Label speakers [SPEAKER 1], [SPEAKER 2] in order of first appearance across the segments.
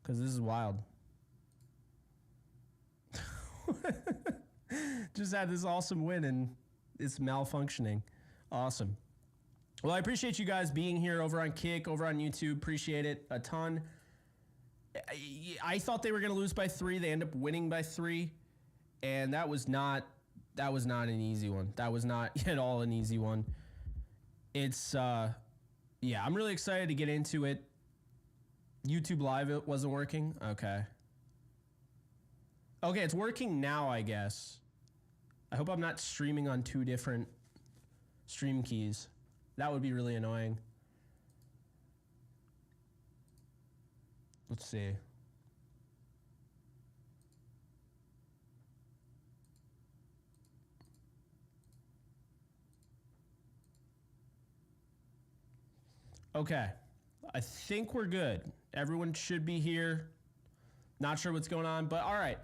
[SPEAKER 1] because this is wild. Just had this awesome win and it's malfunctioning. Awesome. Well, I appreciate you guys being here over on Kick, over on YouTube. Appreciate it a ton. I thought they were going to lose by 3. They end up winning by 3, and that was not an easy one. That was not at all an easy one. It's yeah, I'm really excited to get into it. YouTube Live, it wasn't working. Okay, it's working now, I guess. I hope I'm not streaming on 2 different stream keys. That would be really annoying. Let's see. Okay. I think we're good. Everyone should be here. Not sure what's going on, but all right.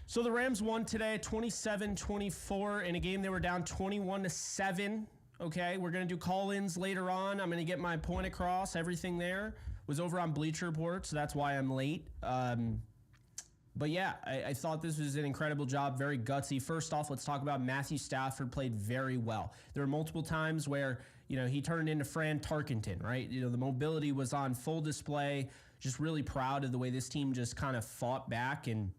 [SPEAKER 1] So the Rams won today 27-24 in a game they were down 21-7. Okay, we're going to do call-ins later on. I'm going to get my point across. Everything there was over on Bleacher Report, so that's why I'm late. But yeah, I thought this was an incredible job, very gutsy. First off, let's talk about Matthew Stafford played very well. There were multiple times where, he turned into Fran Tarkenton, right? The mobility was on full display. Just really proud of the way this team just kind of fought back. And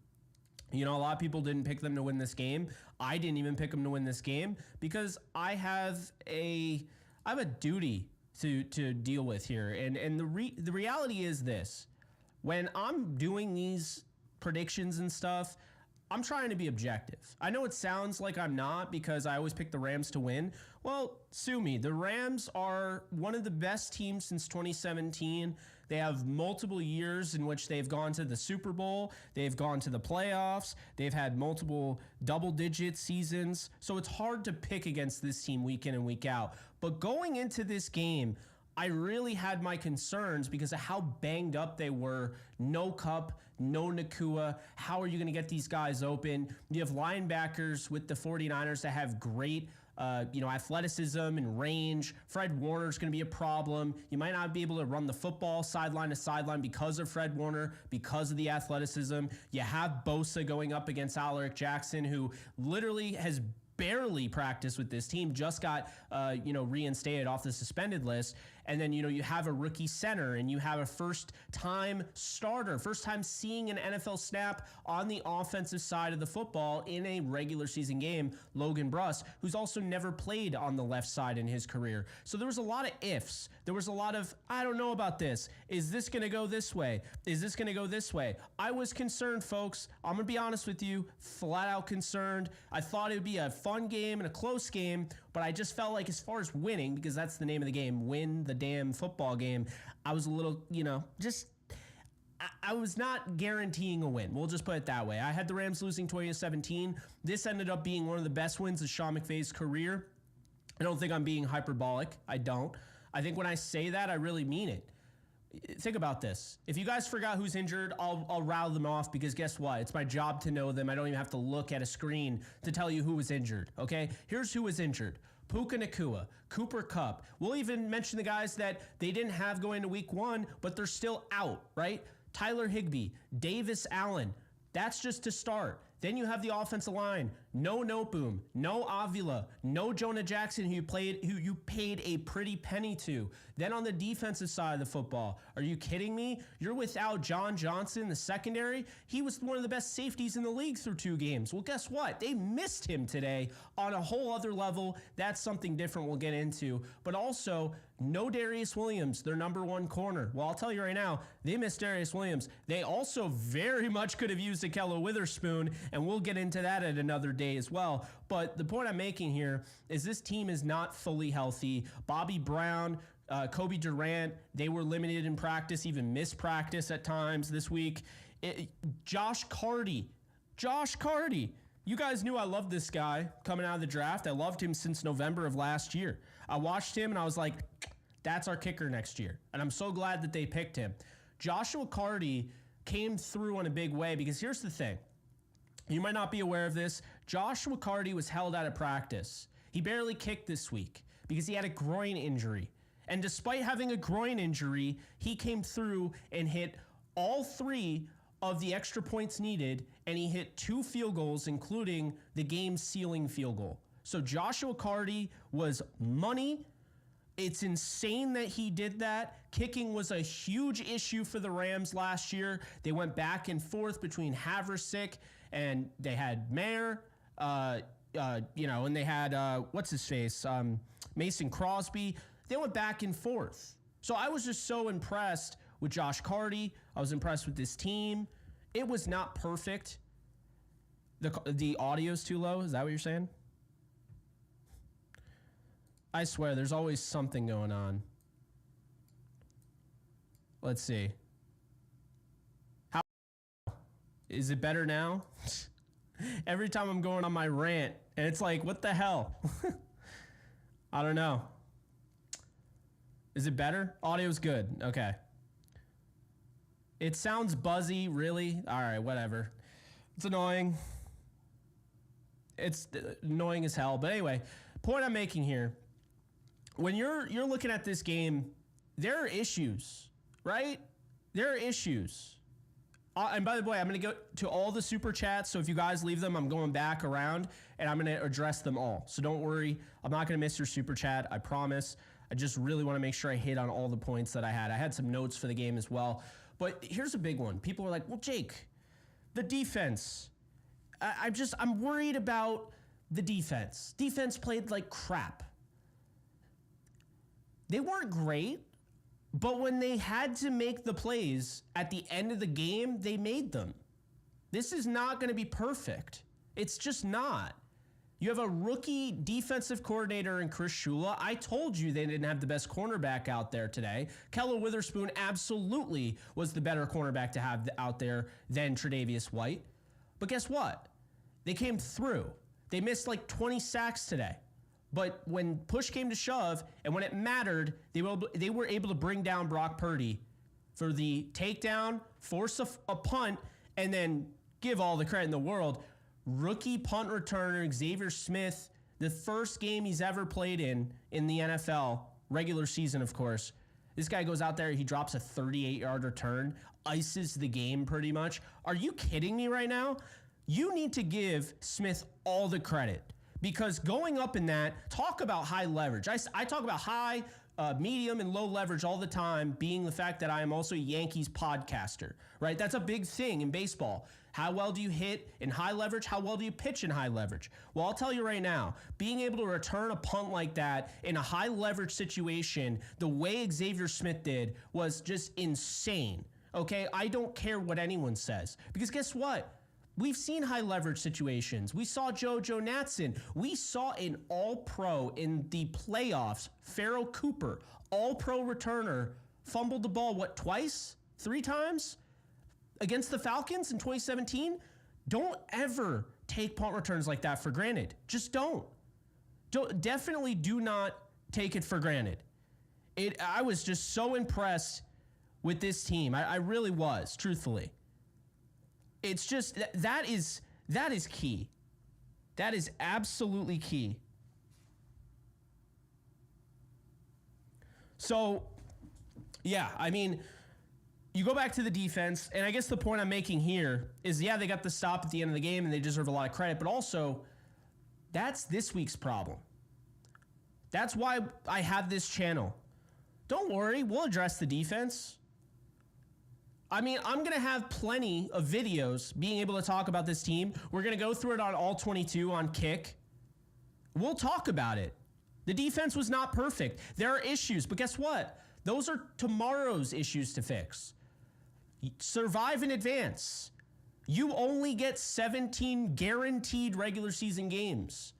[SPEAKER 1] a lot of people didn't pick them to win this game. I didn't even pick them to win this game because I have a duty to deal with here. And the reality is this. When I'm doing these predictions and stuff, I'm trying to be objective. I know it sounds like I'm not because I always pick the Rams to win. Well, sue me. The Rams are one of the best teams since 2017. They have multiple years in which they've gone to the Super Bowl. They've gone to the playoffs. They've had multiple double-digit seasons. So it's hard to pick against this team week in and week out. But going into this game, I really had my concerns because of how banged up they were. No Kupp, no Nakua. How are you going to get these guys open? You have linebackers with the 49ers that have great athleticism and range. Fred Warner's going to be a problem. You might not be able to run the football sideline to sideline because of Fred Warner, because of the athleticism. You have Bosa going up against Alaric Jackson, who literally has barely practiced with this team, just got reinstated off the suspended list. And then you have a rookie center and you have a first-time starter, first-time seeing an NFL snap on the offensive side of the football in a regular season game, Logan Bruss, who's also never played on the left side in his career. So there was a lot of ifs. There was a lot of, I don't know about this. Is this going to go this way? Is this going to go this way? I was concerned, folks. I'm going to be honest with you, flat out concerned. I thought it would be a fun game and a close game, but I just felt like as far as winning, because that's the name of the game, win the damn football game, I was a little, I was not guaranteeing a win. We'll just put it that way. I had the Rams losing 20-17. This ended up being one of the best wins of Sean McVay's career. I don't think I'm being hyperbolic. I don't. I think when I say that, I really mean it. Think about this. If you guys forgot who's injured, I'll rattle them off because guess what? It's my job to know them. I don't even have to look at a screen to tell you who was injured, okay? Here's who was injured. Puka Nacua, Cooper Kupp. We'll even mention the guys that they didn't have going to week 1, but they're still out, right? Tyler Higbee, Davis Allen. That's just to start. Then you have the offensive line. No Noteboom, no Avila, no Jonah Jackson, who you paid a pretty penny to. Then on the defensive side of the football, are you kidding me? You're without John Johnson, the secondary. He was one of the best safeties in the league through 2 games. Well, guess what? They missed him today on a whole other level. That's something different we'll get into. But also, no Darius Williams, their number 1 corner. Well, I'll tell you right now, they missed Darius Williams. They also very much could have used Ahkello Witherspoon, and we'll get into that at another day as well. But the point I'm making here is this team is not fully healthy. Bobby Brown, Kobe Durant, they were limited in practice, even missed practice at times this week. Josh Carty. You guys knew I loved this guy coming out of the draft. I loved him since November of last year. I watched him and I was like, that's our kicker next year. And I'm so glad that they picked him. Joshua Carty came through in a big way because here's the thing. You might not be aware of this. Joshua Carty was held out of practice. He barely kicked this week because he had a groin injury. And despite having a groin injury, he came through and hit all 3 of the extra points needed, and he hit 2 field goals, including the game-sealing field goal. So Joshua Carty was money. It's insane that he did that. Kicking was a huge issue for the Rams last year. They went back and forth between Haversick and they had Mayer, and they had, what's his face, Mason Crosby. They went back and forth. So I was just so impressed with Josh Carty. I was impressed with this team. It was not perfect. The audio's too low. Is that what you're saying? I swear, there's always something going on. Let's see. How is it better now? Every time I'm going on my rant, and it's like, what the hell? I don't know. Is it better? Audio's good. Okay. It sounds buzzy, really? All right, whatever. It's annoying. It's annoying as hell. But anyway, point I'm making here, when you're looking at this game, there are issues, right? There are issues. And by the way, I'm going to go to all the super chats. So if you guys leave them, I'm going back around and I'm going to address them all. So don't worry. I'm not going to miss your super chat. I promise. I just really want to make sure I hit on all the points that I had. I had some notes for the game as well. But here's a big one. People are like, well, Jake, the defense. I'm worried about the defense. Defense played like crap. They weren't great, but when they had to make the plays at the end of the game, they made them. This is not going to be perfect. It's just not. You have a rookie defensive coordinator in Chris Shula. I told you they didn't have the best cornerback out there today. Keller Witherspoon absolutely was the better cornerback to have out there than Tre'Davious White. But guess what? They came through. They missed like 20 sacks today. But when push came to shove and when it mattered, they were able to bring down Brock Purdy for the takedown, force a punt, and then give all the credit in the world. Rookie punt returner Xavier Smith, the first game he's ever played in the NFL, regular season, of course. This guy goes out there, he drops a 38-yard return, ices the game pretty much. Are you kidding me right now? You need to give Smith all the credit. Because going up in that, talk about high leverage. I talk about high, medium, and low leverage all the time, being the fact that I am also a Yankees podcaster, right? That's a big thing in baseball. How well do you hit in high leverage? How well do you pitch in high leverage? Well, I'll tell you right now, being able to return a punt like that in a high leverage situation, the way Xavier Smith did was just insane, okay? I don't care what anyone says. Because guess what? We've seen high leverage situations. We saw JoJo Natson. We saw an all-pro in the playoffs, Farrell Cooper, all-pro returner, fumbled the ball, twice? 3 times? Against the Falcons in 2017? Don't ever take punt returns like that for granted. Just don't. Definitely do not take it for granted. I was just so impressed with this team. I really was, truthfully. It's just that is key. That is absolutely key. So, yeah, I mean, you go back to the defense, and I guess the point I'm making here is, yeah, they got the stop at the end of the game, and they deserve a lot of credit, but also, that's this week's problem. That's why I have this channel. Don't worry, we'll address the defense. I mean, I'm going to have plenty of videos being able to talk about this team. We're going to go through it on all 22 on Kick. We'll talk about it. The defense was not perfect. There are issues, but guess what? Those are tomorrow's issues to fix. Survive in advance. You only get 17 guaranteed regular season games.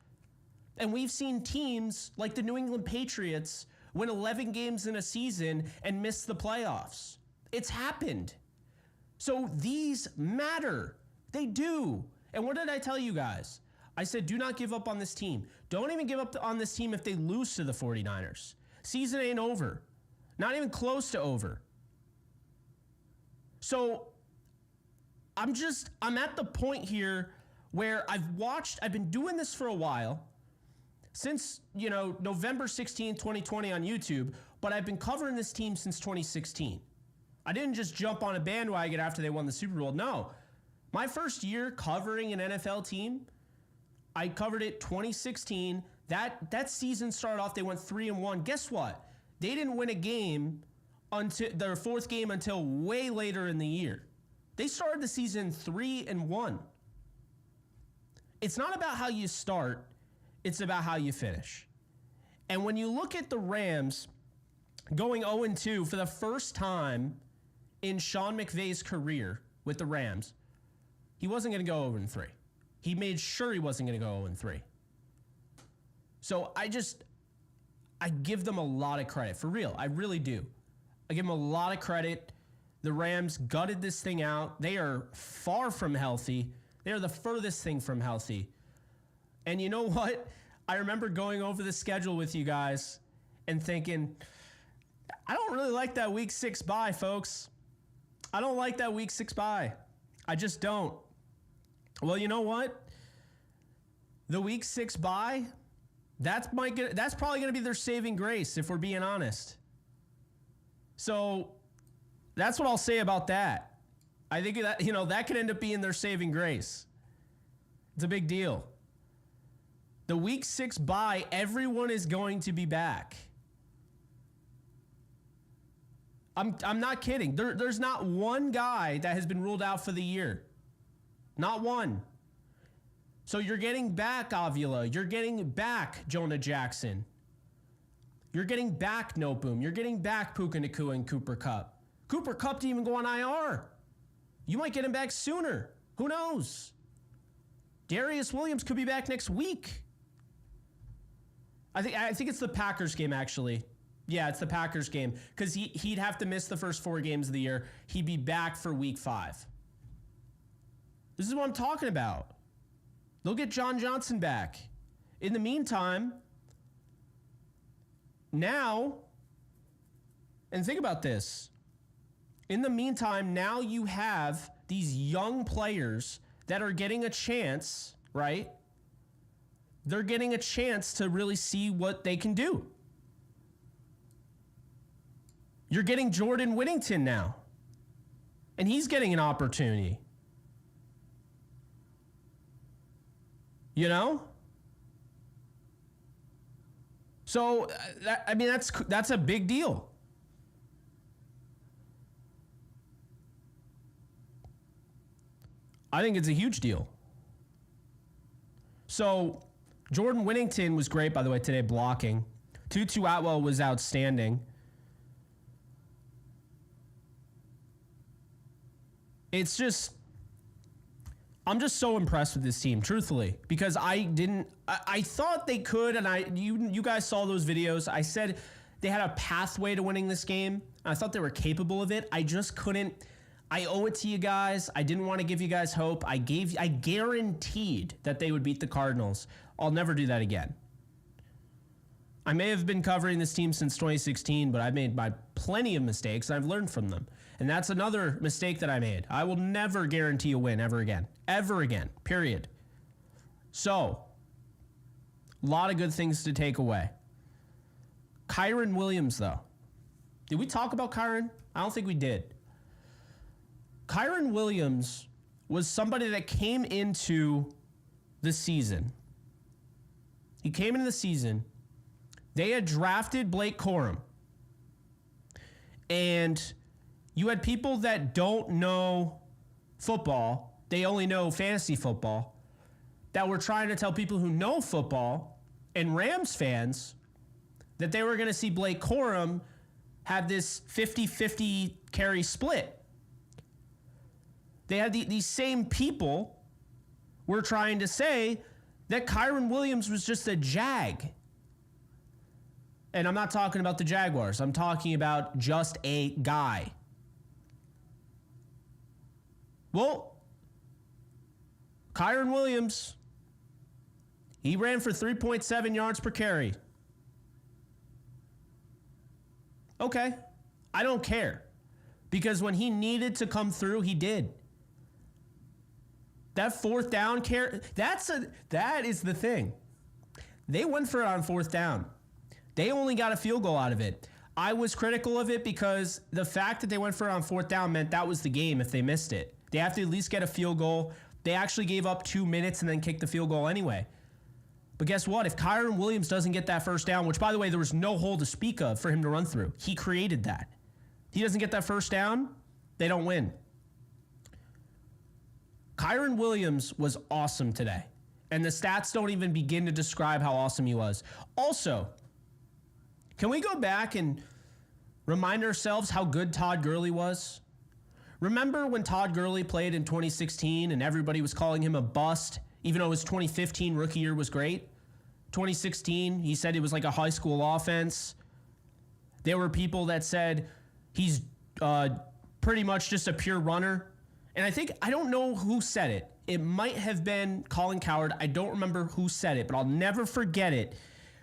[SPEAKER 1] And we've seen teams like the New England Patriots win 11 games in a season and miss the playoffs. It's happened. So these matter. They do. And what did I tell you guys? I said, do not give up on this team. Don't even give up on this team if they lose to the 49ers. Season ain't over. Not even close to over. So I'm at the point here where I've been doing this for a while, since, November 16, 2020 on YouTube, but I've been covering this team since 2016. I didn't just jump on a bandwagon after they won the Super Bowl. No. My first year covering an NFL team, I covered it 2016. That season started off, they went 3-1. Guess what? They didn't win a game until their fourth game until way later in the year. They started the season 3-1. It's not about how you start, it's about how you finish. And when you look at the Rams going 0-2 for the first time in Sean McVay's career with the Rams, he wasn't going to go 0-3. He made sure he wasn't going to go 0-3. So I give them a lot of credit. For real, I really do. I give them a lot of credit. The Rams gutted this thing out. They are far from healthy. They are the furthest thing from healthy. And you know what? I remember going over the schedule with you guys and thinking, I don't really like that week 6 bye, folks. I don't like that week 6 bye. I just don't. Well, you know what? The week 6 bye, that's probably going to be their saving grace, if we're being honest. So that's what I'll say about that. I think that, that could end up being their saving grace. It's a big deal. The week 6 bye, everyone is going to be back. I'm not kidding. There's not one guy that has been ruled out for the year. Not one. So you're getting back Avila. You're getting back Jonah Jackson. You're getting back Noteboom. You're getting back Puka Nacua and Cooper Kupp. Cooper Kupp didn't even go on IR. You might get him back sooner. Who knows? Darius Williams could be back next week. I think it's the Packers game, actually. Yeah, it's the Packers game. Because he'd have to miss the first 4 games of the year. He'd be back for week 5. This is what I'm talking about. They'll get John Johnson back. In the meantime, now, and think about this. In the meantime, now you have these young players that are getting a chance, right? They're getting a chance to really see what they can do. You're getting Jordan Whittington now, and he's getting an opportunity. So, that's a big deal. I think it's a huge deal. So, Jordan Whittington was great, by the way, today blocking. Tutu Atwell was outstanding. It's just, I'm just so impressed with this team, truthfully, because I thought they could, and you guys saw those videos. I said they had a pathway to winning this game, and I thought they were capable of it. I just couldn't. I owe it to you guys. I didn't want to give you guys hope. I guaranteed that they would beat the Cardinals. I'll never do that again. I may have been covering this team since 2016, but I've made plenty of mistakes, and I've learned from them. And that's another mistake that I made. I will never guarantee a win ever again. Ever again. Period. So, a lot of good things to take away. Kyren Williams, though. Did we talk about Kyren? I don't think we did. Kyren Williams was somebody that came into the season. He came into the season. They had drafted Blake Corum. And you had people that don't know football, they only know fantasy football, that were trying to tell people who know football and Rams fans that they were going to see Blake Corum have this 50-50 carry split. They had these same people were trying to say that Kyren Williams was just a jag. And I'm not talking about the Jaguars. I'm talking about just a guy. Well, Kyren Williams, he ran for 3.7 yards per carry. Okay, I don't care. Because when he needed to come through, he did. That 4th down carry, that is the thing. They went for it on 4th down. They only got a field goal out of it. I was critical of it because the fact that they went for it on fourth down meant that was the game if they missed it. They have to at least get a field goal. They actually gave up 2 minutes and then kicked the field goal anyway. But guess what? If Kyren Williams doesn't get that first down, which, by the way, there was no hole to speak of for him to run through. He created that. He doesn't get that first down, they don't win. Kyren Williams was awesome today. And the stats don't even begin to describe how awesome he was. Also, can we go back and remind ourselves how good Todd Gurley was? Remember when Todd Gurley played in 2016 and everybody was calling him a bust, even though his 2015 rookie year was great? 2016, he said it was like a high school offense. There were people that said he's pretty much just a pure runner. And I don't know who said it. It might have been Colin Cowherd. I don't remember who said it, but I'll never forget it.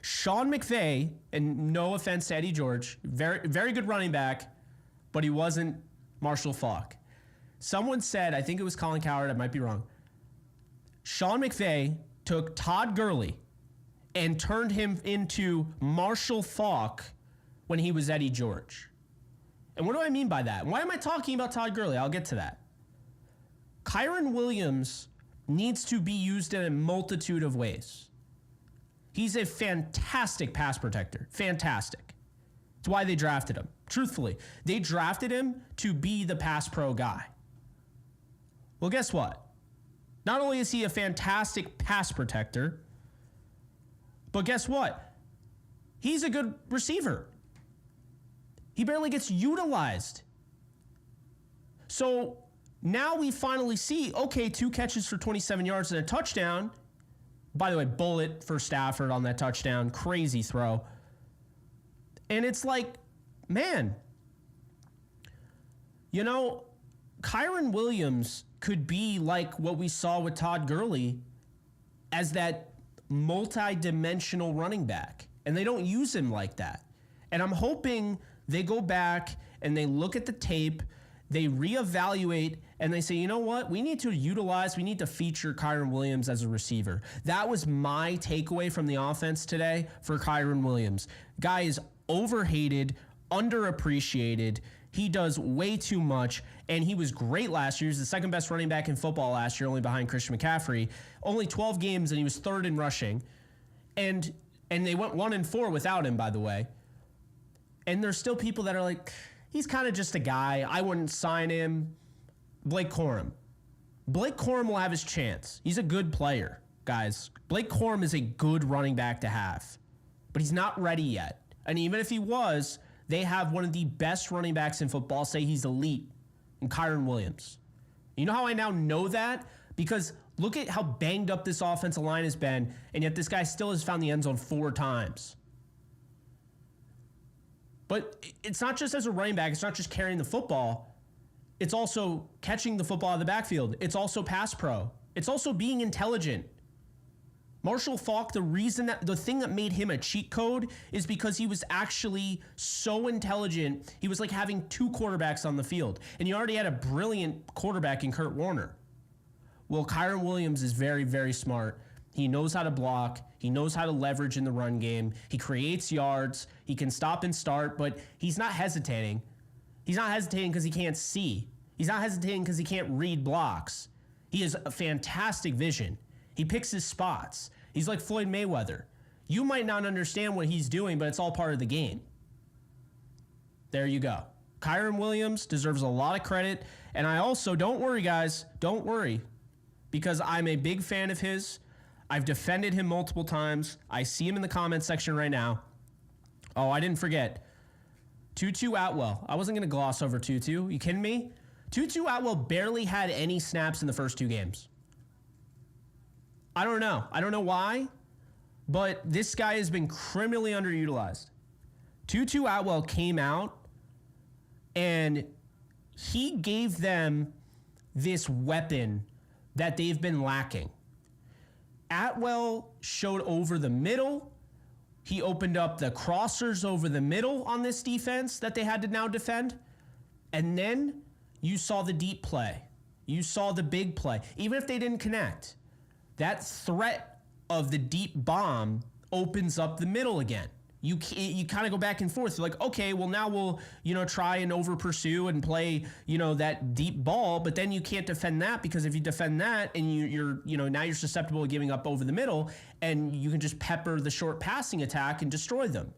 [SPEAKER 1] Sean McVay, and no offense to Eddie George, very, very good running back, but he wasn't Marshall Faulk. Someone said, I think it was Colin Cowherd, I might be wrong, Sean McVay took Todd Gurley and turned him into Marshall Faulk when he was Eddie George. And what do I mean by that? Why am I talking about Todd Gurley? I'll get to that. Kyren Williams needs to be used in a multitude of ways. He's a fantastic pass protector. Fantastic. It's why they drafted him. Truthfully, they drafted him to be the pass pro guy. Well, guess what? Not only is he a fantastic pass protector, but guess what? He's a good receiver. He barely gets utilized. So now we finally see, okay, 2 catches for 27 yards and a touchdown. By the way, bullet for Stafford on that touchdown. Crazy throw. And it's like, man, you know, Kyren Williams could be like what we saw with Todd Gurley as that multi-dimensional running back. And they don't use him like that. And I'm hoping they go back and they look at the tape, they reevaluate, and they say, you know what? We need to feature Kyren Williams as a receiver. That was my takeaway from the offense today for Kyren Williams. Guy is overhated, underappreciated. He does way too much, and he was great last year. He's the second best running back in football last year, only behind Christian McCaffrey. Only 12 games, and he was third in rushing. And they went 1-4 without him, by the way. And there's still people that are like, he's kind of just a guy. I wouldn't sign him. Blake Corum. Blake Corum will have his chance. He's a good player, guys. Blake Corum is a good running back to have. But he's not ready yet. And even if he was, they have one of the best running backs in football. Say he's elite. And Kyren Williams. You know how I now know that? Because look at how banged up this offensive line has been. And yet this guy still has found the end zone 4 times. But it's not just as a running back. It's not just carrying the football. It's also catching the football out of the backfield. It's also pass pro. It's also being intelligent. Marshall Faulk, the thing that made him a cheat code is because he was actually so intelligent. He was like having 2 quarterbacks on the field. And you already had a brilliant quarterback in Kurt Warner. Well, Kyren Williams is very, very smart. He knows how to block. He knows how to leverage in the run game. He creates yards. He can stop and start, but he's not hesitating. He's not hesitating because he can't see. He's not hesitating because he can't read blocks. He has a fantastic vision. He picks his spots. He's like Floyd Mayweather. You might not understand what he's doing, but it's all part of the game. There you go. Kyren Williams deserves a lot of credit. And I also, don't worry, guys. Don't worry. Because I'm a big fan of his. I've defended him multiple times. I see him in the comments section right now. Oh, I didn't forget. Tutu Atwell. I wasn't going to gloss over Tutu. You kidding me? Tutu Atwell barely had any snaps in the first 2 games. I don't know. I don't know why, but this guy has been criminally underutilized. Tutu Atwell came out, and he gave them this weapon that they've been lacking. Atwell showed over the middle. He opened up the crossers over the middle on this defense that they had to now defend. And then you saw the deep play. You saw the big play. Even if they didn't connect, that threat of the deep bomb opens up the middle again. You kind of go back and forth. Like, okay, well, now we'll, try and over pursue and play, that deep ball. But then you can't defend that, because if you defend that and you're now you're susceptible to giving up over the middle, and you can just pepper the short passing attack and destroy them.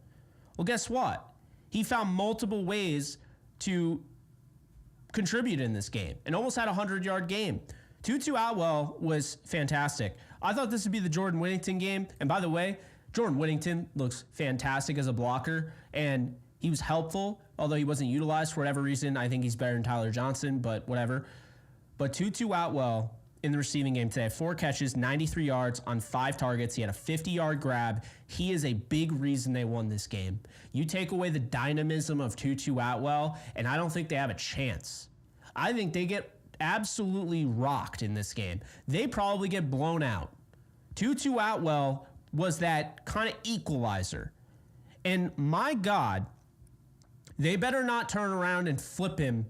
[SPEAKER 1] Well, guess what? He found multiple ways to contribute in this game and almost had a 100-yard game. Tutu Atwell was fantastic. I thought this would be the Jordan Whittington game. And by the way, Jordan Whittington looks fantastic as a blocker, and he was helpful, although he wasn't utilized for whatever reason. I think he's better than Tyler Johnson, but whatever. But Tutu Atwell in the receiving game today, 4 catches, 93 yards on 5 targets. He had a 50-yard grab. He is a big reason they won this game. You take away the dynamism of Tutu Atwell, and I don't think they have a chance. I think they get absolutely rocked in this game. They probably get blown out. Tutu Atwell was that kind of equalizer. And my God, they better not turn around and flip him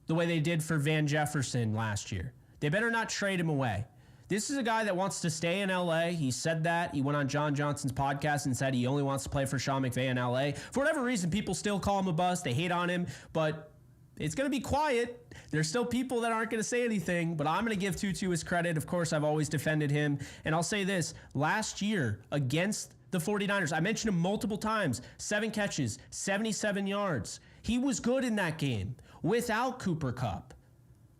[SPEAKER 1] the way they did for Van Jefferson last year. They better not trade him away. This is a guy that wants to stay in LA. He said that. He went on John Johnson's podcast and said he only wants to play for Sean McVay in LA. For whatever reason, people still call him a bust. They hate on him, but it's going to be quiet. There's still people that aren't going to say anything, but I'm going to give Tutu his credit. Of course, I've always defended him. And I'll say this, last year against the 49ers, I mentioned him multiple times, 7 catches, 77 yards. He was good in that game without Cooper Kupp.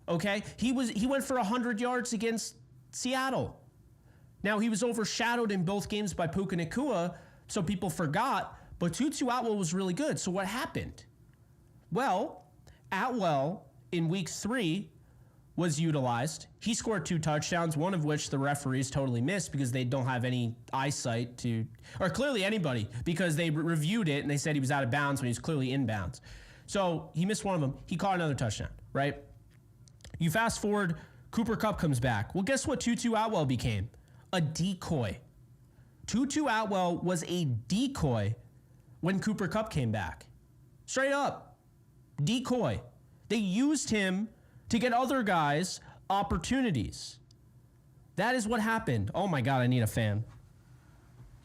[SPEAKER 1] Okay? He went for 100 yards against Seattle. Now, he was overshadowed in both games by Puka Nacua, so people forgot, but Tutu Atwell was really good. So what happened? Well, Atwell in week 3 was utilized. He scored 2 touchdowns, one of which the referees totally missed because they don't have any eyesight or clearly anybody, because they reviewed it and they said he was out of bounds when he was clearly in bounds. So he missed one of them. He caught another touchdown, right? You fast forward, Cooper Kupp comes back. Well, guess what Tutu Atwell became? A decoy. Tutu Atwell was a decoy when Cooper Kupp came back. Straight up. Decoy. They used him to get other guys opportunities. That is what happened. Oh my God, I need a fan.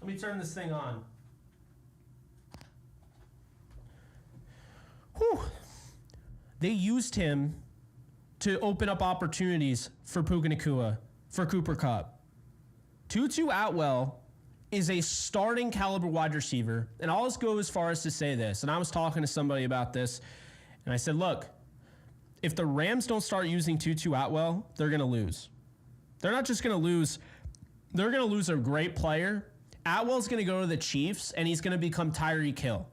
[SPEAKER 1] Let me turn this thing on. Whew. They used him to open up opportunities for Puka Nacua, for Cooper Kupp. Tutu Atwell is a starting caliber wide receiver, and I'll just go as far as to say this, and I was talking to somebody about this, and I said, look, if the Rams don't start using Tutu Atwell, they're going to lose. They're not just going to lose. They're going to lose a great player. Atwell's going to go to the Chiefs, and he's going to become Tyreek Hill.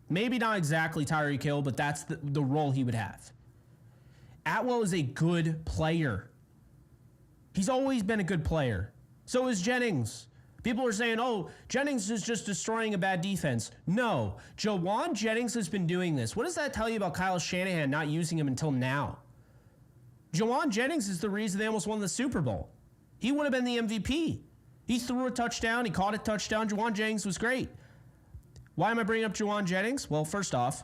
[SPEAKER 1] Maybe not exactly Tyreek Hill, but that's the role he would have. Atwell is a good player. He's always been a good player. So is Jennings. People are saying, oh, Jennings is just destroying a bad defense. No, Jawan Jennings has been doing this. What does that tell you about Kyle Shanahan not using him until now? Jawan Jennings is the reason they almost won the Super Bowl. He would have been the MVP. He threw a touchdown. He caught a touchdown. Jawan Jennings was great. Why am I bringing up Jawan Jennings? Well, first off,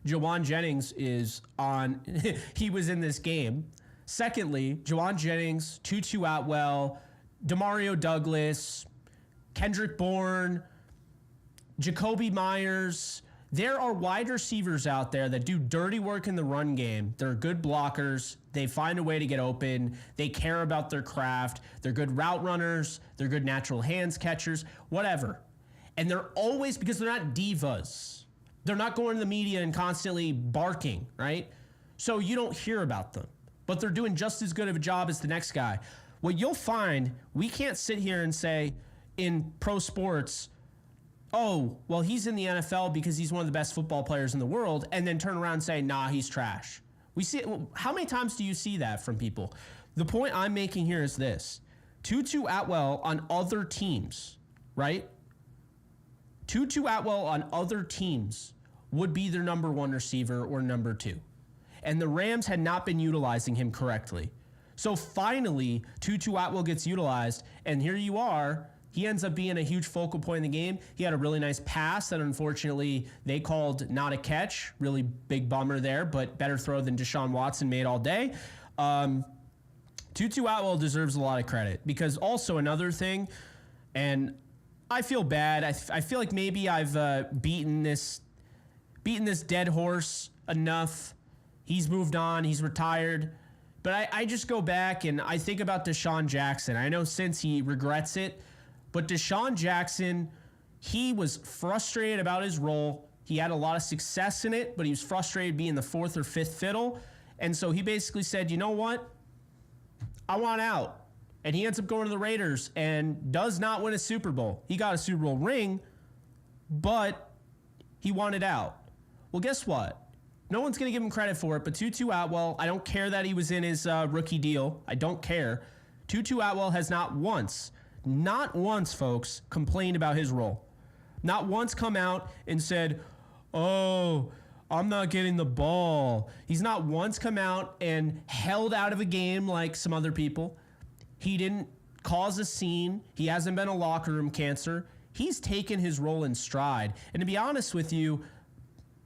[SPEAKER 1] Jawan Jennings is on, he was in this game. Secondly, Jawan Jennings, Tutu Atwell, Demario Douglas, Kendrick Bourne, Jacoby Myers. There are wide receivers out there that do dirty work in the run game. They're good blockers. They find a way to get open. They care about their craft. They're good route runners. They're good natural hands catchers, whatever. And they're always, because they're not divas. They're not going to the media and constantly barking, right? So you don't hear about them. But they're doing just as good of a job as the next guy. What you'll find, we can't sit here and say in pro sports, oh, well, he's in the NFL because he's one of the best football players in the world, and then turn around and say, nah, he's trash. We see it. How many times do you see that from people? The point I'm making here is this. Tutu Atwell on other teams, right? Tutu Atwell on other teams would be their number 1 receiver or number 2. And the Rams had not been utilizing him correctly. So finally, Tutu Atwell gets utilized, and here you are. He ends up being a huge focal point in the game. He had a really nice pass that unfortunately they called not a catch. Really big bummer there, but better throw than Deshaun Watson made all day. Tutu Atwell deserves a lot of credit because also another thing, and I feel bad. I feel like maybe I've beaten this dead horse enough. He's moved on. He's retired. But I just go back and I think about Deshaun Jackson. I know since he regrets it, but Deshaun Jackson, he was frustrated about his role. He had a lot of success in it, but he was frustrated being the fourth or fifth fiddle. And so he basically said, you know what? I want out. And he ends up going to the Raiders and does not win a Super Bowl. He got a Super Bowl ring, but he wanted out. Well, guess what? No one's going to give him credit for it, but Tutu Atwell, I don't care that he was in his rookie deal. I don't care. Tutu Atwell has not once, folks, complained about his role. Not once come out and said, oh, I'm not getting the ball. He's not once come out and held out of a game like some other people. He didn't cause a scene. He hasn't been a locker room cancer. He's taken his role in stride. And to be honest with you,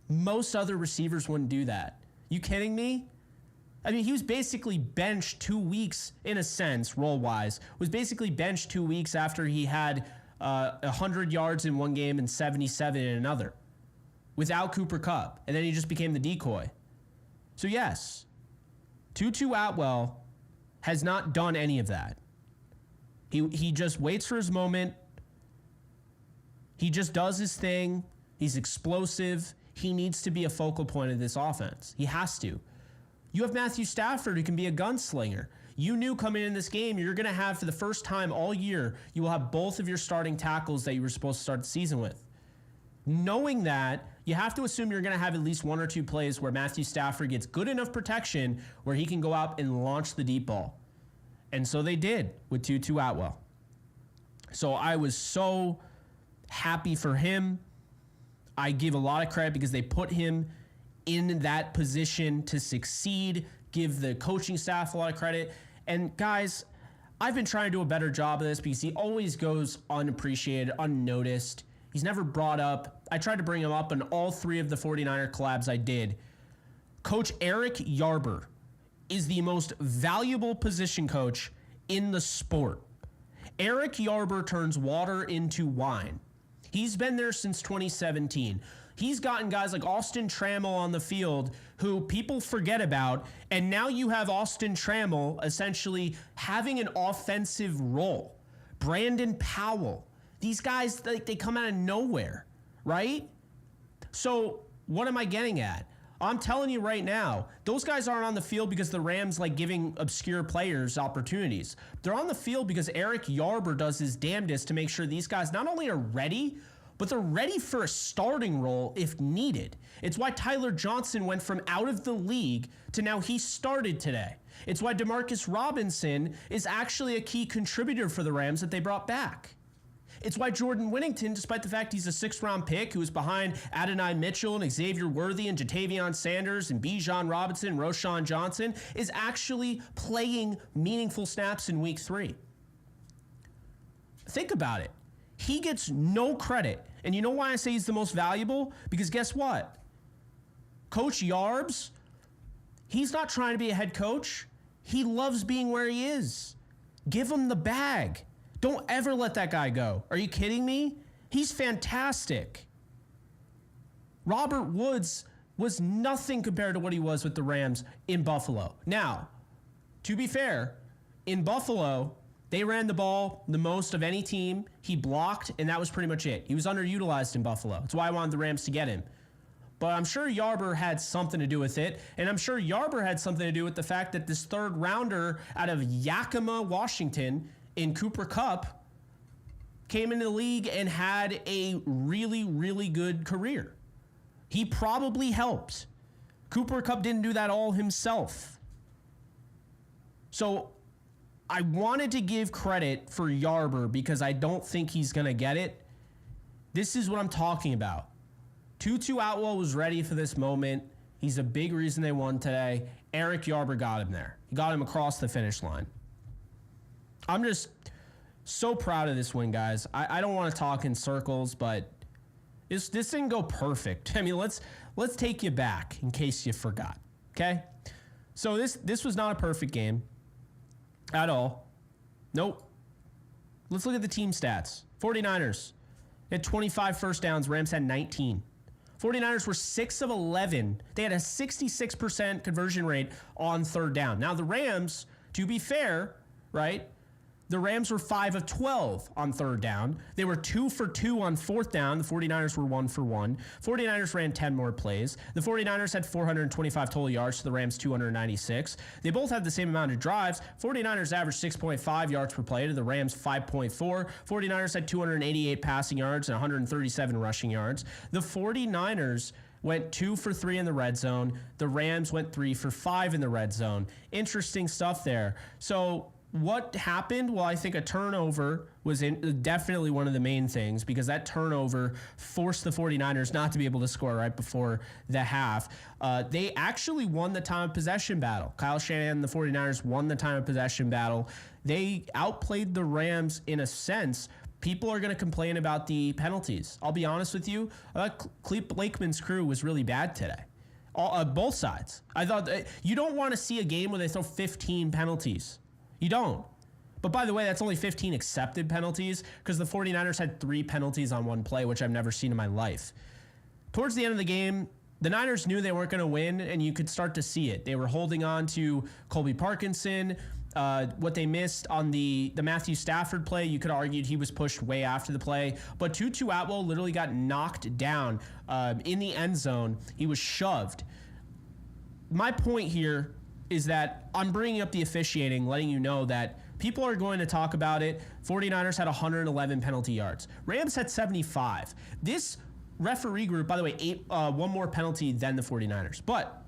[SPEAKER 1] most other receivers wouldn't do that. You kidding me? I mean, he was basically benched 2 weeks, in a sense, role-wise. Was basically benched 2 weeks after he had 100 yards in one game and 77 in another, without Cooper Kupp. And then he just became the decoy. So yes, Tutu Atwell has not done any of that. He just waits for his moment. He just does his thing. He's explosive. He needs to be a focal point of this offense. He has to. You have Matthew Stafford who can be a gunslinger. You knew coming in this game you're going to have, for the first time all year, you will have both of your starting tackles that you were supposed to start the season with. Knowing that, you have to assume you're going to have at least one or two plays where Matthew Stafford gets good enough protection where he can go out and launch the deep ball. And so they did with Tutu Atwell. So I was so happy for him. I give a lot of credit because they put him in that position to succeed, give the coaching staff a lot of credit. And guys, I've been trying to do a better job of this because he always goes unappreciated, unnoticed. He's never brought up. I tried to bring him up in all three of the 49er collabs I did. Coach Eric Yarber is the most valuable position coach in the sport. Eric Yarber turns water into wine. He's been there since 2017. He's gotten guys like Austin Trammell on the field who people forget about, and now you have Austin Trammell essentially having an offensive role. Brandon Powell. These guys, they come out of nowhere, right? So what am I getting at? I'm telling you right now, those guys aren't on the field because the Rams like giving obscure players opportunities. They're on the field because Eric Yarber does his damnedest to make sure these guys not only are ready, but they're ready for a starting role if needed. It's why Tyler Johnson went from out of the league to now he started today. It's why Demarcus Robinson is actually a key contributor for the Rams that they brought back. It's why Jordan Whittington, despite the fact he's a sixth-round pick who is behind Adonai Mitchell and Xavier Worthy and Jatavion Sanders and Bijan Robinson and Roshan Johnson, is actually playing meaningful snaps in week 3. Think about it. He gets no credit. And you know why I say he's the most valuable? Because guess what? Coach Yarbs, he's not trying to be a head coach. He loves being where he is. Give him the bag. Don't ever let that guy go. Are you kidding me? He's fantastic. Robert Woods was nothing compared to what he was with the Rams in Buffalo. Now, to be fair, in Buffalo, they ran the ball the most of any team. He blocked, and that was pretty much it. He was underutilized in Buffalo. That's why I wanted the Rams to get him. But I'm sure Yarber had something to do with it, and I'm sure Yarber had something to do with the fact that this third rounder out of Yakima, Washington, in Cooper Kupp, came into the league and had a really, really good career. He probably helped. Cooper Kupp didn't do that all himself. So I wanted to give credit for Yarber because I don't think he's going to get it. This is what I'm talking about. Tutu Atwell was ready for this moment. He's a big reason they won today. Eric Yarber got him there. He got him across the finish line. I'm just so proud of this win, guys. I don't want to talk in circles, but this didn't go perfect. I mean, let's take you back in case you forgot, okay? So this was not a perfect game at all. Nope. Let's look at the team stats. 49ers had 25 first downs. Rams had 19. 49ers were 6 of 11. They had a 66% conversion rate on third down. Now, the Rams, to be fair, right? The Rams were 5 of 12 on third down. They were 2 for 2 on fourth down. The 49ers were 1 for 1. 49ers ran 10 more plays. The 49ers had 425 total yards to the Rams 296. They both had the same amount of drives. 49ers averaged 6.5 yards per play to the Rams 5.4. 49ers had 288 passing yards and 137 rushing yards. The 49ers went 2 for 3 in the red zone. The Rams went 3 for 5 in the red zone. Interesting stuff there. So what happened? Well, I think a turnover was definitely one of the main things, because that turnover forced the 49ers not to be able to score right before the half. They actually won the time of possession battle. Kyle Shanahan and the 49ers won the time of possession battle. They outplayed the Rams in a sense. People are going to complain about the penalties. I'll be honest with you. I thought Blakeman's crew was really bad today. Both sides. I thought you don't want to see a game where they throw 15 penalties. You don't. But by the way, that's only 15 accepted penalties, because the 49ers had 3 penalties on one play, which I've never seen in my life. Towards the end of the game, the Niners knew they weren't going to win, and you could start to see it. They were holding on to Colby Parkinson. What they missed on the Matthew Stafford play, you could argue he was pushed way after the play. But Tutu Atwell literally got knocked down in the end zone. He was shoved. My point here is that I'm bringing up the officiating, letting you know that people are going to talk about it. 49ers had 111 penalty yards. Rams had 75. This referee group, by the way, one more penalty than the 49ers. But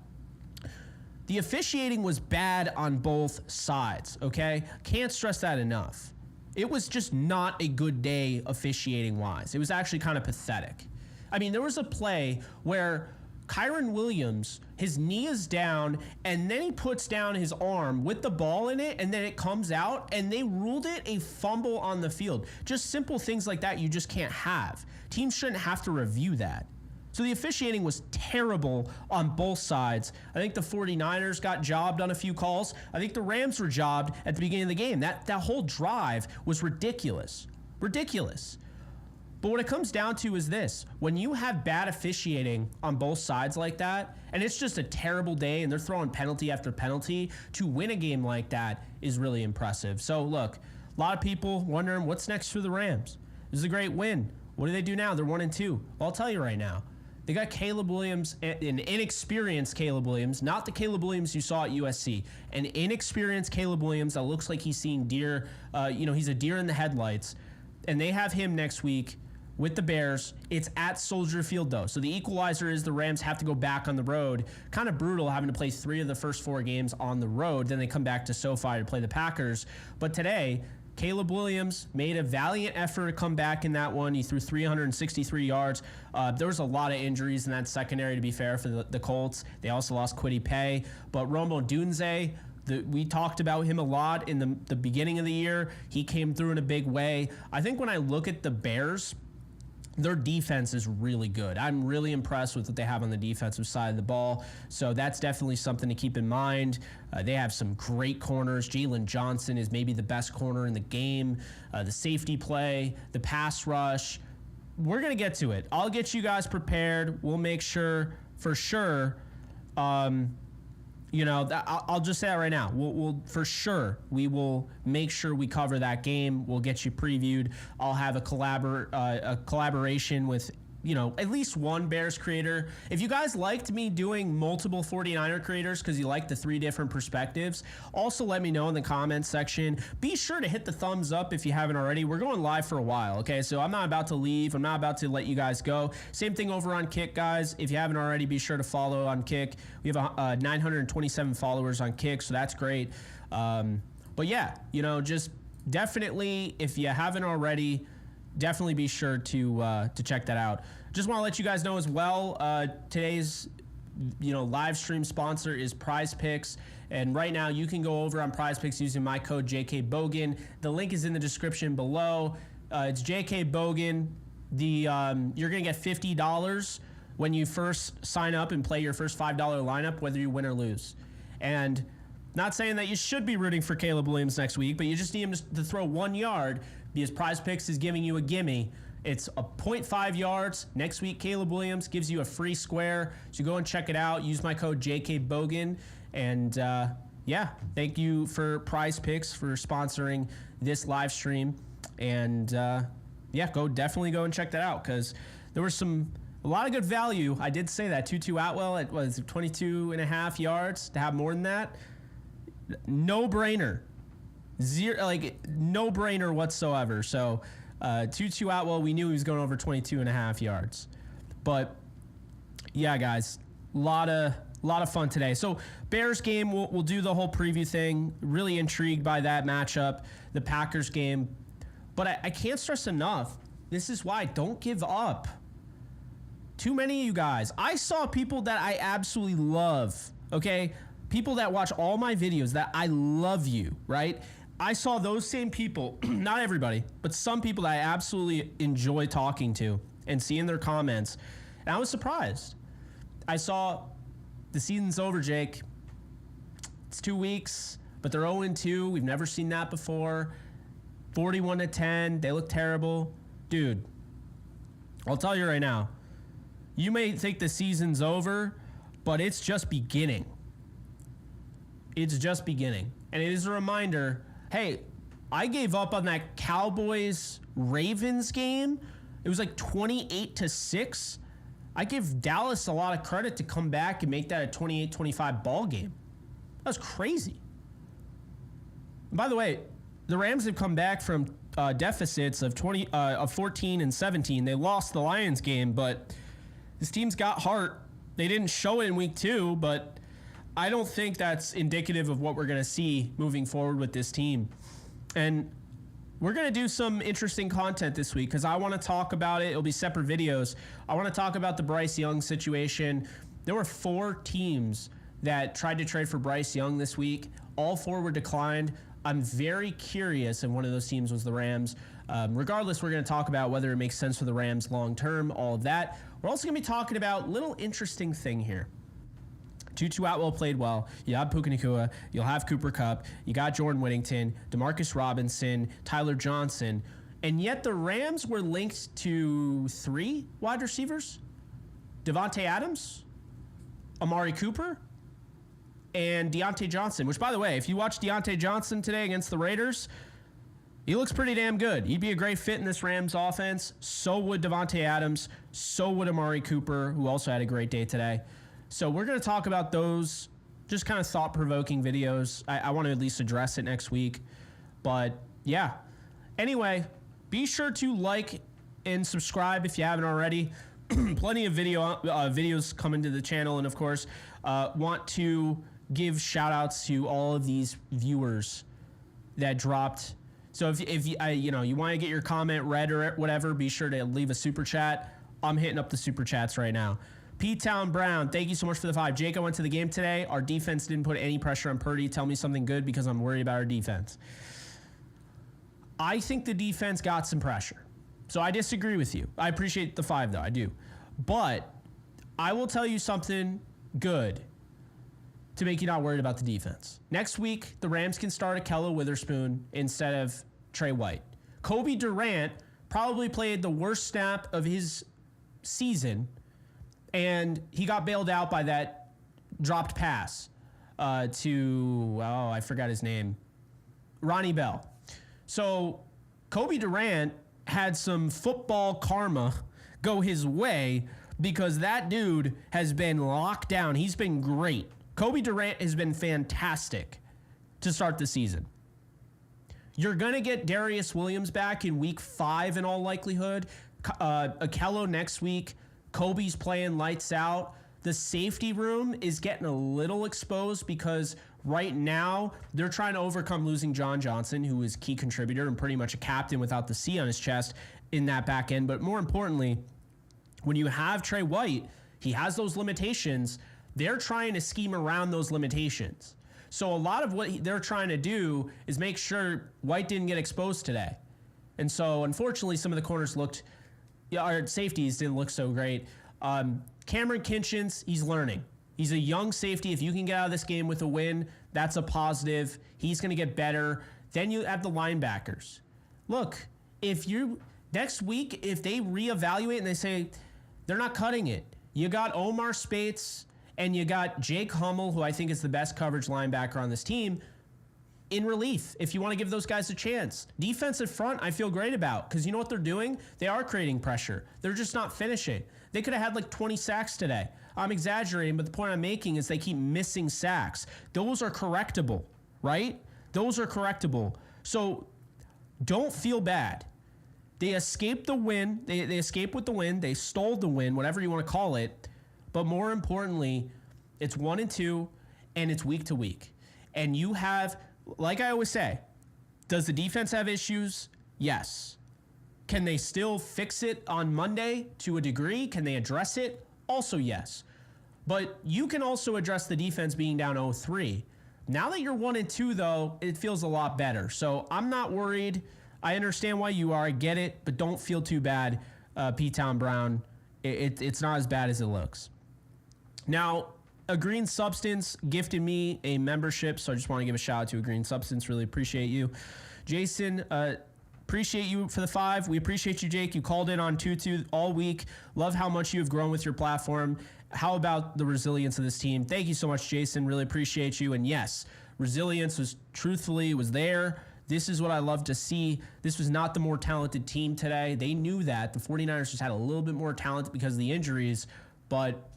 [SPEAKER 1] the officiating was bad on both sides, okay? Can't stress that enough. It was just not a good day officiating-wise. It was actually kind of pathetic. I mean, there was a play where Kyron Williams, his knee is down, and then he puts down his arm with the ball in it, and then it comes out, and they ruled it a fumble on the field. Just simple things like that you just can't have. Teams shouldn't have to review that. So the officiating was terrible on both sides. I think the 49ers got jobbed on a few calls. I think the Rams were jobbed at the beginning of the game. That whole drive was ridiculous. Ridiculous. But what it comes down to is this. When you have bad officiating on both sides like that, and it's just a terrible day and they're throwing penalty after penalty, to win a game like that is really impressive. So look, a lot of people wondering what's next for the Rams. This is a great win. What do they do now? They're 1-2. Well, I'll tell you right now. They got Caleb Williams, an inexperienced Caleb Williams, not the Caleb Williams you saw at USC. An inexperienced Caleb Williams that looks like he's seeing deer. He's a deer in the headlights. And they have him next week with the Bears. It's at Soldier Field, though. So the equalizer is the Rams have to go back on the road. Kind of brutal having to play 3 of the first 4 games on the road. Then they come back to SoFi to play the Packers. But today, Caleb Williams made a valiant effort to come back in that one. He threw 363 yards. There was a lot of injuries in that secondary, to be fair, for the Colts. They also lost Kwity Paye. But Rome Odunze, we talked about him a lot in the beginning of the year. He came through in a big way. I think when I look at the Bears, their defense is really good. I'm really impressed with what they have on the defensive side of the ball. So that's definitely something to keep in mind. They have some great corners. Jalen Johnson is maybe the best corner in the game. The safety play, the pass rush. We're going to get to it. I'll get you guys prepared. We'll make sure, for sure, I'll just say that right now. We'll for sure, we will make sure we cover that game. We'll get you previewed. I'll have a collaboration with, at least one Bears creator. If you guys liked me doing multiple 49er creators because you like the 3 different perspectives, also let me know in the comments section. Be sure to hit the thumbs up if you haven't already. We're going live for a while, okay? So I'm not about to leave. I'm not about to let you guys go. Same thing over on Kick, guys. If you haven't already, be sure to follow on Kick. We have 927 followers on Kick, so that's great. But yeah, just definitely, if you haven't already, definitely be sure to check that out. Just want to let you guys know as well, today's live stream sponsor is Prize Picks, and right now you can go over on Prize Picks using my code JKBogan. The link is in the description below. It's JKBogan. You're gonna get $50 when you first sign up and play your first $5 lineup, whether you win or lose. And not saying that you should be rooting for Caleb Williams next week, but you just need him to throw 1 yard. because Prize Picks is giving you a gimme. It's a 0.5 yards. Next week, Caleb Williams gives you a free square. So go and check it out. Use my code JKBogan. And yeah, thank you for Prize Picks for sponsoring this live stream. And yeah, definitely go and check that out because there was a lot of good value. I did say that. Tutu Atwell at 22.5 yards to have more than that. No brainer. No brainer whatsoever. So Tutu Atwell, we knew he was going over 22.5 yards. But yeah, guys, a lot of fun today. So Bears game, we'll do the whole preview thing. Really intrigued by that matchup, the Packers game. But I can't stress enough, this is why don't give up. Too many of you guys. I saw people that I absolutely love, okay? People that watch all my videos that I love you, right? I saw those same people, not everybody, but some people that I absolutely enjoy talking to and seeing their comments. And I was surprised. I saw the season's over, Jake. It's 2 weeks, but they're 0-2. We've never seen that before. 41-10. They look terrible. Dude, I'll tell you right now. You may think the season's over, but it's just beginning. It's just beginning. And it is a reminder, hey, I gave up on that Cowboys-Ravens game. It was like 28-6. I give Dallas a lot of credit to come back and make that a 28-25 ball game. That was crazy. And by the way, the Rams have come back from deficits of 14 and 17. They lost the Lions game, but this team's got heart. They didn't show it in week 2, but I don't think that's indicative of what we're going to see moving forward with this team. And we're going to do some interesting content this week because I want to talk about it. It'll be separate videos. I want to talk about the Bryce Young situation. There were 4 teams that tried to trade for Bryce Young this week. All 4 were declined. I'm very curious, and one of those teams was the Rams. Regardless, we're going to talk about whether it makes sense for the Rams long-term, all of that. We're also going to be talking about a little interesting thing here. Tutu Atwell played well. You have Puka Nacua. You'll have Cooper Kupp. You got Jordan Whittington, Demarcus Robinson, Tyler Johnson. And yet the Rams were linked to 3 wide receivers. Devontae Adams, Amari Cooper, and Deontay Johnson. Which, by the way, if you watch Deontay Johnson today against the Raiders, he looks pretty damn good. He'd be a great fit in this Rams offense. So would Devontae Adams. So would Amari Cooper, who also had a great day today. So we're going to talk about those just kind of thought-provoking videos. I want to at least address it next week. But, yeah. Anyway, be sure to like and subscribe if you haven't already. Plenty of videos coming to the channel. And, of course, want to give shout-outs to all of these viewers that dropped. So if you want to get your comment read or whatever, be sure to leave a super chat. I'm hitting up the super chats right now. P-Town Brown, thank you so much for the 5. Jake, I went to the game today. Our defense didn't put any pressure on Purdy. Tell me something good because I'm worried about our defense. I think the defense got some pressure. So I disagree with you. I appreciate the 5, though. I do. But I will tell you something good to make you not worried about the defense. Next week, the Rams can start Akello Witherspoon instead of Trey White. Kobe Durant probably played the worst snap of his season, and he got bailed out by that dropped pass to, I forgot his name, Ronnie Bell. So Kobe Durant had some football karma go his way because that dude has been locked down. He's been great. Kobe Durant has been fantastic to start the season. You're going to get Darius Williams back in week 5 in all likelihood. Akello next week. Kobe's playing lights out. The safety room is getting a little exposed because right now they're trying to overcome losing John Johnson, who is a key contributor and pretty much a captain without the C on his chest in that back end. But more importantly, when you have Trey White, he has those limitations. They're trying to scheme around those limitations. So a lot of what they're trying to do is make sure White didn't get exposed today. And so unfortunately, some of the corners our safeties didn't look so great. Cameron Kinchins, he's learning. He's a young safety. If you can get out of this game with a win, that's a positive. He's going to get better. Then you have the linebackers. Look, Next week, if they reevaluate and they say they're not cutting it, you got Omar Spates and you got Jake Hummel, who I think is the best coverage linebacker on this team, in relief, if you want to give those guys a chance. Defensive front, I feel great about, because you know what they're doing? They are creating pressure. They're just not finishing. They could have had like 20 sacks today. I'm exaggerating, but the point I'm making is they keep missing sacks. Those are correctable, right? Those are correctable. So don't feel bad. They escaped the win. They escaped with the win. They stole the win, whatever you want to call it. But more importantly, it's 1-2, and it's week to week. And you have, like I always say, does the defense have issues? Yes. Can they still fix it on Monday to a degree? Can they address it? Also yes. But you can also address the defense being down 0-3. Now that you're 1-2, though, it feels a lot better. So I'm not worried. I understand why you are. I get it, but don't feel too bad, P-Town Brown. It's not as bad as it looks. Now, A Green Substance gifted me a membership, so I just want to give a shout out to A Green Substance. Really appreciate you. Jason, appreciate you for the 5. We appreciate you, Jake. You called in on 2-2 all week. Love how much you have grown with your platform. How about the resilience of this team? Thank you so much, Jason. Really appreciate you. And yes, resilience was there. This is what I love to see. This was not the more talented team today. They knew that. The 49ers just had a little bit more talent because of the injuries, but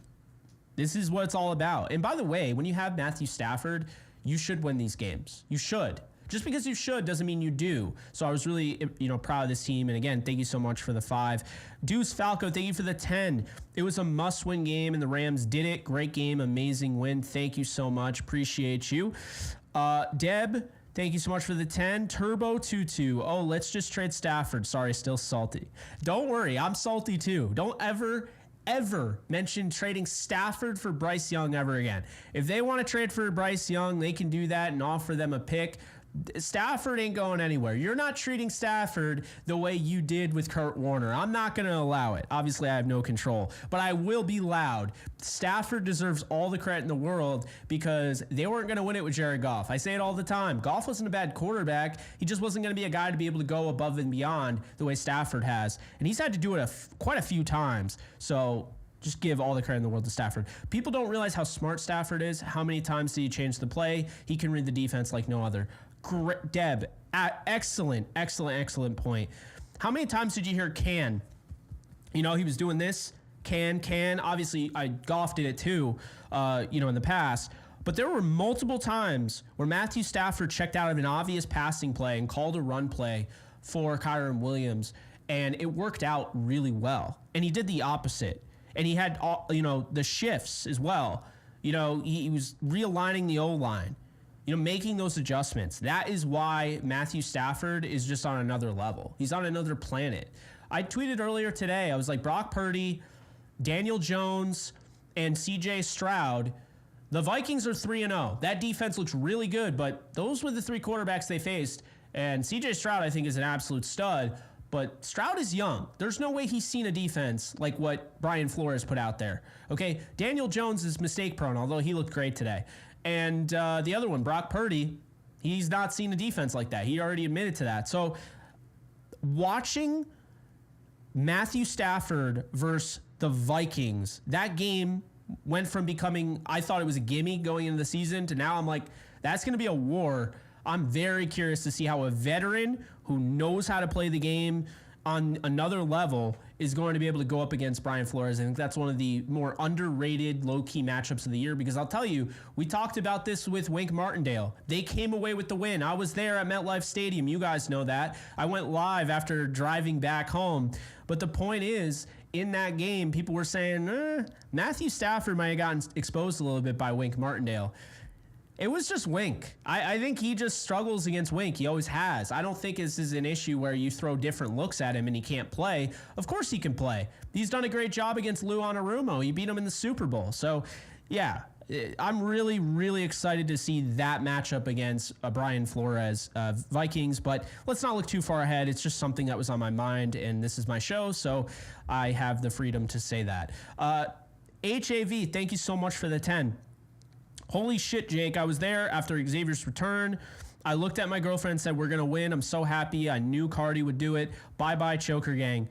[SPEAKER 1] this is what it's all about. And by the way, when you have Matthew Stafford, you should win these games. You should. Just because you should doesn't mean you do. So I was really, proud of this team. And again, thank you so much for the 5. Deuce Falco, thank you for the 10. It was a must-win game, and the Rams did it. Great game, amazing win. Thank you so much. Appreciate you. Deb, thank you so much for the 10. Turbo 22. Oh, let's just trade Stafford. Sorry, still salty. Don't worry, I'm salty too. Don't ever mention trading Stafford for Bryce Young ever again. If they want to trade for Bryce Young, they can do that and offer them a pick. Stafford ain't going anywhere. You're not treating Stafford the way you did with Kurt Warner. I'm not going to allow it. Obviously, I have no control, but I will be loud. Stafford deserves all the credit in the world because they weren't going to win it with Jared Goff. I say it all the time. Goff wasn't a bad quarterback. He just wasn't going to be a guy to be able to go above and beyond the way Stafford has. And he's had to do it quite a few times. So just give all the credit in the world to Stafford. People don't realize how smart Stafford is. How many times did he change the play? He can read the defense like no other. Great, Deb, excellent point. How many times did you hear can? He was doing this, can. Obviously, Goff did it too, in the past. But there were multiple times where Matthew Stafford checked out of an obvious passing play and called a run play for Kyren Williams, and it worked out really well. And he did the opposite. And he had, the shifts as well. He was realigning the O-line. Making those adjustments. That is why Matthew Stafford is just on another level. He's on another planet. I tweeted earlier today, I was like, Brock Purdy, Daniel Jones, and CJ Stroud, the Vikings are 3-0. That defense looks really good, but those were the 3 quarterbacks they faced. And CJ Stroud, I think, is an absolute stud, but Stroud is young. There's no way he's seen a defense like what Brian Flores put out there. Okay, Daniel Jones is mistake prone, although he looked great today. And the other one, Brock Purdy, he's not seen a defense like that. He already admitted to that. So watching Matthew Stafford versus the Vikings, that game went from becoming, I thought it was a gimme going into the season, to now I'm like, that's going to be a war. I'm very curious to see how a veteran who knows how to play the game on another level is going to be able to go up against Brian Flores. I think that's one of the more underrated low-key matchups of the year, because I'll tell you, we talked about this with Wink Martindale. They came away with the win. I was there at MetLife Stadium. You guys know that. I went live after driving back home. But the point is, in that game, people were saying, Matthew Stafford might have gotten exposed a little bit by Wink Martindale. It was just Wink. I think he just struggles against Wink. He always has. I don't think this is an issue where you throw different looks at him and he can't play. Of course he can play. He's done a great job against Lou Anarumo. He beat him in the Super Bowl. So, yeah, I'm really, really excited to see that matchup against Brian Flores Vikings. But let's not look too far ahead. It's just something that was on my mind, and this is my show, so I have the freedom to say that. HAV, thank you so much for the 10. Holy shit, Jake. I was there after Xavier's return. I looked at my girlfriend and said, we're going to win. I'm so happy. I knew Cardi would do it. Bye-bye, Choker Gang.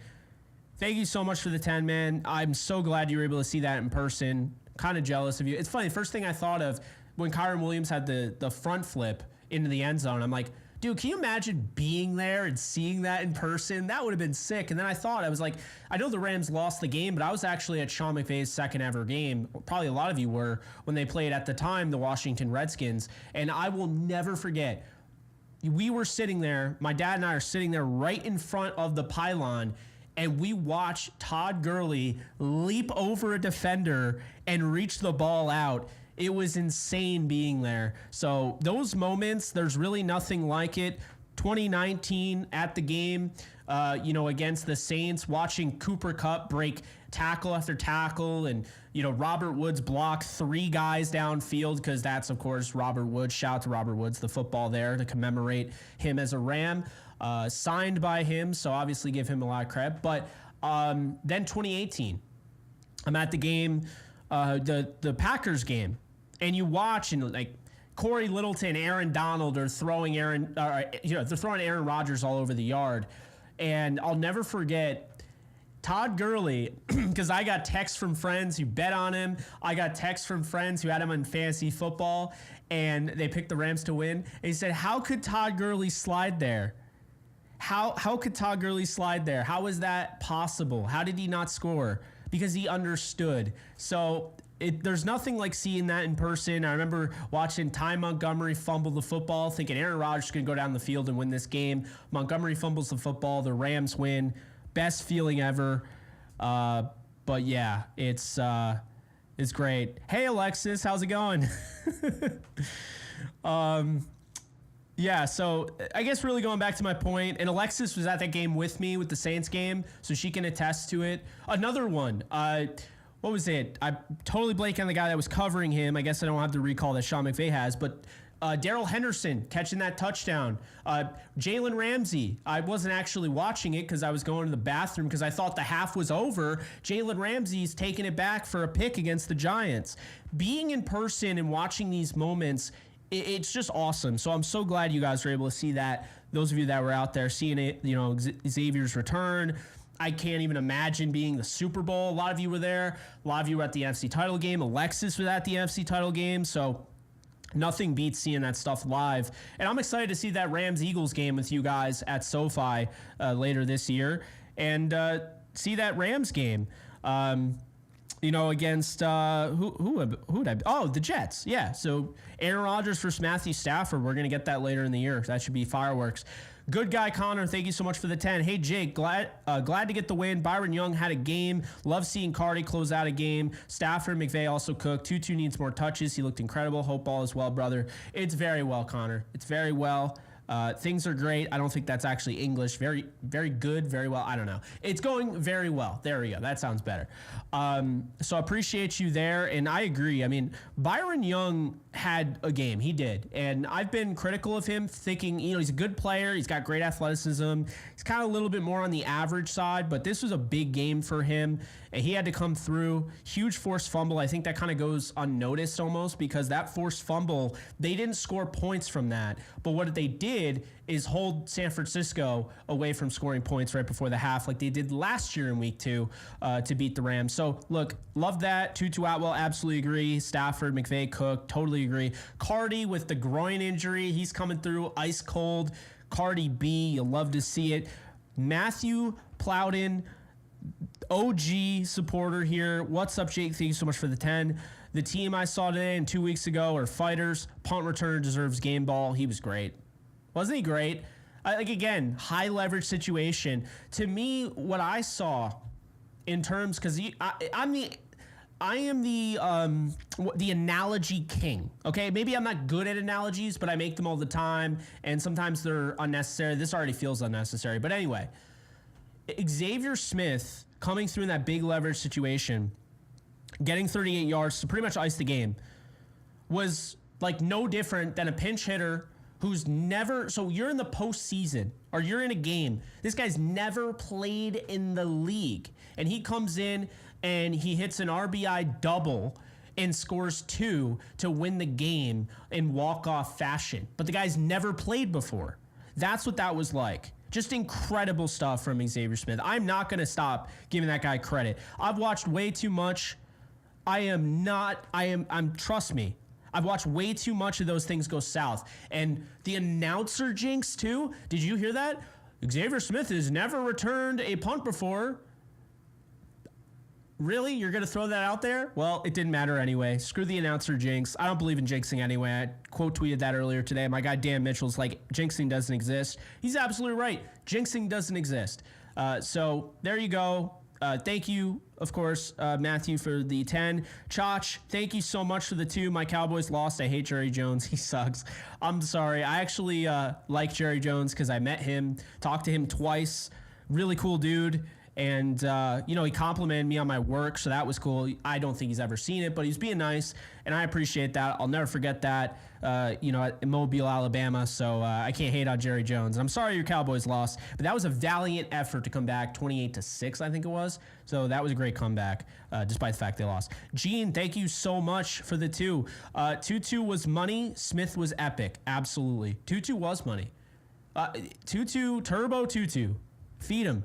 [SPEAKER 1] Thank you so much for the 10, man. I'm so glad you were able to see that in person. Kind of jealous of you. It's funny. First thing I thought of when Kyron Williams had the front flip into the end zone, I'm like, dude, can you imagine being there and seeing that in person? That would have been sick. And then I was like, I know the Rams lost the game, but I was actually at Sean McVay's second ever game. Probably a lot of you were when they played at the time, the Washington Redskins. And I will never forget, we were sitting there, my dad and I are sitting there right in front of the pylon, and we watched Todd Gurley leap over a defender and reach the ball out. It was insane being there. So those moments, there's really nothing like it. 2019 at the game, against the Saints, watching Cooper Kupp break tackle after tackle, and Robert Woods block 3 guys downfield, because that's of course Robert Woods. Shout out to Robert Woods, the football there, to commemorate him as a Ram, signed by him. So obviously give him a lot of credit. But then 2018, I'm at the game, the Packers game. And you watch, and like Corey Littleton, Aaron Donald are throwing they're throwing Aaron Rodgers all over the yard. And I'll never forget Todd Gurley, because I got texts from friends who bet on him. I got texts from friends who had him on fantasy football, and they picked the Rams to win. And he said, how could Todd Gurley slide there? How could Todd Gurley slide there? How is that possible? How did he not score? Because he understood. So there's nothing like seeing that in person. I remember watching Ty Montgomery fumble the football, thinking Aaron Rodgers is going to go down the field and win this game. Montgomery fumbles the football. The Rams win. Best feeling ever. But yeah, it's great. Hey, Alexis, how's it going? Yeah, so I guess really going back to my point, and Alexis was at that game with me, with the Saints game, so she can attest to it. Another one. What was it? I totally blank on the guy that was covering him. I guess I don't have the recall that Sean McVay has, but Darrell Henderson catching that touchdown. Jalen Ramsey. I wasn't actually watching it because I was going to the bathroom because I thought the half was over. Jalen Ramsey's taking it back for a pick against the Giants. Being in person and watching these moments, it's just awesome. So I'm so glad you guys were able to see that. Those of you that were out there seeing it, Xavier's return. I can't even imagine being the Super Bowl. A lot of you were there. A lot of you were at the NFC title game. Alexis was at the NFC title game. So nothing beats seeing that stuff live. And I'm excited to see that Rams-Eagles game with you guys at SoFi later this year. And see that Rams game, against the Jets. Yeah, so Aaron Rodgers versus Matthew Stafford. We're going to get that later in the year. That should be fireworks. Good guy, Connor. Thank you so much for the 10. Hey, Jake, glad to get the win. Byron Young had a game. Love seeing Cardi close out a game. Stafford and McVay also cooked. Tutu needs more touches. He looked incredible. Hope all is well, brother. It's very well, Connor. It's very well. Things are great. I don't think that's actually English. Very, very good. Very well. I don't know. It's going very well. There we go. That sounds better. So I appreciate you there. And I agree. I mean, Byron Young had a game. He did. And I've been critical of him, thinking, he's a good player. He's got great athleticism. He's kind of a little bit more on the average side, but this was a big game for him. And he had to come through. Huge forced fumble. I think that kind of goes unnoticed almost, because that forced fumble, they didn't score points from that. But what they did is hold San Francisco away from scoring points right before the half, like they did last year in week 2 to beat the Rams. So look, love that. Tutu Atwell, absolutely agree. Stafford, McVay, Cook, totally agree. Cardi with the groin injury, he's coming through ice cold. Cardi B, you'll love to see it. Matthew Plowden, OG supporter here. What's up, Jake? Thank you so much for the 10. The team I saw today and 2 weeks ago are fighters. Punt returner deserves game ball. He was great. Wasn't he great? Again, high leverage situation. To me, what I saw in terms, because I am the analogy king. Okay, maybe I'm not good at analogies, but I make them all the time, and sometimes they're unnecessary. This already feels unnecessary, but anyway, Xavier Smith coming through in that big leverage situation, getting 38 yards to pretty much ice the game, was like no different than a pinch hitter who's never, so you're in the postseason or you're in a game. This guy's never played in the league, and he comes in and he hits an RBI double and scores 2 to win the game in walk-off fashion. But the guy's never played before. That's what that was like. Just incredible stuff from Xavier Smith. I'm not going to stop giving that guy credit. I've watched way too much. Trust me, I've watched way too much of those things go south. And the announcer jinx too. Did you hear that? Xavier Smith has never returned a punt before. Really? You're going to throw that out there? Well, it didn't matter anyway. Screw the announcer jinx. I don't believe in jinxing anyway. I quote tweeted that earlier today. My guy Dan Mitchell's like, jinxing doesn't exist. He's absolutely right. Jinxing doesn't exist. So there you go. Thank you, of course, Matthew, for the 10. Chach, thank you so much for the 2. My Cowboys lost. I hate Jerry Jones. He sucks. I'm sorry. I actually like Jerry Jones because I met him, talked to him twice. Really cool dude. And, he complimented me on my work, so that was cool. I don't think he's ever seen it, but he's being nice, and I appreciate that. I'll never forget that, at Mobile, Alabama, so I can't hate on Jerry Jones. And I'm sorry your Cowboys lost, but that was a valiant effort to come back 28-6, I think it was. So that was a great comeback, despite the fact they lost. Gene, thank you so much for the 2. 2-2 was money. Smith was epic. Absolutely. 2-2 was money. 2-2, Turbo 2-2. Feed him.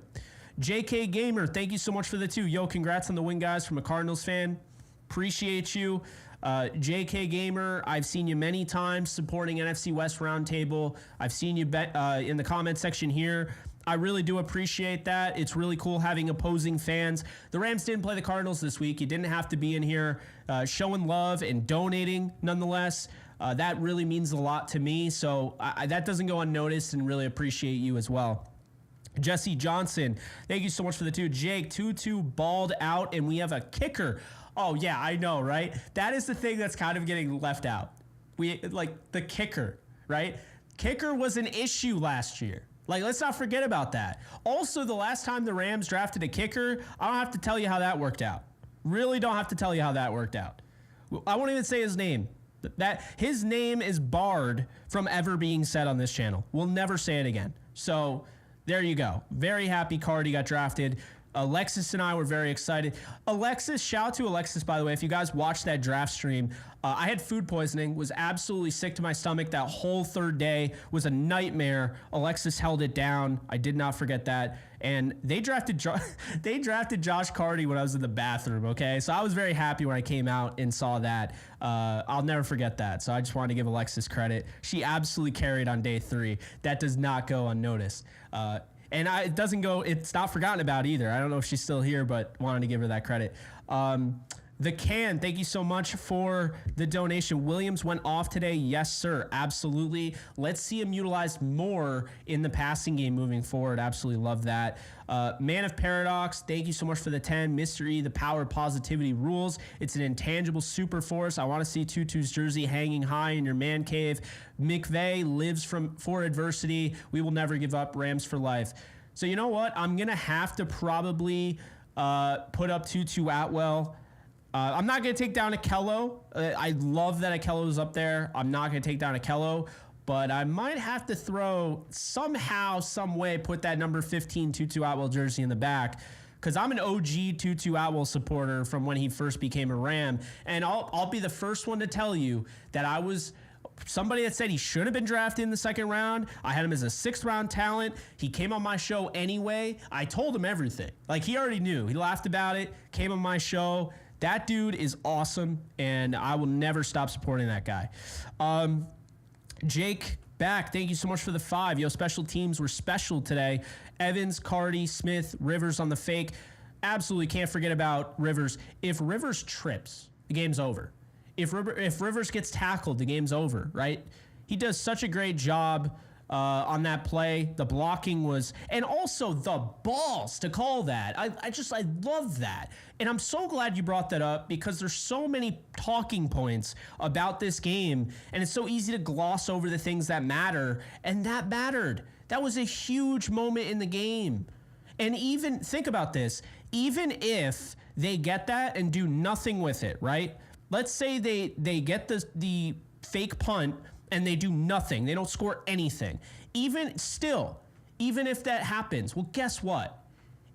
[SPEAKER 1] JK Gamer, thank you so much for the 2. Yo, congrats on the win, guys, from a Cardinals fan. Appreciate you. JK Gamer, I've seen you many times supporting NFC West Roundtable. I've seen you in the comment section here. I really do appreciate that. It's really cool having opposing fans. The Rams didn't play the Cardinals this week. You didn't have to be in here showing love and donating nonetheless. That really means a lot to me. So that doesn't go unnoticed, and really appreciate you as well. Jesse Johnson, thank you so much for the 2. Jake, 2-2 balled out, and we have a kicker. Oh, yeah, I know, right? That is the thing that's kind of getting left out. The kicker, right? Kicker was an issue last year. Let's not forget about that. Also, the last time the Rams drafted a kicker, I don't have to tell you how that worked out. Really don't have to tell you how that worked out. I won't even say his name. His name is barred from ever being said on this channel. We'll never say it again. So there you go. Very happy Cardi got drafted. Alexis and I were very excited. Alexis, shout out to Alexis, by the way. If you guys watched that draft stream, I had food poisoning, was absolutely sick to my stomach. That whole third day was a nightmare. Alexis held it down. I did not forget that. And they drafted Josh Cardi when I was in the bathroom, okay? So I was very happy when I came out and saw that. I'll never forget that. So I just wanted to give Alexis credit. She absolutely carried on day 3. That does not go unnoticed. And it's not forgotten about either. I don't know if she's still here, but wanted to give her that credit. The Can, thank you so much for the donation. Williams went off today. Yes, sir. Absolutely. Let's see him utilized more in the passing game moving forward. Absolutely love that. Man of Paradox, thank you so much for the 10. Mr. E, the power of positivity rules. It's an intangible super force. I want to see Tutu's jersey hanging high in your man cave. McVay lives for adversity. We will never give up. Rams for life. So you know what? I'm going to have to probably put up Tutu Atwell. I'm not going to take down Akello. I love that Akello is up there. I'm not going to take down Akello, but I might have to throw somehow, some way, put that number 15 Tutu Atwell jersey in the back, because I'm an OG Tutu Atwell supporter from when he first became a Ram, and I'll be the first one to tell you that I was somebody that said he should have been drafted in the 2nd round. I had him as a 6th round talent. He came on my show anyway. I told him everything. He already knew. He laughed about it, came on my show. That dude is awesome, and I will never stop supporting that guy. Jake back, thank you so much for the 5. Yo, special teams were special today. Evans, Cardi, Smith, Rivers on the fake. Absolutely can't forget about Rivers. If Rivers trips, the game's over. If Rivers gets tackled, the game's over, right? He does such a great job on that play. The blocking was, and also the balls to call that. I love that. And I'm so glad you brought that up, because there's so many talking points about this game, and it's so easy to gloss over the things that matter, and that mattered. That was a huge moment in the game. And even, think about this, even if they get that and do nothing with it, right? Let's say they get the fake punt and they do nothing. They don't score anything. Even if that happens, well, guess what?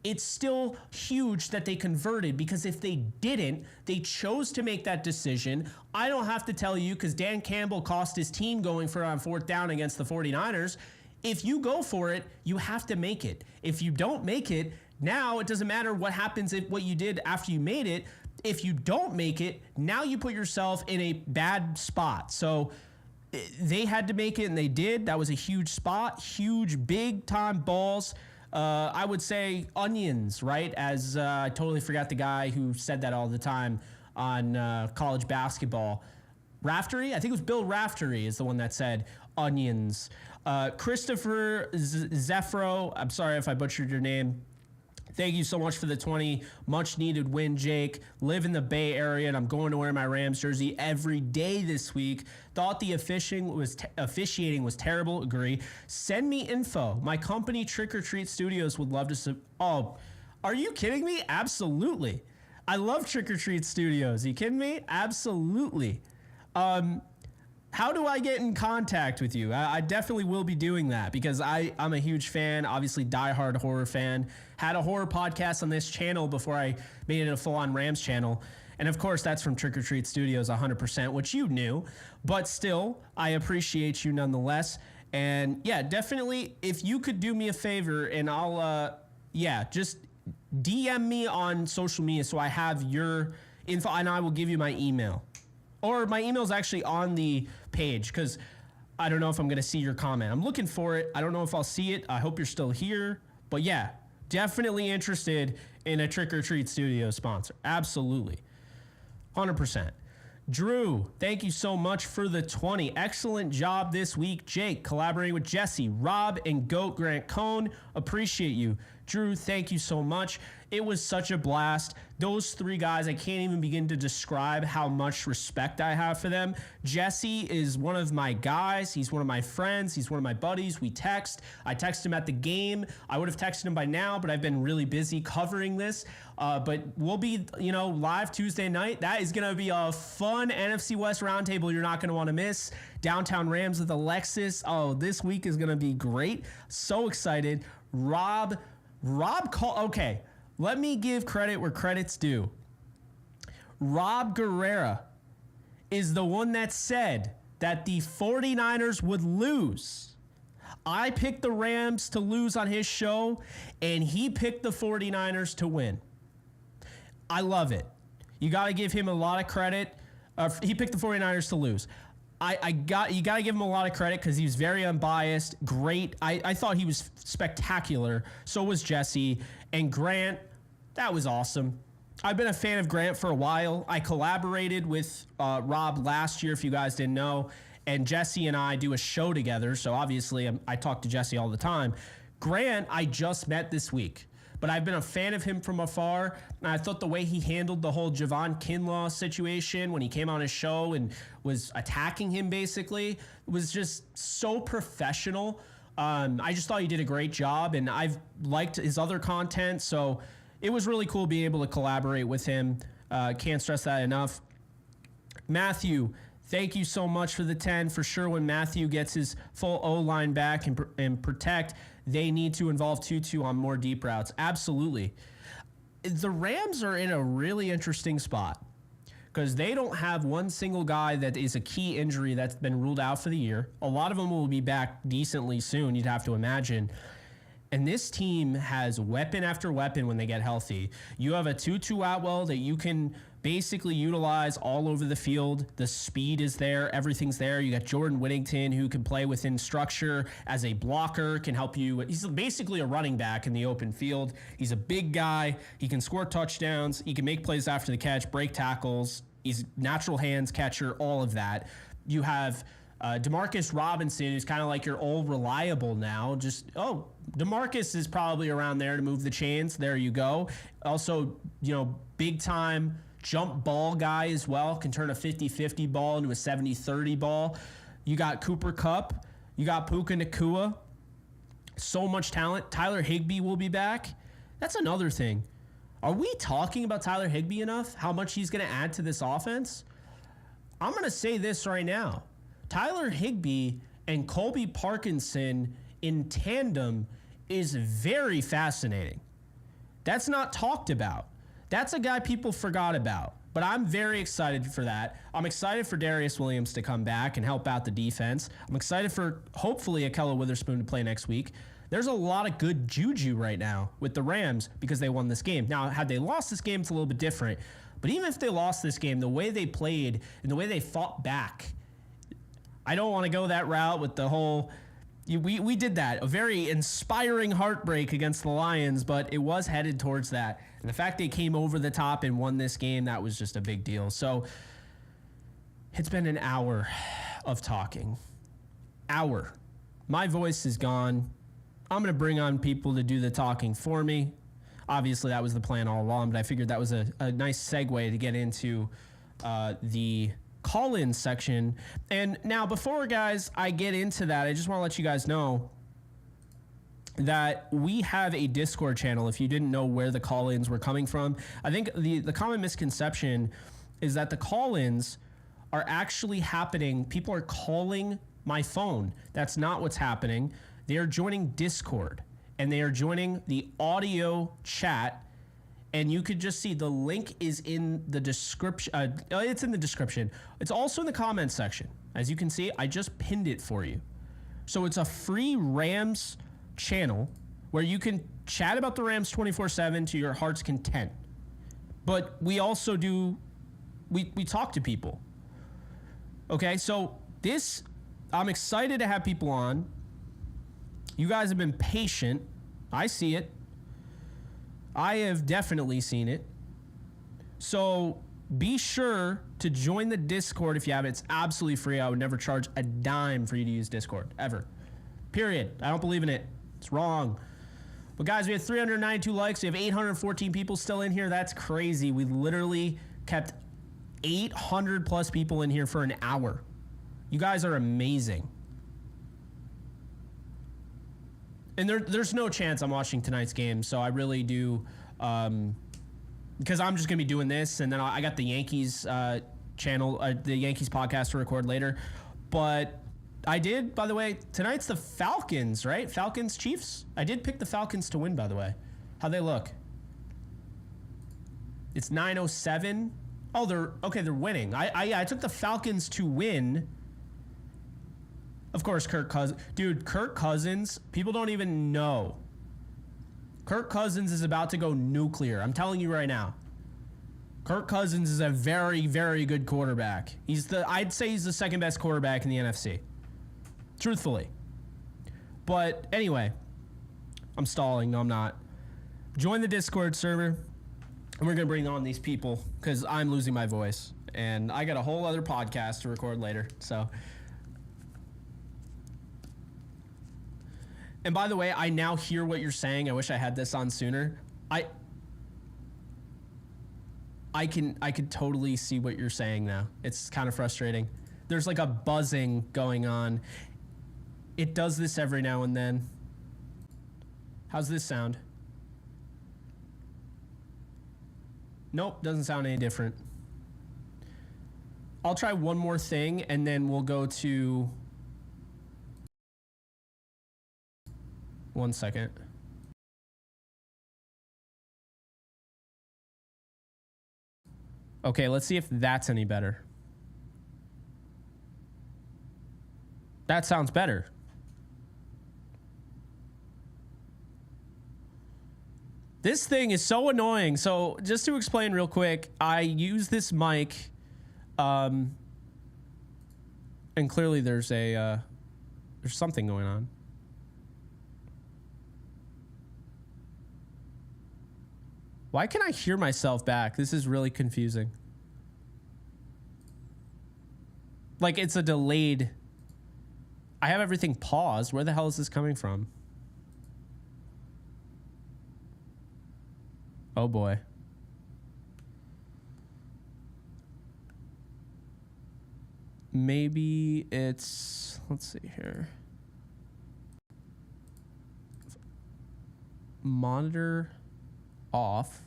[SPEAKER 1] it's still huge that they converted, because if they didn't, they chose to make that decision. I don't have to tell you, because Dan Campbell cost his team going for on 4th down against the 49ers. If you go for it, you have to make it. If you don't make it, now it doesn't matter what happens if what you did after you made it. If you don't make it, now you put yourself in a bad spot. So they had to make it, and they did. That was a huge spot, huge, big-time balls. I would say onions, right? As I totally forgot the guy who said that all the time on college basketball. Raftery? I think it was Bill Raftery is the one that said onions. Christopher Zeffro, I'm sorry if I butchered your name. Thank you so much for the 20. Much needed win, Jake. Live in the Bay Area, and I'm going to wear my Rams jersey every day this week. Thought the officiating was terrible. Agree. Send me info. My company, Trick or Treat Studios, would love to. Oh, are you kidding me? Absolutely. I love Trick or Treat Studios. Are you kidding me? Absolutely. How do I get in contact with you? I definitely will be doing that, because I'm a huge fan, obviously diehard horror fan. Had a horror podcast on this channel before I made it a full-on Rams channel. And of course, that's from Trick or Treat Studios 100%, which you knew. But still, I appreciate you nonetheless. And yeah, definitely, if you could do me a favor, and I'll, just DM me on social media so I have your info, and I will give you my email. Or my email is actually on the page, because I don't know if I'm going to see your comment. I'm looking for it. I don't know if I'll see it. I hope you're still here. But yeah, definitely interested in a Trick or Treat Studio sponsor. Absolutely. 100%. Drew, thank you so much for the 20. Excellent job this week. Jake, collaborating with Jesse, Rob, and GOAT Grant Cohn. Appreciate you. Drew, thank you so much. It was such a blast. Those 3 guys, I can't even begin to describe how much respect I have for them. Jesse is one of my guys. He's one of my friends. He's one of my buddies. We text. I text him at the game. I would have texted him by now, but I've been really busy covering this. But we'll be, live Tuesday night. That is going to be a fun NFC West roundtable you're not going to want to miss. Downtown Rams with Alexis. Oh, this week is going to be great. So excited. Rob okay. Let me give credit where credit's due. Rob Guerrera is the one that said that the 49ers would lose. I picked the Rams to lose on his show, and he picked the 49ers to win. I love it. You got to give him a lot of credit. He picked the 49ers to lose. You got to give him a lot of credit, because he was very unbiased. Great. I thought he was spectacular. So was Jesse. And Grant, that was awesome. I've been a fan of Grant for a while. I collaborated with Rob last year, if you guys didn't know. And Jesse and I do a show together. So obviously I talk to Jesse all the time. Grant, I just met this week. But I've been a fan of him from afar. And I thought the way he handled the whole Javon Kinlaw situation when he came on his show and was attacking him, basically, was just so professional. I just thought he did a great job, and I've liked his other content. So it was really cool being able to collaborate with him. Can't stress that enough. Matthew, thank you so much for the 10. For sure, when Matthew gets his full O-line back and protect, they need to involve Tutu on more deep routes. Absolutely. The Rams are in a really interesting spot, because they don't have one single guy that is a key injury that's been ruled out for the year. A lot of them will be back decently soon, you'd have to imagine. And this team has weapon after weapon when they get healthy. You have a Tutu Atwell that you can basically utilize all over the field. The speed is there. Everything's there. You got Jordan Whittington, who can play within structure as a blocker, can help you. He's basically a running back in the open field. He's a big guy. He can score touchdowns. He can make plays after the catch, break tackles. He's natural hands catcher, all of that. You have Demarcus Robinson, who's kind of like your old reliable now. Demarcus is probably around there to move the chains. There you go. Also, big time jump ball guy as well. Can turn a 50-50 ball into a 70-30 ball. You got Cooper Kupp. You got Puka Nacua. So much talent. Tyler Higbee will be back. That's another thing. Are we talking about Tyler Higbee enough? How much he's going to add to this offense? I'm going to say this right now. Tyler Higbee and Colby Parkinson in tandem is very fascinating. That's not talked about. That's a guy people forgot about. But I'm very excited for that. I'm excited for Darius Williams to come back and help out the defense. I'm excited for, hopefully, Ahkello Witherspoon to play next week. There's a lot of good juju right now with the Rams because they won this game. Now, had they lost this game, it's a little bit different. But even if they lost this game, the way they played and the way they fought back, I don't want to go that route with the whole... We did that. A very inspiring heartbreak against the Lions, but it was headed towards that. And the fact they came over the top and won this game, that was just a big deal. So it's been an hour of talking. Hour. My voice is gone. I'm going to bring on people to do the talking for me. Obviously, that was the plan all along, but I figured that was a nice segue to get into the call-in section. And now, before, guys, I get into that, I just want to let you guys know that we have a Discord channel if you didn't know where the call-ins were coming from. I think the common misconception is that the call-ins are actually happening. People are calling my phone. That's not what's happening. They are joining Discord, and they are joining the audio chat. And you could just see the link is in the description. It's in the description. It's also in the comments section. As you can see, I just pinned it for you. So it's a free Rams channel where you can chat about the Rams 24/7 to your heart's content. But we also do, we talk to people. Okay, so this, I'm excited to have people on. You guys have been patient. I see it. I have definitely seen it. So be sure to join the Discord if you have it. It's absolutely free. I would never charge a dime for you to use Discord, ever. Period. I don't believe in it. It's wrong. But guys, we have 392 likes. We have 814 people still in here. That's crazy. We literally kept 800 plus people in here for an hour. You guys are amazing. And there's no chance I'm watching tonight's game, so I really do, because I'm just going to be doing this, and then I got the Yankees channel, the Yankees podcast to record later. But I did, by the way, tonight's the Falcons, right? Falcons Chiefs? I did pick the Falcons to win, by the way. How'd they look? It's 9:07. Oh, they're winning. I took the Falcons to win. Of course, Kirk Cousins. Dude, Kirk Cousins, people don't even know. Kirk Cousins is about to go nuclear. I'm telling you right now. Kirk Cousins is a very, very good quarterback. I'd say he's the second best quarterback in the NFC. Truthfully. But anyway, I'm stalling. No, I'm not. Join the Discord server, and we're going to bring on these people because I'm losing my voice. And I got a whole other podcast to record later, so... And by the way, I now hear what you're saying. I wish I had this on sooner. I could totally see what you're saying now. It's kind of frustrating. There's like a buzzing going on. It does this every now and then. How's this sound? Nope, doesn't sound any different. I'll try one more thing and then we'll go to... One second. Okay, let's see if that's any better. That sounds better. This thing is so annoying. So just to explain real quick, I use this mic, and clearly there's something going on. Why can I hear myself back? This is really confusing. Like, it's a delayed... I have everything paused. Where the hell is this coming from? Oh, boy. Maybe it's... Let's see here. Monitor off.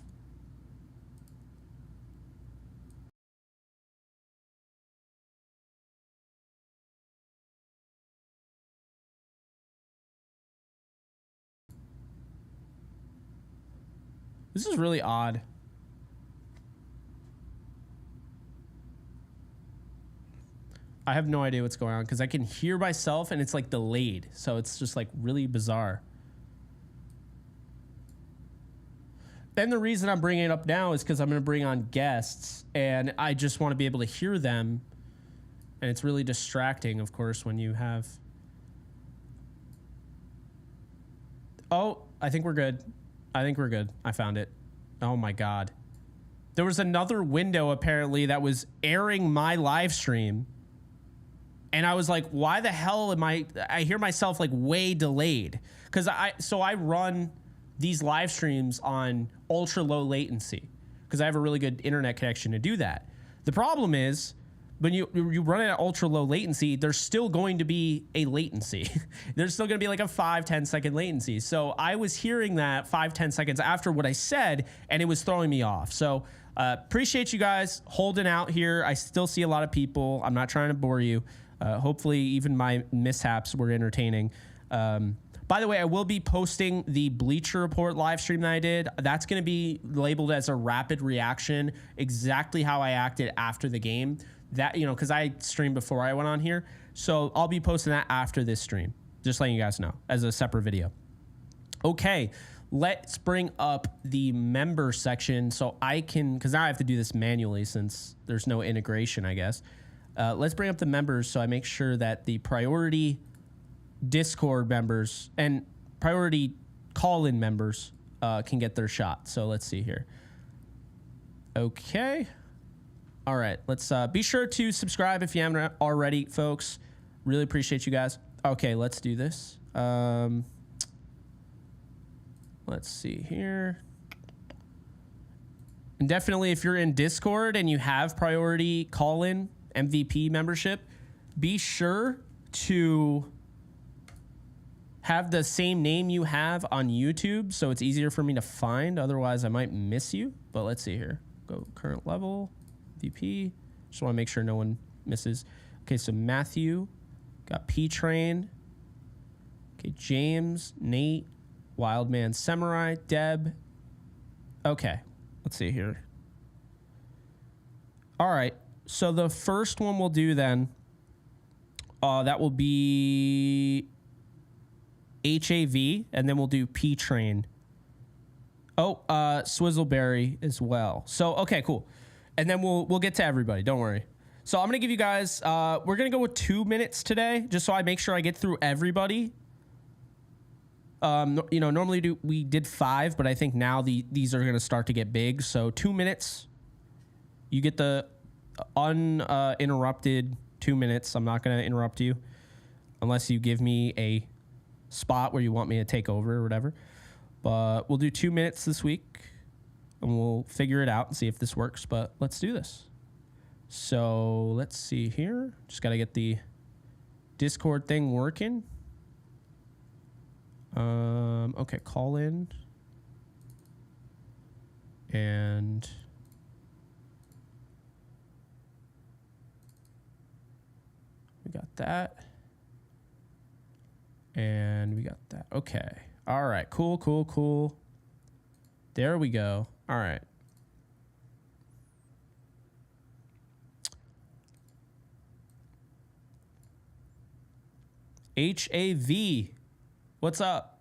[SPEAKER 1] This is really odd. I have no idea what's going on because I can hear myself and it's like delayed. So it's just like really bizarre. And the reason I'm bringing it up now is because I'm going to bring on guests and I just want to be able to hear them. And it's really distracting, of course, when you have... Oh, I think we're good. I think we're good. I found it. Oh my God. There was another window apparently that was airing my live stream. And I was like, why the hell am I hear myself like way delayed. Cause I run these live streams on ultra low latency because I have a really good internet connection to do that. The problem is when you run it at ultra low latency, there's still going to be a latency. There's still going to be like a 5-10 second latency. So I was hearing that 5-10 seconds after what I said, and it was throwing me off. So appreciate you guys holding out here. I still see a lot of people. I'm not trying to bore you. Hopefully even my mishaps were entertaining. By the way, I will be posting the Bleacher Report live stream that I did. That's going to be labeled as a rapid reaction, exactly how I acted after the game. That, you know, because I streamed before I went on here. So I'll be posting that after this stream. Just letting you guys know as a separate video. Okay, let's bring up the member section so I can, because now I have to do this manually since there's no integration, I guess. Let's bring up the members so I make sure that the priority Discord members and priority call-in members can get their shot. So let's see here. Okay. All right. Let's be sure to subscribe if you haven't already, folks. Really appreciate you guys. Okay, let's do this. Let's see here. And definitely if you're in Discord and you have priority call-in MVP membership, be sure to have the same name you have on YouTube so it's easier for me to find. Otherwise, I might miss you. But let's see here. Go current level, MVP. Just want to make sure no one misses. Okay, so Matthew, got P-Train. Okay, James, Nate, Wildman Samurai, Deb. Okay, let's see here. All right. So the first one we'll do then, that will be HAV, and then we'll do P-Train. Oh, Swizzleberry as well. So, okay, cool. And then we'll get to everybody. Don't worry. So I'm going to give you guys, we're going to go with 2 minutes today, just so I make sure I get through everybody. You know, normally we did 5, but I think now these are going to start to get big. So 2 minutes, you get the uninterrupted 2 minutes. I'm not going to interrupt you unless you give me a spot where you want me to take over or whatever. But we'll do 2 minutes this week and we'll figure it out and see if this works. But let's do this. So let's see here. Just got to get the Discord thing working. Okay, call in. And we got that. And we got that. Okay. All right. Cool, cool, cool. There we go. All right. HAV. What's up?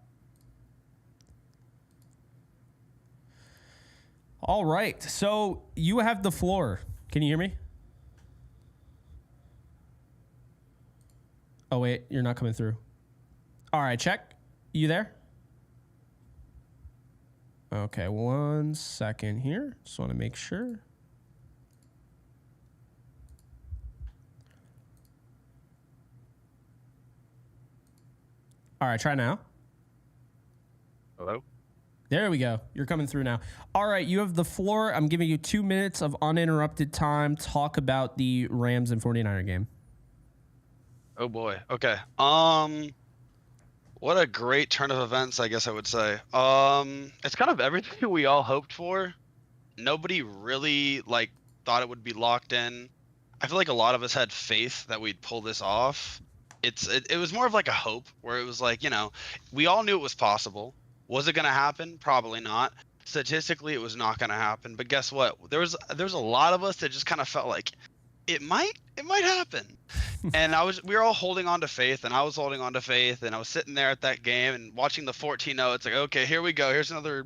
[SPEAKER 1] All right. So you have the floor. Can you hear me? Oh, wait. You're not coming through. All right. Check. You there? Okay. 1 second here. Just want to make sure. All right. Try now.
[SPEAKER 2] Hello?
[SPEAKER 1] There we go. You're coming through now. All right, you have the floor. I'm giving you 2 minutes of uninterrupted time. Talk about the Rams and 49er game.
[SPEAKER 2] Oh boy. Okay. What a great turn of events, I guess I would say. It's kind of everything we all hoped for. Nobody really thought it would be locked in. I feel like a lot of us had faith that we'd pull this off. It was more of like a hope where it was like, you know, we all knew it was possible. Was it going to happen? Probably not. statistically it was not going to happen. But guess what? There's a lot of us that just kind of felt like it might happen. And we were all holding on to faith, and I was holding on to faith, and I was sitting there at that game and watching the 14-0. It's like, okay, here we go. Here's another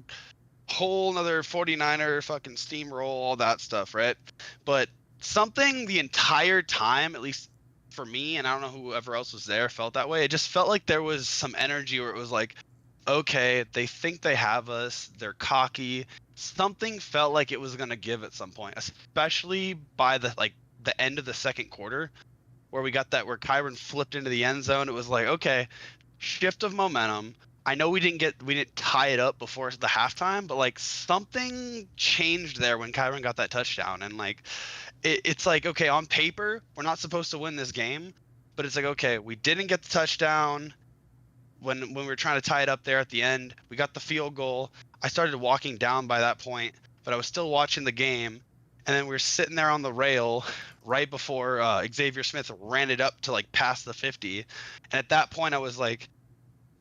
[SPEAKER 2] 49er fucking steamroll, all that stuff, right? But something the entire time, at least for me, and I don't know whoever else was there, felt that way. It just felt like there was some energy where it was like, okay, they think they have us. They're cocky. Something felt like it was gonna give at some point, especially by the end of the second quarter, where we got that where Kyron flipped into the end zone. It was like, okay, shift of momentum. I know we didn't tie it up before the halftime, but like something changed there when Kyron got that touchdown, and like it's like, okay, on paper we're not supposed to win this game, but it's like, okay, we didn't get the touchdown when we were trying to tie it up there at the end. We got the field goal. I started walking down by that point, but I was still watching the game, and then we were sitting there on the rail right before Xavier Smith ran it up to like past the 50, and at that point I was like,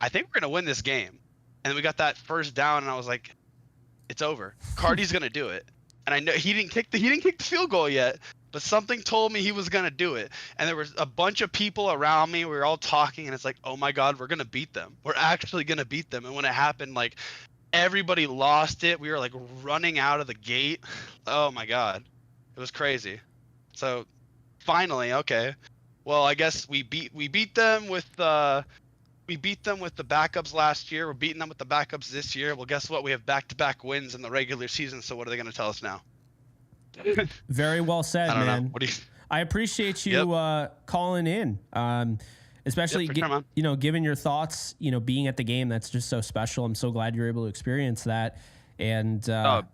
[SPEAKER 2] I think we're gonna win this game. And then we got that first down, and I was like, it's over. Cardi's gonna do it. And I know he didn't kick the field goal yet, but something told me he was gonna do it. And there was a bunch of people around me. We were all talking, and it's like, oh my God, we're gonna beat them. We're actually gonna beat them. And when it happened, like everybody lost it. We were like running out of the gate. Oh my God, it was crazy. So finally, okay, well, I guess we beat them with the backups last year. We're beating them with the backups this year. Well, guess what? We have back-to-back wins in the regular season. So what are they going to tell us now?
[SPEAKER 1] Very well said,
[SPEAKER 2] I don't
[SPEAKER 1] man.
[SPEAKER 2] know. What do you?
[SPEAKER 1] I appreciate you calling in, especially giving your thoughts. Being at the game, that's just so special. I'm so glad you're able to experience that. And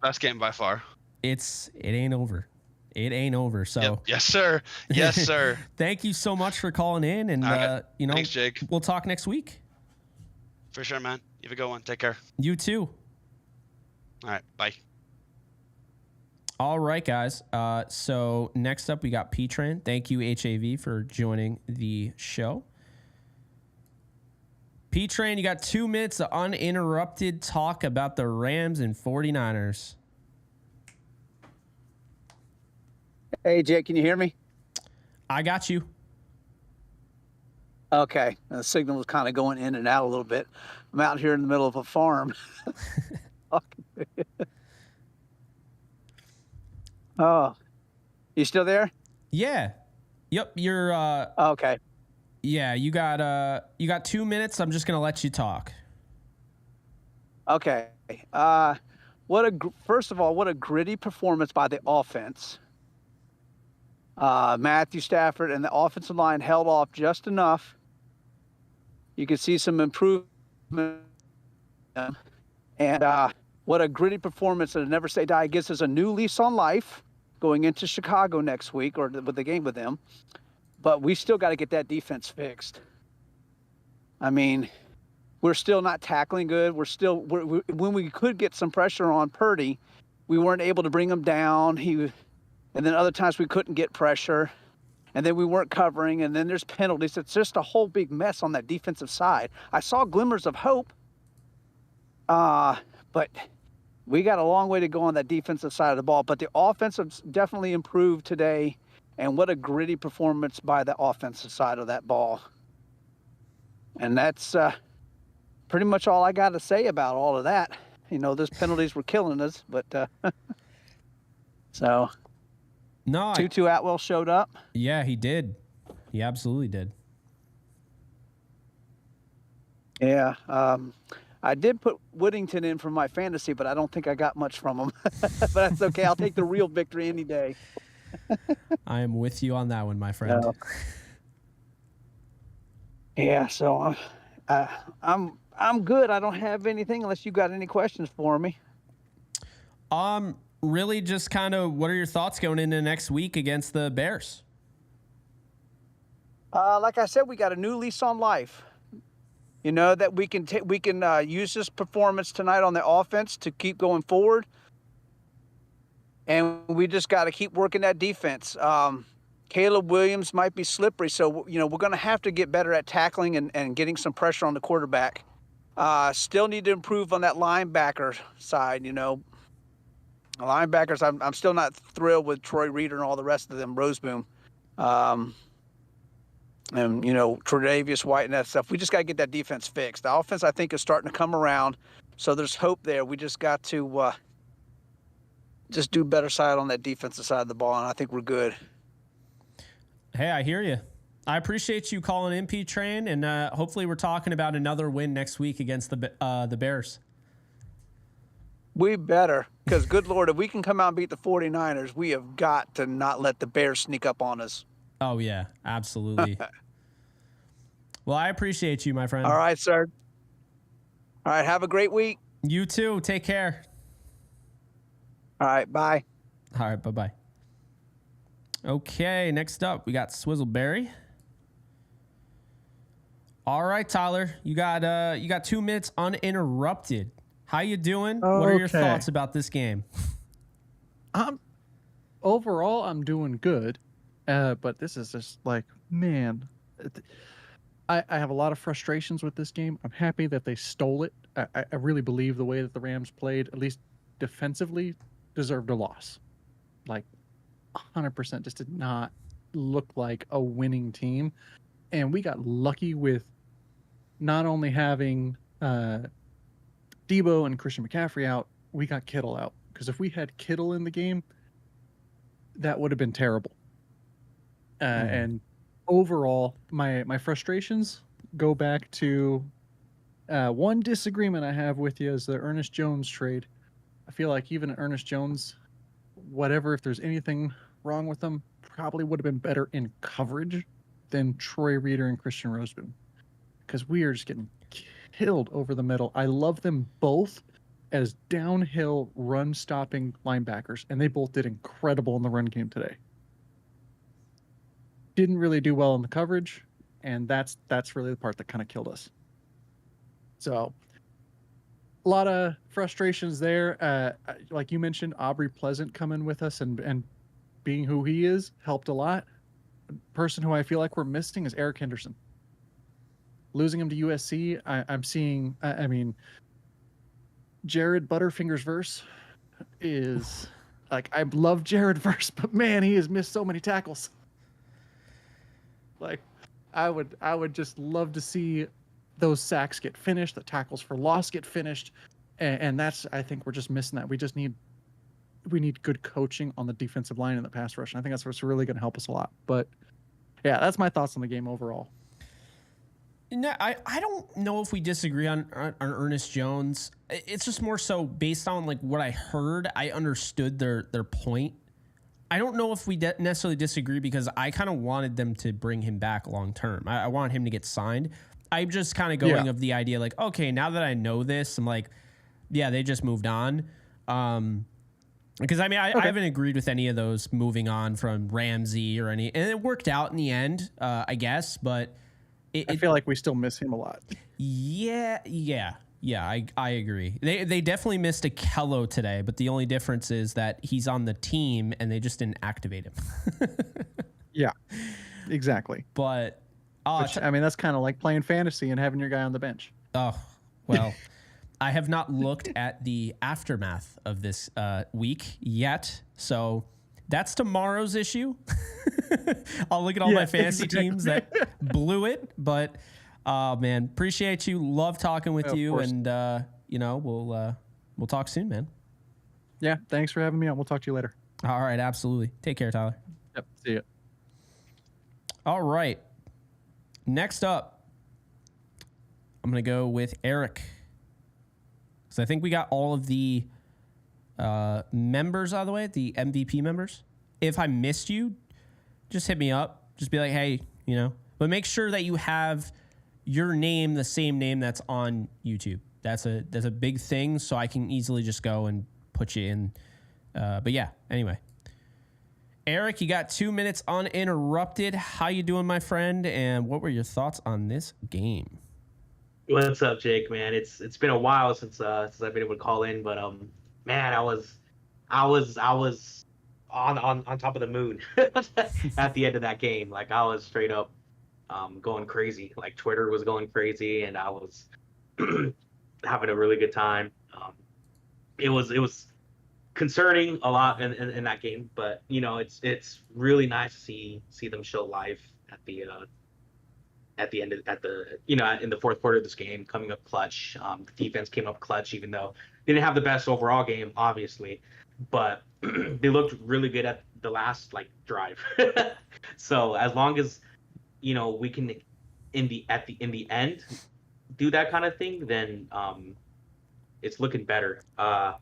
[SPEAKER 2] best game by far.
[SPEAKER 1] It ain't over. It ain't over. So
[SPEAKER 2] yep. Yes, sir. Yes, sir.
[SPEAKER 1] Thank you so much for calling in, and
[SPEAKER 2] right. Thanks, Jake.
[SPEAKER 1] We'll talk next week.
[SPEAKER 2] For sure, man. You have a good one. Take care.
[SPEAKER 1] You too.
[SPEAKER 2] All right. Bye.
[SPEAKER 1] All right, guys. So next up, we got P-Train. Thank you, HAV, for joining the show. P-Train, you got 2 minutes of uninterrupted talk about the Rams and 49ers.
[SPEAKER 3] Hey, Jake, can you hear me?
[SPEAKER 1] I got you.
[SPEAKER 3] Okay. The signal was kind of going in and out a little bit. I'm out here in the middle of a farm. Oh, you still there?
[SPEAKER 1] Yeah. Yep. You're.
[SPEAKER 3] Okay.
[SPEAKER 1] Yeah, you got 2 minutes. I'm just gonna let you talk.
[SPEAKER 3] Okay. First of all, what a gritty performance by the offense. Matthew Stafford and the offensive line held off just enough. You could see some improvement. And what a gritty performance at a Never Say Die. It gives us a new lease on life going into Chicago next week, or with the game with them. But we still got to get that defense fixed. I mean, we're still not tackling good. When we could get some pressure on Purdy, we weren't able to bring him down. And then other times we couldn't get pressure, and then we weren't covering, and then there's penalties. It's just a whole big mess on that defensive side. I saw glimmers of hope, but we got a long way to go on that defensive side of the ball. But the offensive definitely improved today, and what a gritty performance by the offensive side of that ball. And that's pretty much all I got to say about all of that. Those penalties were killing us, but so...
[SPEAKER 1] No,
[SPEAKER 3] Tutu Atwell showed up.
[SPEAKER 1] Yeah, he did. He absolutely did.
[SPEAKER 3] Yeah, I did put Whittington in for my fantasy, but I don't think I got much from him. But that's okay. I'll take the real victory any day.
[SPEAKER 1] I am with you on that one, my friend.
[SPEAKER 3] Yeah, so I'm good. I don't have anything unless you got any questions for me.
[SPEAKER 1] Really just kind of what are your thoughts going into next week against the Bears?
[SPEAKER 3] Like I said, we got a new lease on life. That we can use this performance tonight on the offense to keep going forward. And we just got to keep working that defense. Caleb Williams might be slippery, so we're going to have to get better at tackling and getting some pressure on the quarterback. Still need to improve on that linebacker side. Linebackers, I'm still not thrilled with Troy Reader and all the rest of them, Roseboom. And Tre'Davious White and that stuff. We just got to get that defense fixed. The offense, I think, is starting to come around, so there's hope there. We just got to just do better side on that defensive side of the ball, and I think we're good.
[SPEAKER 1] Hey, I hear you. I appreciate you calling in, P Train, and hopefully we're talking about another win next week against the Bears.
[SPEAKER 3] We better, because good Lord, if we can come out and beat the 49ers, we have got to not let the Bears sneak up on us.
[SPEAKER 1] Oh, yeah, absolutely. Well, I appreciate you, my friend.
[SPEAKER 3] All right, sir. All right, have a great week.
[SPEAKER 1] You too. Take care.
[SPEAKER 3] All right, bye.
[SPEAKER 1] All right, bye-bye. Okay, next up, we got Swizzleberry. All right, Tyler, you got 2 minutes uninterrupted. How you doing?
[SPEAKER 4] Okay.
[SPEAKER 1] What are your thoughts about this game?
[SPEAKER 4] Overall, I'm doing good. But this is just like, man, I have a lot of frustrations with this game. I'm happy that they stole it. I really believe the way that the Rams played, at least defensively, deserved a loss. Like 100% just did not look like a winning team. And we got lucky with not only having Debo and Christian McCaffrey out, we got Kittle out. Because if we had Kittle in the game, that would have been terrible. And overall, my frustrations go back to one disagreement I have with you is the Ernest Jones trade. I feel like even Ernest Jones, whatever, if there's anything wrong with them, probably would have been better in coverage than Troy Reader and Christian Roseboom. Because we are just getting killed over the middle. I love them both as downhill run-stopping linebackers, and they both did incredible in the run game today. Didn't really do well in the coverage, and that's really the part that kind of killed us. So a lot of frustrations there. Like you mentioned, Aubrey Pleasant coming with us and being who he is helped a lot. The person who I feel like we're missing is Eric Henderson. Losing him to USC, I'm seeing, Jared Butterfingers verse is like, I love Jared verse, but man, he has missed so many tackles. Like, I would just love to see those sacks get finished, the tackles for loss get finished, and that's, I think we're just missing that. We need good coaching on the defensive line and the pass rush. And I think that's what's really going to help us a lot. But yeah, that's my thoughts on the game overall.
[SPEAKER 1] No, I don't know if we disagree on Ernest Jones. It's just more so based on like what I heard. I understood their point. I don't know if we necessarily disagree because I kind of wanted them to bring him back long term. I want him to get signed. I'm just kind of going of the idea like, okay, now that I know this, I'm like, yeah, they just moved on. Because I haven't agreed with any of those moving on from Ramsey or any, and it worked out in the end, I guess. But
[SPEAKER 4] I feel like we still miss him a lot.
[SPEAKER 1] Yeah, I agree. They definitely missed a Kello today, but the only difference is that he's on the team and they just didn't activate him.
[SPEAKER 4] Yeah, exactly.
[SPEAKER 1] But
[SPEAKER 4] that's kind of like playing fantasy and having your guy on the bench.
[SPEAKER 1] Oh, well, I have not looked at the aftermath of this week yet, so that's tomorrow's issue. I'll look at all my fantasy teams that blew it, but man, appreciate you. Love talking with you, and we'll talk soon, man.
[SPEAKER 4] Yeah, thanks for having me on. We'll talk to you later.
[SPEAKER 1] All right, absolutely. Take care, Tyler.
[SPEAKER 4] Yep, see ya.
[SPEAKER 1] All right. Next up, I'm going to go with Eric. So I think we got all of the members out of the way, the MVP members. If I missed you, just hit me up. Just be like, hey, but make sure that you have your name, the same name that's on YouTube. That's a big thing, so I can easily just go and put you in. But yeah, anyway. Eric, you got 2 minutes uninterrupted. How you doing, my friend? And what were your thoughts on this game?
[SPEAKER 5] What's up, Jake? Man, it's been a while since I've been able to call in, but man, I was on top of the moon at the end of that game. Like, I was straight up going crazy. Like, Twitter was going crazy, and I was having a really good time. It was concerning a lot in that game, but it's really nice to see them show life at the end of, at the in the fourth quarter of this game, coming up clutch. The defense came up clutch, even though they didn't have the best overall game, obviously, but they looked really good at the last drive. So as long as we can in the end do that kind of thing, then it's looking better. I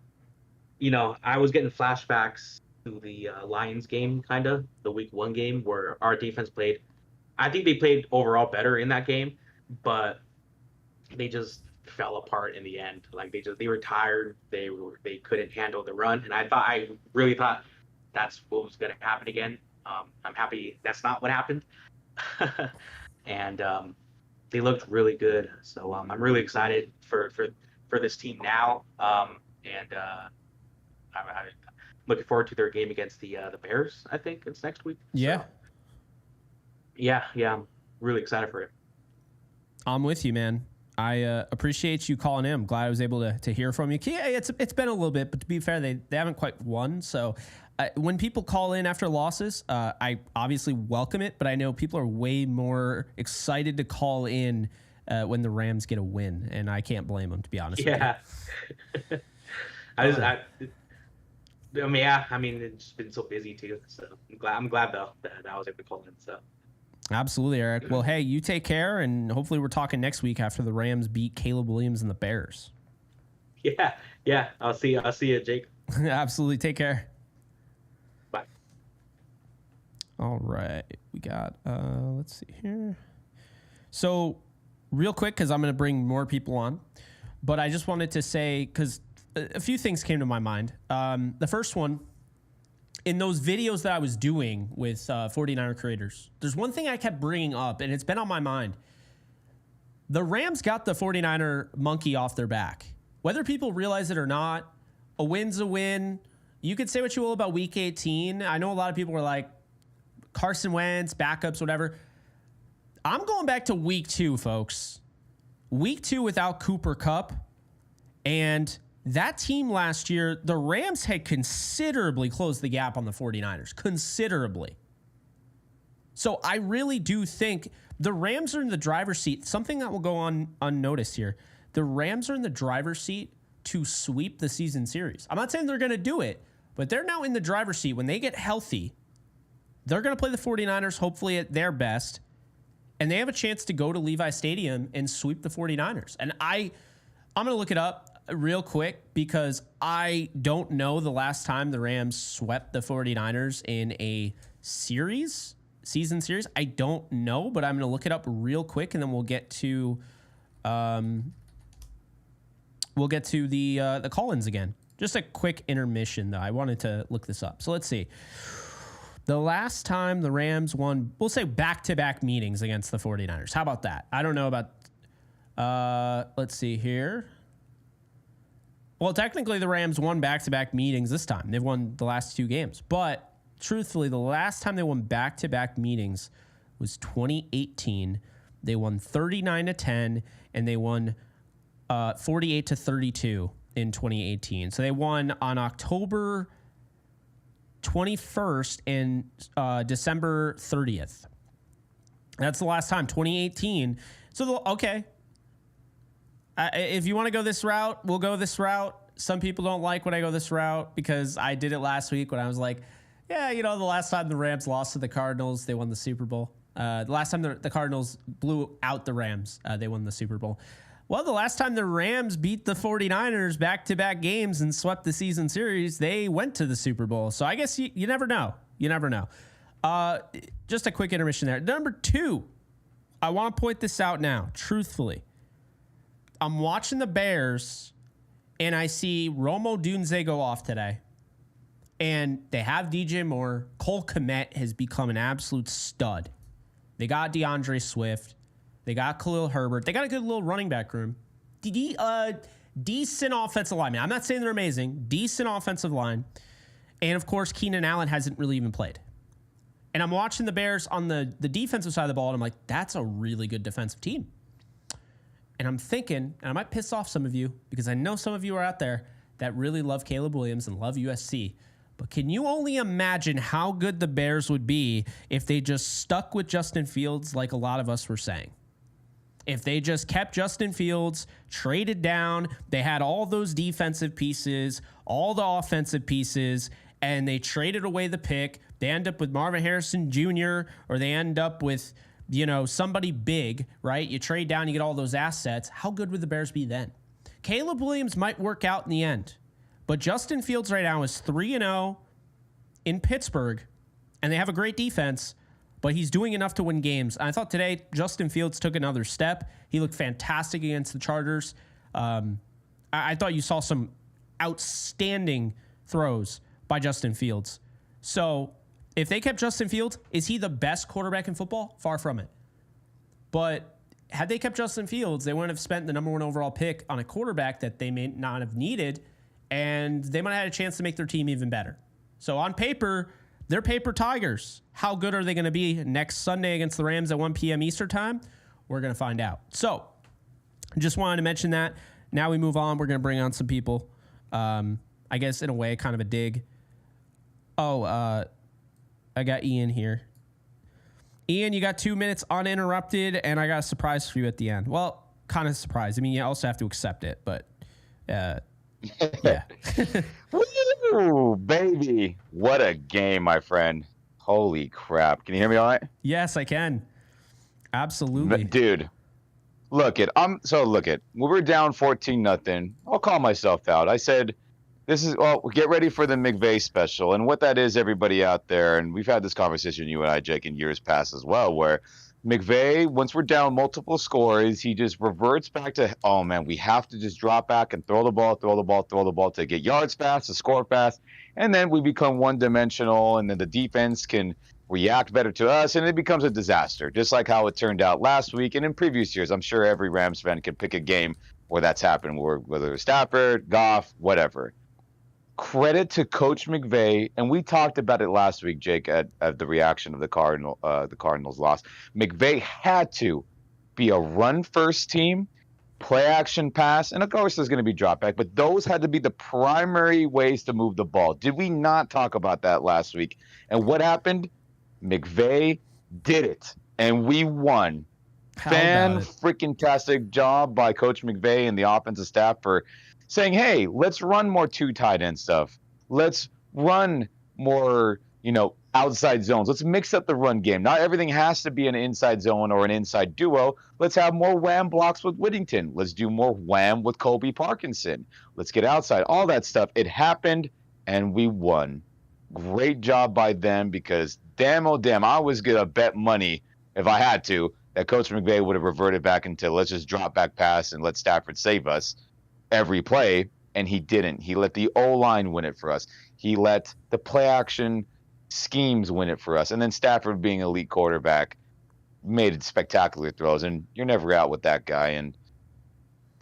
[SPEAKER 5] was getting flashbacks to the Lions game, kind of the week 1 game where our defense played. I think they played overall better in that game, but they just fell apart in the end. They were tired. They couldn't handle the run, and I really thought that's what was going to happen again. I'm happy that's not what happened, and they looked really good. So I'm really excited for this team now, and I'm looking forward to their game against the Bears. I think it's next week.
[SPEAKER 1] Yeah.
[SPEAKER 5] So, yeah, I'm really excited for it.
[SPEAKER 1] I'm with you, man. I appreciate you calling in. I'm glad I was able to hear from you. Yeah, it's been a little bit, but to be fair, they haven't quite won. So when people call in after losses, I obviously welcome it, but I know people are way more excited to call in when the Rams get a win, and I can't blame them, to be honest with you.
[SPEAKER 5] I mean, it's been so busy too. So I'm glad though that I was able to call in. So.
[SPEAKER 1] Absolutely, Eric. Well, hey, you take care, and hopefully we're talking next week after the Rams beat Caleb Williams and the Bears.
[SPEAKER 5] Yeah. I'll see you, Jake.
[SPEAKER 1] Absolutely. Take care.
[SPEAKER 5] Bye.
[SPEAKER 1] All right. We got, let's see here. So real quick, because I'm going to bring more people on, but I just wanted to say, because a few things came to my mind. The first one, in those videos that I was doing with 49er creators, there's one thing I kept bringing up, and it's been on my mind. The Rams got the 49er monkey off their back. Whether people realize it or not, a win's a win. You could say what you will about Week 18. I know a lot of people were like, Carson Wentz, backups, whatever. I'm going back to Week 2, folks. Week 2 without Cooper Kupp. And that team last year, the Rams had considerably closed the gap on the 49ers. Considerably. So I really do think the Rams are in the driver's seat. Something that will go on unnoticed here. The Rams are in the driver's seat to sweep the season series. I'm not saying they're going to do it, but they're now in the driver's seat. When they get healthy, they're going to play the 49ers, hopefully at their best, and they have a chance to go to Levi Stadium and sweep the 49ers. And I'm going to look it up real quick because I don't know the last time the Rams swept the 49ers in a season series. I don't know, but I'm going to look it up real quick, and then we'll get to the call-ins again. Just a quick intermission, though. I wanted to look this up. So let's see. The last time the Rams won, we'll say back-to-back meetings against the 49ers. How about that? I don't know about, let's see here. Well, technically the Rams won back-to-back meetings this time. They've won the last 2 games. But truthfully, the last time they won back-to-back meetings was 2018. They won 39-10, and they won 48-32 in 2018. So they won on October 21st and December 30th. That's the last time, 2018. So, okay. If you want to go this route, we'll go this route. Some people don't like when I go this route because I did it last week when I was like, yeah, the last time the Rams lost to the Cardinals, they won the Super Bowl. The last time the Cardinals blew out the Rams, they won the Super Bowl. Well, the last time the Rams beat the 49ers back-to-back games and swept the season series, they went to the Super Bowl. So I guess you never know. You never know. Just a quick intermission there. Number 2, I want to point this out now, truthfully. I'm watching the Bears, and I see Romo Dunze go off today. And they have DJ Moore. Cole Kmet has become an absolute stud. They got DeAndre Swift. They got Khalil Herbert. They got a good little running back room. Decent offensive line. I'm not saying they're amazing. Decent offensive line. And, of course, Keenan Allen hasn't really even played. And I'm watching the Bears on the defensive side of the ball, and I'm like, that's a really good defensive team. And I'm thinking, and I might piss off some of you because I know some of you are out there that really love Caleb Williams and love USC. But can you only imagine how good the Bears would be if they just stuck with Justin Fields like a lot of us were saying? If they just kept Justin Fields, traded down, they had all those defensive pieces, all the offensive pieces, and they traded away the pick, they end up with Marvin Harrison Jr., or they end up with, somebody big, right? You trade down, you get all those assets. How good would the Bears be then? Caleb Williams might work out in the end, but Justin Fields right now is 3-0 in Pittsburgh, and they have a great defense, but he's doing enough to win games. And I thought today Justin Fields took another step. He looked fantastic against the Chargers. I thought you saw some outstanding throws by Justin Fields. So if they kept Justin Fields, is he the best quarterback in football? Far from it. But had they kept Justin Fields, they wouldn't have spent the number 1 overall pick on a quarterback that they may not have needed, and they might have had a chance to make their team even better. So on paper, they're paper Tigers. How good are they going to be next Sunday against the Rams at 1 p.m. Eastern time? We're going to find out. So just wanted to mention that. Now we move on. We're going to bring on some people. I guess in a way, kind of a dig. I got Ian here. Ian, you got 2 minutes uninterrupted, and I got a surprise for you at the end. Well, kind of surprise. I mean, you also have to accept it, but yeah.
[SPEAKER 6] Woo, baby. What a game, my friend. Holy crap. Can you hear me all right?
[SPEAKER 1] Yes, I can. Absolutely.
[SPEAKER 6] Dude, look it. When we're down 14-0, I'll call myself out. I said, get ready for the McVay special. And what that is, everybody out there, and we've had this conversation, you and I, Jake, in years past as well, where McVay, once we're down multiple scores, he just reverts back to, oh, man, we have to just drop back and throw the ball to get yards fast, to score fast. And then we become one-dimensional, and then the defense can react better to us, and it becomes a disaster, just like how it turned out last week and in previous years. I'm sure every Rams fan can pick a game where that's happened, whether it's Stafford, Goff, whatever. Credit to Coach McVay, and we talked about it last week, Jake, at the reaction of the Cardinals loss. McVay had to be a run-first team, play action pass, and of course there's going to be drop back, but those had to be the primary ways to move the ball. Did we not talk about that last week? And what happened? McVay did it, and we won. Fan-freaking-tastic job by Coach McVay and the offensive staff for saying, hey, let's run more 2 tight end stuff. Let's run more, outside zones. Let's mix up the run game. Not everything has to be an inside zone or an inside duo. Let's have more wham blocks with Whittington. Let's do more wham with Colby Parkinson. Let's get outside. All that stuff. It happened, and we won. Great job by them, because damn, oh damn, I was going to bet money, if I had to, that Coach McVay would have reverted back into let's just drop back pass and let Stafford save us every play, and he didn't. He let the O-line win it for us. He let the play-action schemes win it for us. And then Stafford, being an elite quarterback, made spectacular throws, and you're never out with that guy. And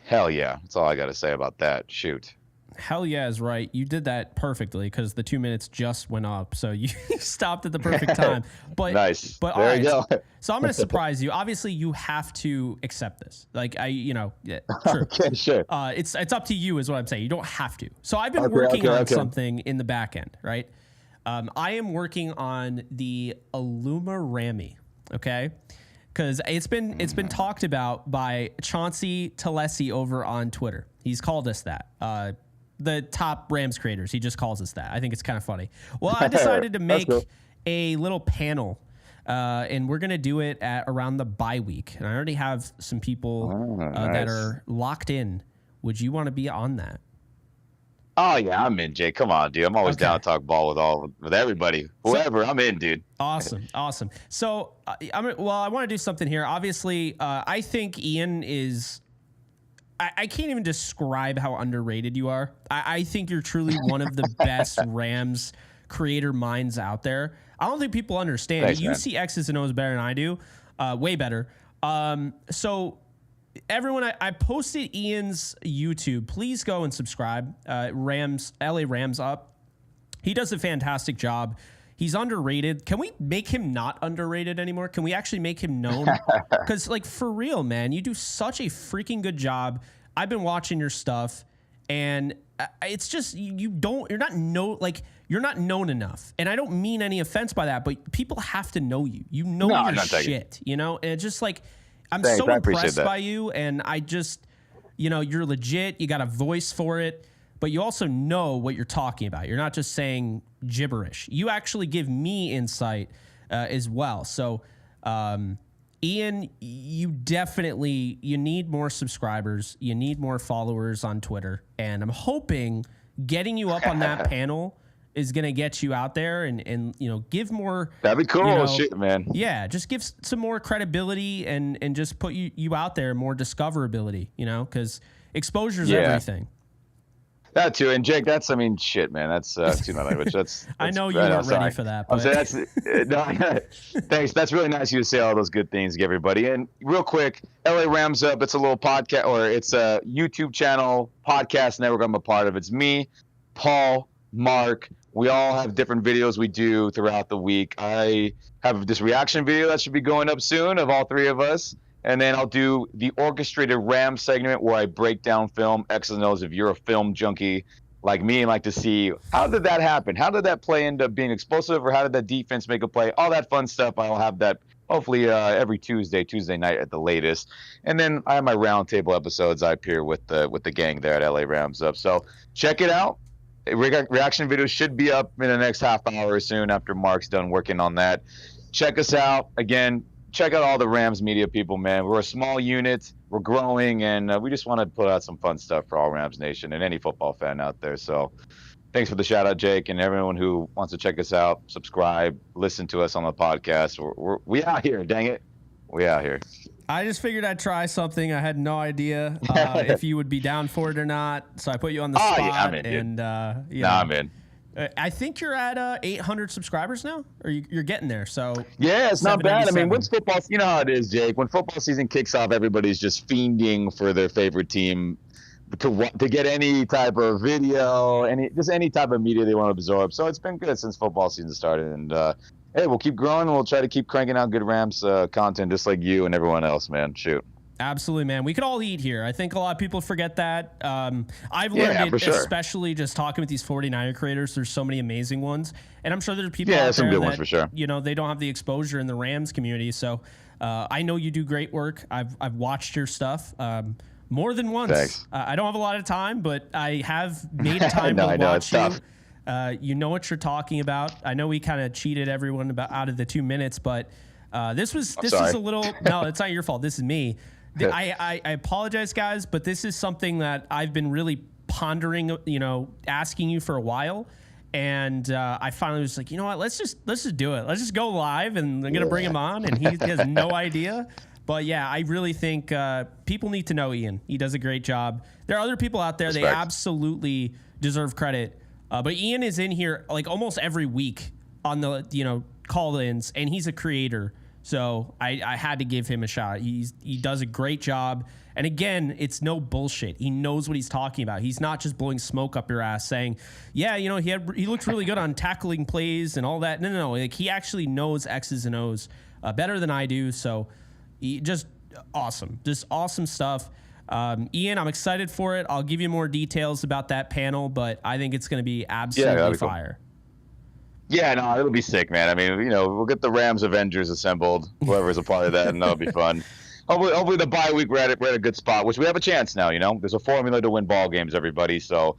[SPEAKER 6] hell yeah, that's all I got to say about that. Shoot.
[SPEAKER 1] Hell yeah is right. You did that perfectly because the 2 minutes just went up, so you stopped at the perfect time. But
[SPEAKER 6] nice.
[SPEAKER 1] But
[SPEAKER 6] there you go.
[SPEAKER 1] So I'm going to surprise you. Obviously, you have to accept this. Like yeah, sure.
[SPEAKER 6] Okay, sure.
[SPEAKER 1] It's up to you, is what I'm saying. You don't have to. So I've been working on something in the back end, right? I am working on the Illuma Rami. Okay. Because it's been talked about by Chauncey Talesi over on Twitter. He's called us that. The top Rams creators. He just calls us that. I think it's kind of funny. Well, I decided to make a little panel, and we're going to do it at around the bye week. And I already have some people that are locked in. Would you want to be on that?
[SPEAKER 6] Oh, yeah, I'm in, Jay. Come on, dude. I'm always down to talk ball with everybody. Whoever, I'm in, dude.
[SPEAKER 1] Awesome. So, I want to do something here. Obviously, I think Ian is... I can't even describe how underrated you are. I think you're truly one of the best Rams creator minds out there. I don't think people understand.
[SPEAKER 6] Thanks,
[SPEAKER 1] you
[SPEAKER 6] man.
[SPEAKER 1] see X's and O's better than I do. Way better. So everyone, I posted Ian's YouTube. Please go and subscribe. LA Rams Up. He does a fantastic job. He's underrated. Can we make him not underrated anymore? Can we actually make him known? Because, like, for real, man, you do such a freaking good job. I've been watching your stuff, and it's just you're not known enough. And I don't mean any offense by that, but people have to know you. You know your shit, you know? And it's just like, I'm so impressed by you, and I just, you know, you're legit. You got a voice for it, but you also know what you're talking about. You're not just saying gibberish. You actually give me insight as well. So, Ian, you need more subscribers. You need more followers on Twitter. And I'm hoping getting you up on that panel is going to get you out there and you know, give more.
[SPEAKER 6] That'd be cool.
[SPEAKER 1] You know,
[SPEAKER 6] shit, man.
[SPEAKER 1] Yeah, just give some more credibility and just put you out there, more discoverability, you know, because exposure is everything.
[SPEAKER 6] That too, and Jake, shit, man. That's too much language. That's
[SPEAKER 1] I know you weren't ready for that. But.
[SPEAKER 6] Thanks. That's really nice of you to say all those good things to everybody. And real quick, LA Rams Up. It's a little podcast, or it's a YouTube channel, podcast network I'm a part of. It's me, Paul, Mark. We all have different videos we do throughout the week. I have this reaction video that should be going up soon of all three of us. And then I'll do the orchestrated RAM segment where I break down film, X's and O's. If you're a film junkie like me and like to see, how did that happen? How did that play end up being explosive, or how did that defense make a play? All that fun stuff. I'll have that hopefully every Tuesday night at the latest. And then I have my roundtable episodes I appear with the gang there at LA Rams Up. So check it out. Reaction videos should be up in the next half hour soon after Mark's done working on that. Check us out. Again, check out all the Rams media people, man. We're a small unit. We're growing, and we just want to put out some fun stuff for all Rams Nation and any football fan out there. So thanks for the shout out, Jake, and everyone who wants to check us out, subscribe, listen to us on the podcast. We out here, dang it. We out here.
[SPEAKER 1] I just figured I'd try something. I had no idea if you would be down for it or not. So I put you on the spot.
[SPEAKER 6] Yeah, I'm in,
[SPEAKER 1] and
[SPEAKER 6] I'm in.
[SPEAKER 1] I think you're at 800 subscribers now, or you're getting there. So
[SPEAKER 6] yeah, it's not bad. I mean, when football, you know how it is, Jake. When football season kicks off, everybody's just fiending for their favorite team to get any type of video, any type of media they want to absorb. So it's been good since football season started, and hey, we'll keep growing, and we'll try to keep cranking out good Rams content, just like you and everyone else, man. Shoot.
[SPEAKER 1] Absolutely, man. We could all eat here. I think a lot of people forget that. I've learned it, especially just talking with these 49er creators. There's so many amazing ones. And I'm sure there's people out there
[SPEAKER 6] ones for sure.
[SPEAKER 1] You know, they don't have the exposure in the Rams community. So I know you do great work. I've watched your stuff more than once.
[SPEAKER 6] Thanks.
[SPEAKER 1] I don't have a lot of time, but I have made time to watch you. You know what you're talking about. I know we kind of cheated everyone out of the 2 minutes, but this is a little. No, it's not your fault. This is me. I apologize, guys, but this is something that I've been really pondering, you know, asking you for a while. And I finally was like, you know what, let's just do it. Let's just go live, and I'm going to bring him on, and he has no idea. But yeah, I really think people need to know Ian. He does a great job. There are other people out there. Respect. They absolutely deserve credit. But Ian is in here like almost every week on the, you know, call-ins, and he's a creator. So I had to give him a shot. He does a great job. And again, it's no bullshit. He knows what he's talking about. He's not just blowing smoke up your ass saying, yeah, you know, he looked really good on tackling plays and all that. No. Like, he actually knows X's and O's better than I do. So just awesome. Just awesome stuff. Ian, I'm excited for it. I'll give you more details about that panel, but I think it's going to be absolutely fire.
[SPEAKER 6] Cool. Yeah, no, it'll be sick, man. I mean, you know, we'll get the Rams Avengers assembled, whoever's a part of that, and that'll be fun. Hopefully the bye week we're at a good spot, which we have a chance now. You know, there's a formula to win ball games, everybody. So,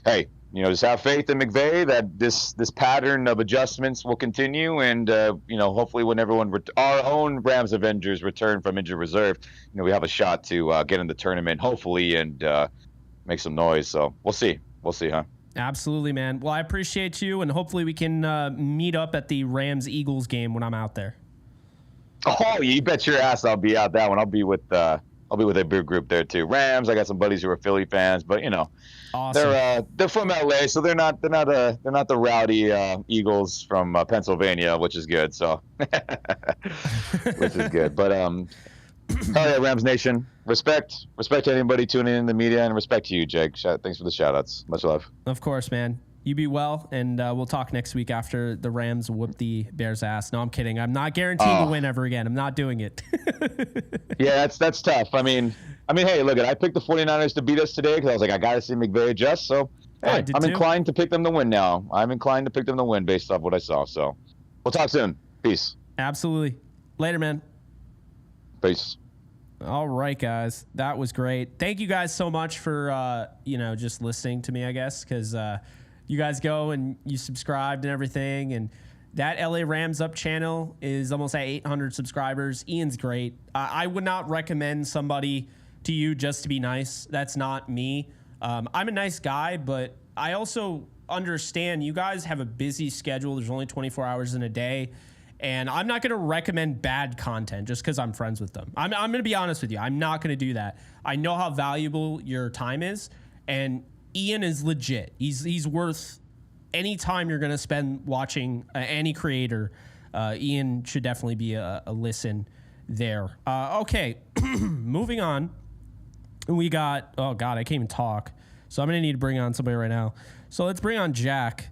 [SPEAKER 6] hey, you know, just have faith in McVay that this pattern of adjustments will continue, and you know, hopefully when our own Rams Avengers return from injured reserve, you know, we have a shot to get in the tournament, hopefully, and make some noise. So we'll see, huh?
[SPEAKER 1] Absolutely, man. Well, I appreciate you, and hopefully we can meet up at the Rams-Eagles game when I'm out there.
[SPEAKER 6] Oh, you bet your ass I'll be out that one. I'll be with a big group there too. Rams. I got some buddies who are Philly fans, but you know, awesome. They're from LA, so they're not the rowdy Eagles from Pennsylvania, which is good. So, which is good. But hell yeah, Rams Nation. Respect to anybody tuning in the media, and respect to you, Jake. Thanks for the shout outs. Much love.
[SPEAKER 1] Of course, man. You be well, and we'll talk next week after the Rams whoop the Bears' ass. No, I'm kidding. I'm not guaranteeing to win ever again. I'm not doing it.
[SPEAKER 6] Yeah, that's tough. I mean, hey, look, I picked the 49ers to beat us today because I was like, I got to see McVay adjust. So, hey, I'm inclined to pick them to win now. I'm inclined to pick them to win based off what I saw. So, we'll talk soon. Peace.
[SPEAKER 1] Absolutely. Later, man.
[SPEAKER 6] Peace.
[SPEAKER 1] All right, guys. That was great. Thank you guys so much for, just listening to me, I guess, because you guys go and you subscribed and everything. And that LA Rams Up channel is almost at 800 subscribers. Ian's great. I would not recommend somebody to you just to be nice. That's not me. I'm a nice guy, but I also understand you guys have a busy schedule. There's only 24 hours in a day. And I'm not going to recommend bad content just because I'm friends with them. I'm going to be honest with you. I'm not going to do that. I know how valuable your time is. And Ian is legit. He's worth any time you're going to spend watching any creator. Ian should definitely be a listen there. Okay, moving on. We got, oh God, I can't even talk. So I'm going to need to bring on somebody right now. So let's bring on Jack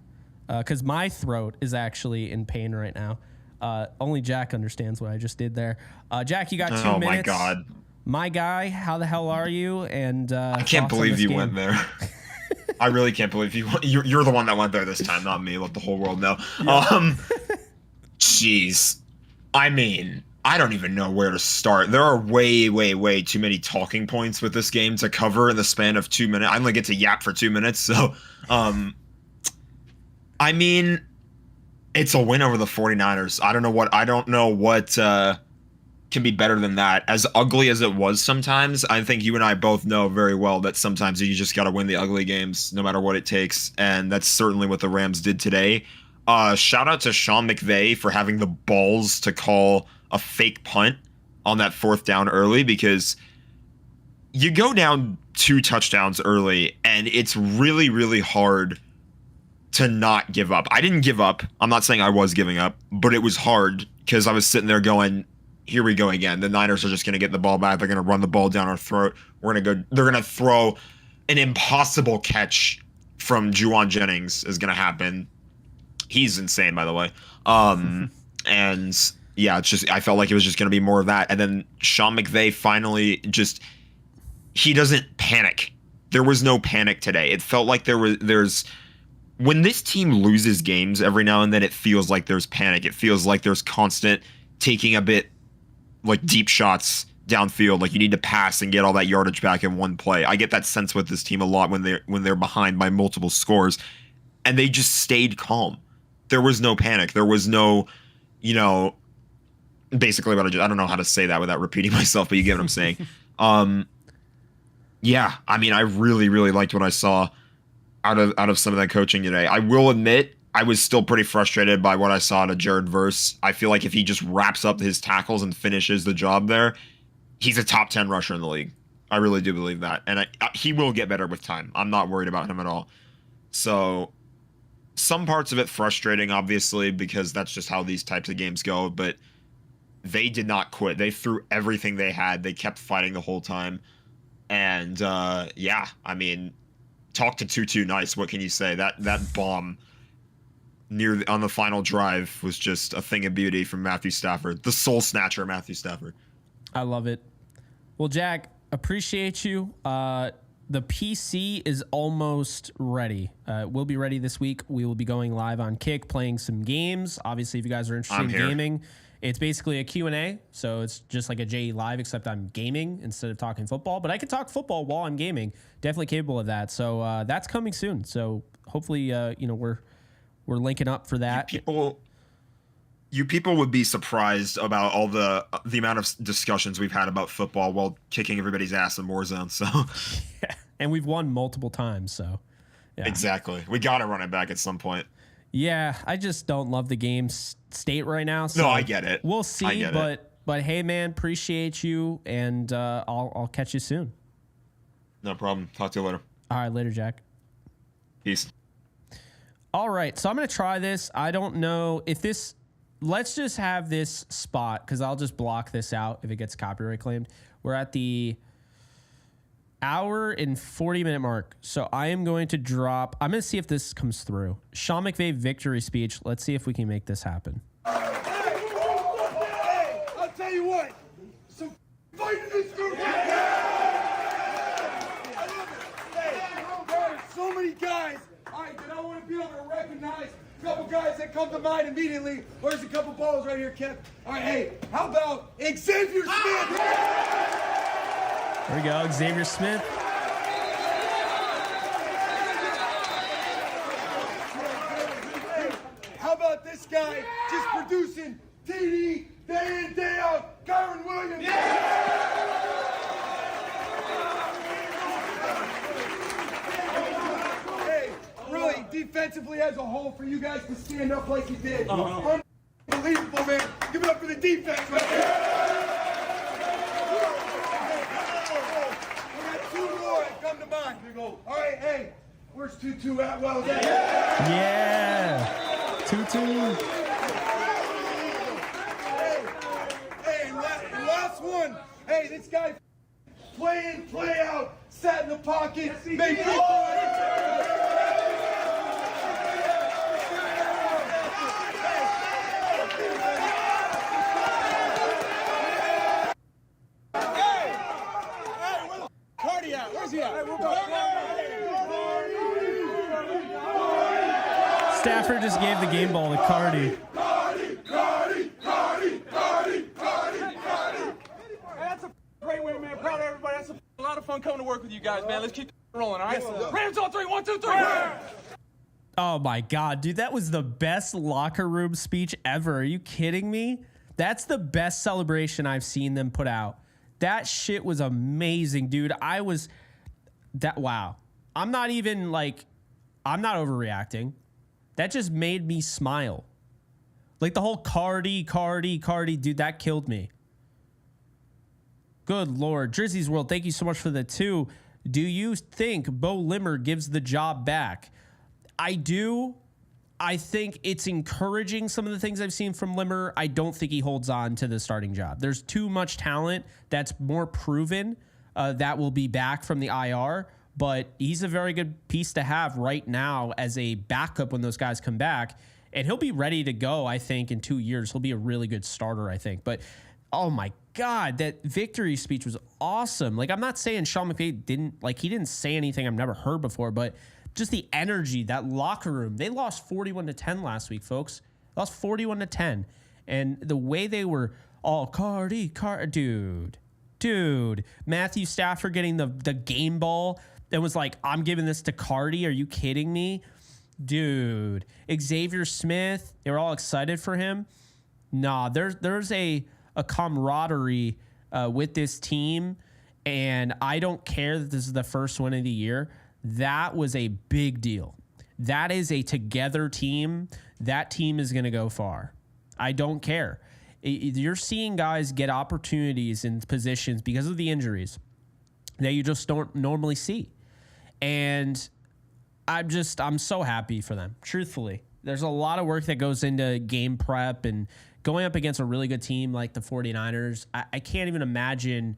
[SPEAKER 1] because my throat is actually in pain right now. Only Jack understands what I just did there. Jack, you got 2 minutes.
[SPEAKER 7] Oh my God.
[SPEAKER 1] My guy, how the hell are you? And
[SPEAKER 7] I can't believe you went there. I really can't believe you're the one that went there this time, not me. Let the whole world know. Yeah. Jeez. I mean, I don't even know where to start. There are way, way, way too many talking points with this game to cover in the span of 2 minutes. I only get to yap for 2 minutes, so I mean, it's a win over the 49ers. I don't know what can be better than that. As ugly as it was sometimes, I think you and I both know very well that sometimes you just got to win the ugly games no matter what it takes, and that's certainly what the Rams did today. Shout out to Sean McVay for having the balls to call a fake punt on that 4th down early, because you go down 2 touchdowns early, and it's really, really hard to not give up. I didn't give up. I'm not saying I was giving up, but it was hard because I was sitting there going, here we go again. The Niners are just going to get the ball back. They're going to run the ball down our throat. They're going to throw an impossible catch from Juwan Jennings is going to happen. He's insane, by the way. And yeah, it's just, I felt like it was just going to be more of that. And then Sean McVay finally he doesn't panic. There was no panic today. It felt like there's when this team loses games every now and then, it feels like there's panic. It feels like there's constant taking a bit like deep shots downfield. Like you need to pass and get all that yardage back in one play. I get that sense with this team a lot when they're behind by multiple scores, and they just stayed calm. There was no panic. There was no, basically what I don't know how to say that without repeating myself, but you get what I'm saying. Yeah, I mean, I really, really liked what I saw out of some of that coaching today. I will admit, I was still pretty frustrated by what I saw out of Jared Verse. I feel like if he just wraps up his tackles and finishes the job there, he's a top 10 rusher in the league. I really do believe that. And he will get better with time. I'm not worried about him at all. So some parts of it frustrating, obviously, because that's just how these types of games go. But they did not quit. They threw everything they had. They kept fighting the whole time. And yeah, I mean, talk to Tutu nice. What can you say? That bomb on the final drive was just a thing of beauty from Matthew Stafford, the soul snatcher, Matthew Stafford.
[SPEAKER 1] I love it. Well, Jack, appreciate you. The PC is almost ready. We'll be ready this week. We will be going live on Kick, playing some games. Obviously, if you guys are interested in gaming, it's basically a Q&A. So it's just like a JE Live, except I'm gaming instead of talking football. But I can talk football while I'm gaming. Definitely capable of that. So that's coming soon. So hopefully, we're linking up for that.
[SPEAKER 7] You people would be surprised about all the amount of discussions we've had about football while kicking everybody's ass in Warzone. So
[SPEAKER 1] yeah, and we've won multiple times. So yeah.
[SPEAKER 7] Exactly, we got to run it back at some point.
[SPEAKER 1] Yeah, I just don't love the game state right now. So
[SPEAKER 7] no, I get it.
[SPEAKER 1] We'll see, but hey, man, appreciate you, and I'll catch you soon.
[SPEAKER 7] No problem. Talk to you later.
[SPEAKER 1] All right, later, Jack.
[SPEAKER 7] Peace.
[SPEAKER 1] All right, so I'm gonna try this. I don't know if this. Let's just have this spot because I'll just block this out if it gets copyright claimed. We're at the hour and 40-minute mark. So I am going to drop. I'm going to see if this comes through. Sean McVay victory speech. Let's see if we can make this happen.
[SPEAKER 8] Hey, I'll tell you what. Some fight in this group. I love it. Hey, there are so many guys. All right, that I want to be able to recognize a couple guys that come to mind immediately. Where's a couple balls right here, Kev? All right, hey, how about Xavier Smith?
[SPEAKER 1] There we go, Xavier Smith.
[SPEAKER 8] How about this guy just producing TD day in, day out, Kyron Williams? Hey, really, defensively as a whole, for you guys to stand up like you did. Unbelievable, man. Give it up for the defense right there. We got two more that come to mind. All right, hey, where's Tutu at? Well,
[SPEAKER 1] Yeah. 2-2.
[SPEAKER 8] Hey, and last one. Hey, this guy play in, play out, sat in the pocket, made people. Cardi out. Where's he at?
[SPEAKER 1] Stafford just gave the game ball to Cardi.
[SPEAKER 8] Cardi.
[SPEAKER 9] That's a great win, man. Proud of everybody. That's a lot of fun coming to work with you guys, man. Let's keep rolling, all right? Rams on 3, 1, 2, 3.
[SPEAKER 1] Oh my God, dude, that was the best locker room speech ever. Are you kidding me? That's the best celebration I've seen them put out. That shit was amazing, dude. Wow. I'm not overreacting. That just made me smile. Like the whole Cardi, dude, that killed me. Good Lord. Drizzy's World, thank you so much for the 2. Do you think Bo Limmer gives the job back? I do. I think it's encouraging some of the things I've seen from Limmer. I don't think he holds on to the starting job. There's too much talent that's more proven that will be back from the IR, but he's a very good piece to have right now as a backup when those guys come back, and he'll be ready to go, I think, in 2 years. He'll be a really good starter, I think. But, oh my God, that victory speech was awesome. Like, I'm not saying Sean McVay didn't say anything I've never heard before, but just the energy, that locker room. They lost 41-10 last week, folks. Lost 41-10. And the way they were all Cardi, dude. Matthew Stafford getting the game ball and was like, I'm giving this to Cardi. Are you kidding me? Dude. Xavier Smith, they were all excited for him. Nah, there's a camaraderie with this team, and I don't care that this is the first win of the year. That was a big deal. That is a together team. That team is going to go far. I don't care. You're seeing guys get opportunities in positions because of the injuries that you just don't normally see. And I'm so happy for them, truthfully. There's a lot of work that goes into game prep and going up against a really good team like the 49ers. I can't even imagine.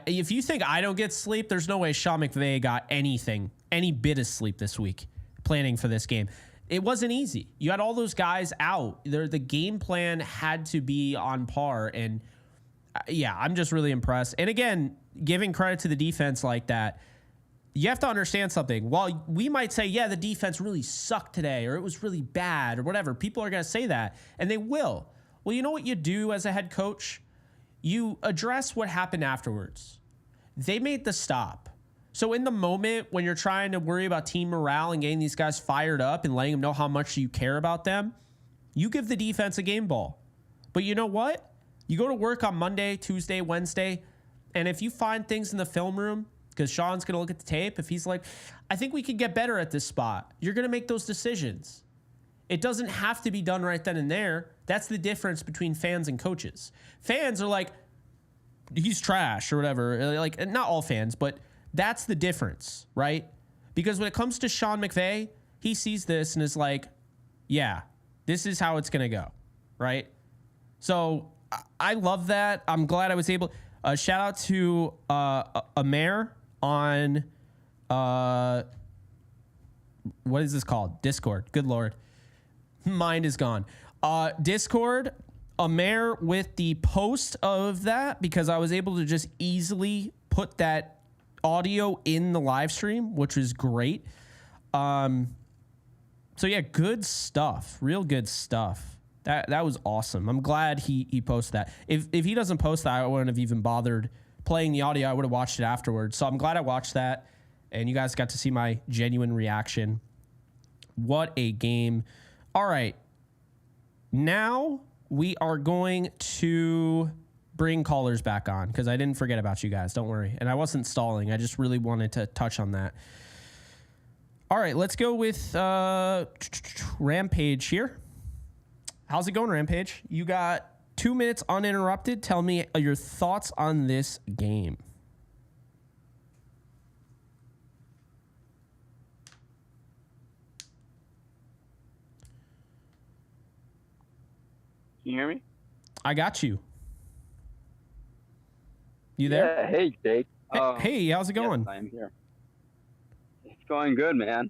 [SPEAKER 1] If you think I don't get sleep, there's no way Sean McVay got any bit of sleep this week planning for this game. It wasn't easy. You had all those guys out. The game plan had to be on par. And yeah, I'm just really impressed. And again, giving credit to the defense like that, you have to understand something. While we might say, yeah, the defense really sucked today, or it was really bad, or whatever, people are going to say that, and they will. Well, you know what you do as a head coach? You address what happened afterwards. They made the stop. So in the moment when you're trying to worry about team morale and getting these guys fired up and letting them know how much you care about them, you give the defense a game ball. But you know what? You go to work on Monday, Tuesday, Wednesday, and if you find things in the film room, because Sean's going to look at the tape, if he's like, I think we could get better at this spot, you're going to make those decisions. It doesn't have to be done right then and there. That's the difference between fans and coaches. Fans are like, he's trash or whatever. Like, not all fans, but that's the difference, right? Because when it comes to Sean McVay, he sees this and is like, yeah, this is how it's going to go, right? So I love that. I'm glad I was able. Shout out to Amer on what is this called? Discord. Good Lord. Mind is gone. Discord, Amer with the post of that, because I was able to just easily put that audio in the live stream, which was great. So yeah, good stuff. Real good stuff. That was awesome. I'm glad he posted that. If he doesn't post that, I wouldn't have even bothered playing the audio. I would have watched it afterwards. So I'm glad I watched that, and you guys got to see my genuine reaction. What a game. All right. Now we are going to bring callers back on, because I didn't forget about you guys. Don't worry. And I wasn't stalling. I just really wanted to touch on that. All right, let's go with Rampage here. How's it going, Rampage? You got 2 minutes uninterrupted. Tell me your thoughts on this game.
[SPEAKER 10] Can you hear me?
[SPEAKER 1] I got you. You there?
[SPEAKER 10] Yeah, hey, Jake.
[SPEAKER 1] Hey, how's it going?
[SPEAKER 10] Yes, I'm here. It's going good, man.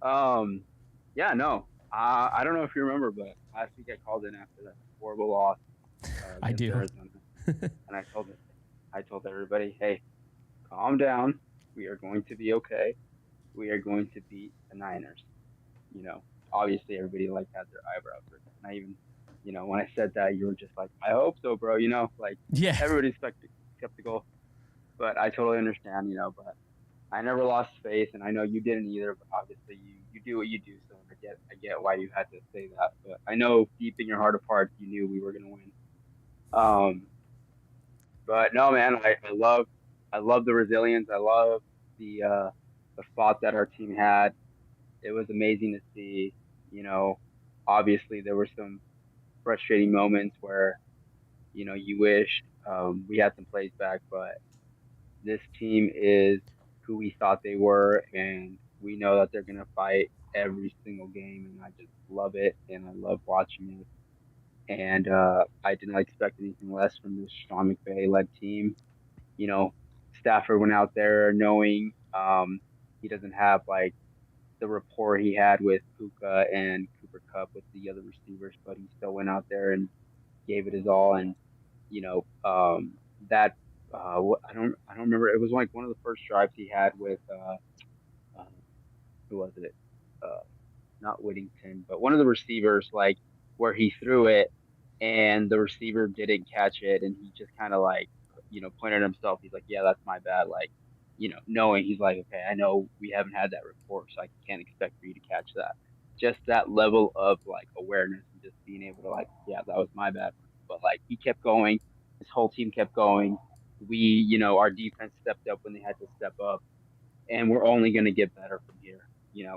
[SPEAKER 10] Yeah, no. I don't know if you remember, but last week I called in after that horrible loss.
[SPEAKER 1] I do.
[SPEAKER 10] Arizona. And I told everybody, hey, calm down. We are going to be okay. We are going to beat the Niners. You know, obviously everybody had their eyebrows raised. And I even, when I said that, you were just like, I hope so, bro.
[SPEAKER 1] Yeah.
[SPEAKER 10] Everybody's skeptical. But I totally understand, but I never lost faith, and I know you didn't either, but obviously you do what you do, so I get why you had to say that. But I know deep in your heart of hearts you knew we were gonna win. But no, man, I love the resilience. I love the spot that our team had. It was amazing to see. Obviously there were some frustrating moments where you wish we had some plays back, but this team is who we thought they were, and we know that they're going to fight every single game, and I just love it, and I love watching it. And I did not expect anything less from this Sean McVay-led team. Stafford went out there knowing he doesn't have the rapport he had with Puka and Cooper Kupp with the other receivers, but he still went out there and gave it his all. And that I don't remember. It was one of the first drives he had with who was it? Not Whittington, but one of the receivers, where he threw it and the receiver didn't catch it, and he just kind of pointed at himself. He's like, yeah, that's my bad. Knowing he's like, okay, I know we haven't had that rapport, so I can't expect for you to catch that. Just that level of awareness and just being able to yeah, that was my bad. But he kept going. His whole team kept going. We, our defense stepped up when they had to step up, and we're only going to get better from here.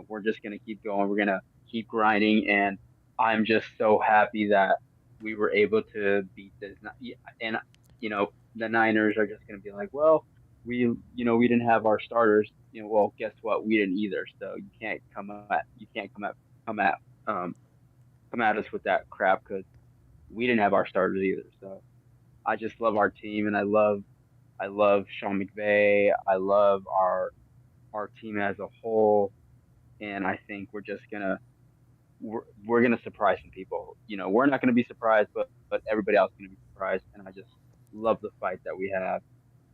[SPEAKER 10] We're just going to keep going. We're going to keep grinding, and I'm just so happy that we were able to beat this. And, the Niners are just going to be like, well, we didn't have our starters. Well, guess what? We didn't either. So you can't come at us with that crap, because we didn't have our starters either. So I just love our team, and I love Sean McVay. I love our team as a whole, and I think we're gonna surprise some people. We're not gonna be surprised, but everybody else is gonna be surprised. And I just love the fight that we have,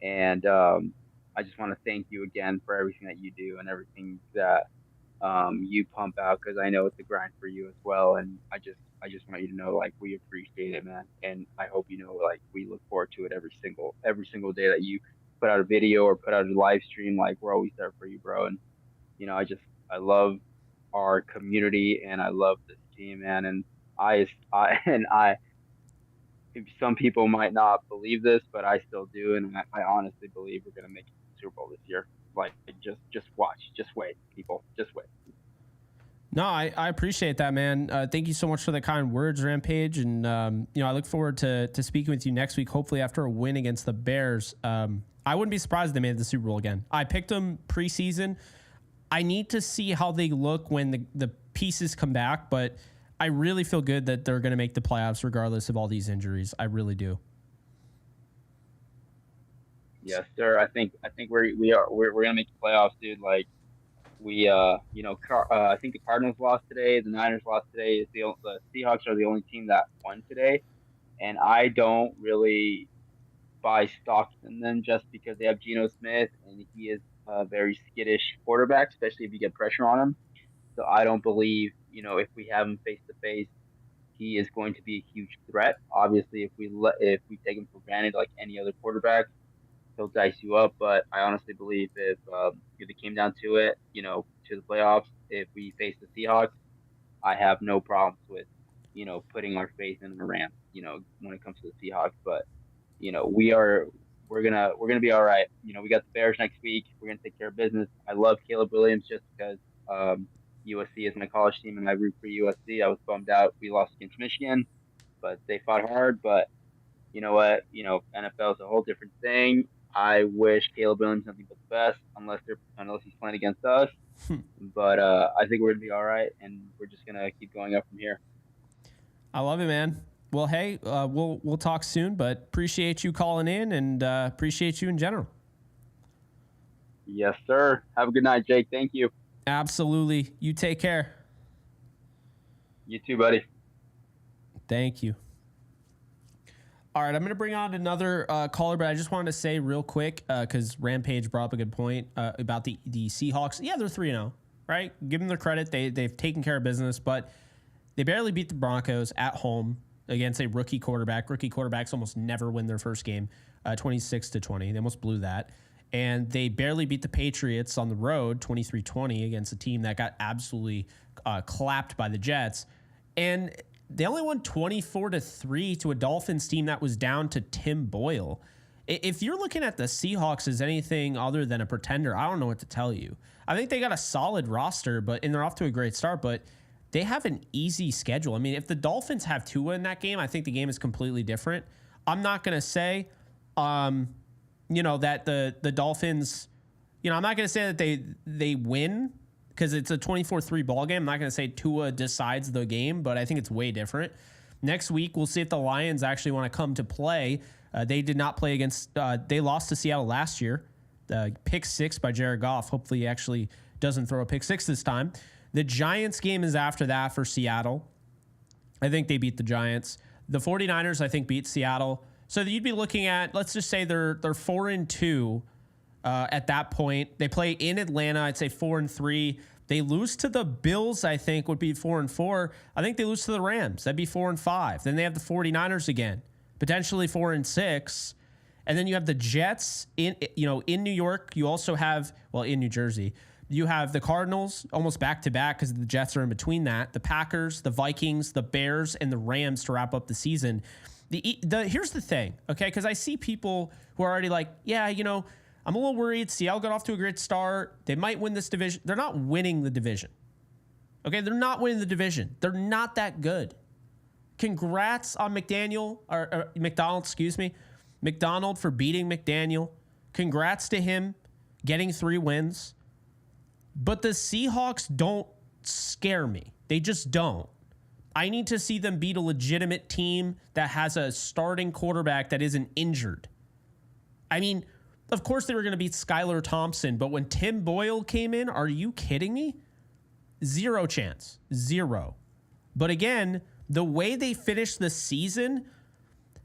[SPEAKER 10] and I just want to thank you again for everything that you do and everything that you pump out, because I know it's a grind for you as well. And I just want you to know, we appreciate it, man. And I hope we look forward to it every single day that you put out a video or put out a live stream. We're always there for you, bro. And I love our community, and I love this team, man. And some people might not believe this, but I still do, and I honestly believe we're gonna make it to the Super Bowl this year. Just watch, just wait, people, just wait.
[SPEAKER 1] No, I appreciate that, man. Thank you so much for the kind words, Rampage. And, I look forward to speaking with you next week, hopefully after a win against the Bears. I wouldn't be surprised if they made the Super Bowl again. I picked them preseason. I need to see how they look when the pieces come back, but I really feel good that they're going to make the playoffs regardless of all these injuries. I really do.
[SPEAKER 10] Yes, sir. I think we're gonna make the playoffs, dude. Like we I think the Cardinals lost today, the Niners lost today. The Seahawks are the only team that won today, and I don't really buy stocks in them just because they have Geno Smith and he is a very skittish quarterback, especially if you get pressure on him. So I don't believe, if we have him face to face, he is going to be a huge threat. Obviously, if we take him for granted like any other quarterback, he'll dice you up. But I honestly believe if it came down to it, to the playoffs, if we face the Seahawks, I have no problems with, putting our faith in the Rams, when it comes to the Seahawks. But we're gonna be all right. We got the Bears next week. We're gonna take care of business. I love Caleb Williams just because USC is my college team and I root for USC. I was bummed out we lost against Michigan, but they fought hard. But you know what? NFL is a whole different thing. I wish Caleb Williams nothing but the best, unless he's playing against us. But I think we're gonna be all right, and we're just gonna keep going up from here.
[SPEAKER 1] I love it, man. Well, hey, we'll talk soon, but appreciate you calling in and appreciate you in general.
[SPEAKER 10] Yes, sir. Have a good night, Jake. Thank you.
[SPEAKER 1] Absolutely. You take care.
[SPEAKER 10] You too, buddy.
[SPEAKER 1] Thank you. All right, I'm going to bring on another caller, but I just wanted to say real quick, because Rampage brought up a good point about the Seahawks. Yeah, they're 3-0, right? Give them their credit. They've taken care of business, but they barely beat the Broncos at home against a rookie quarterback. Rookie quarterbacks almost never win their first game, 26-20. They almost blew that. And they barely beat the Patriots on the road, 23-20, against a team that got absolutely clapped by the Jets. And they only won 24-3 to a Dolphins team that was down to Tim Boyle. If you're looking at the Seahawks as anything other than a pretender, I don't know what to tell you. I think they got a solid roster, and they're off to a great start, but they have an easy schedule. I mean, if the Dolphins have Tua in that game, I think the game is completely different. I'm not going to say, that the Dolphins, I'm not going to say that they win because it's a 24-3 ball game. I'm not going to say Tua decides the game, but I think it's way different. Next week, we'll see if the Lions actually want to come to play. They did not play against, they lost to Seattle last year. Pick 6 by Jared Goff. Hopefully he actually doesn't throw a pick 6 this time. The Giants game is after that for Seattle. I think they beat the Giants. The 49ers, I think, beat Seattle. So you'd be looking at, let's just say they're 4-2 at that point. They play in Atlanta. I'd say 4-3. They lose to the Bills, I think, would be 4-4. I think they lose to the Rams. That'd be 4-5. Then they have the 49ers again, potentially 4-6. And then you have the Jets in New York. You also have, in New Jersey. You have the Cardinals almost back-to-back because the Jets are in between that. The Packers, the Vikings, the Bears, and the Rams to wrap up the season. Here's the thing, okay? Because I see people who are already like, yeah, I'm a little worried. Seattle got off to a great start. They might win this division. They're not winning the division. Okay, they're not winning the division. They're not that good. Congrats on McDonald for beating McDaniel. Congrats to him getting 3 wins. But the Seahawks don't scare me. They just don't. I need to see them beat a legitimate team that has a starting quarterback that isn't injured. I mean, of course they were going to beat Skylar Thompson, but when Tim Boyle came in, are you kidding me? 0 chance. 0. But again, the way they finished the season,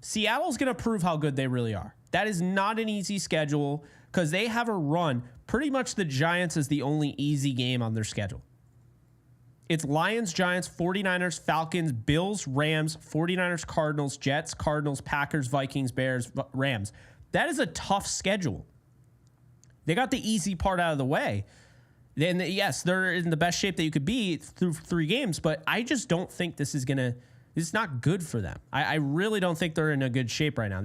[SPEAKER 1] Seattle's going to prove how good they really are. That is not an easy schedule because they have a run. Pretty much the Giants is the only easy game on their schedule. It's Lions, Giants, 49ers, Falcons, Bills, Rams, 49ers, Cardinals, Jets, Cardinals, Packers, Vikings, Bears, Rams. That is a tough schedule. They got the easy part out of the way. Then yes, they're in the best shape that you could be through 3 games, but I just don't think it's not good for them. I really don't think they're in a good shape right now.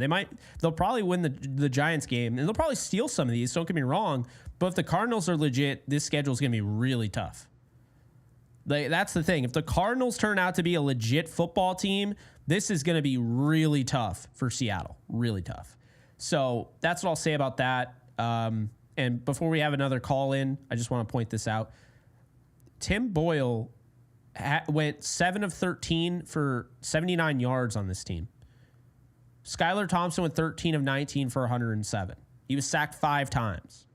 [SPEAKER 1] They'll probably win the Giants game, and they'll probably steal some of these, don't get me wrong, but if the Cardinals are legit, this schedule is going to be really tough. That's the thing. If the Cardinals turn out to be a legit football team, this is going to be really tough for Seattle. Really tough. So that's what I'll say about that. And before we have another call in, I just want to point this out. Tim Boyle went 7 of 13 for 79 yards on this team. Skylar Thompson went 13 of 19 for 107. He was sacked 5 times.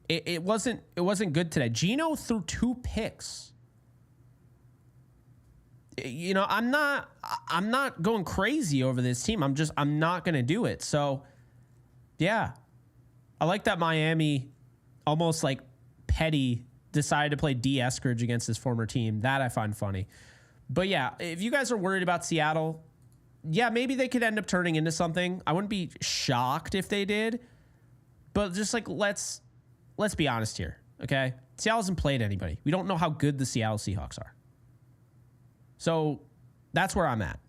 [SPEAKER 1] It wasn't good today. Geno threw 2 picks. You know, I'm not going crazy over this team. I'm not going to do it. So, yeah. I like that Miami almost like petty decided to play D. Eskridge against his former team. That I find funny. But yeah, if you guys are worried about Seattle, yeah, maybe they could end up turning into something. I wouldn't be shocked if they did. But just like let's be honest here, okay? Seattle hasn't played anybody. We don't know how good the Seattle Seahawks are. So that's where I'm at,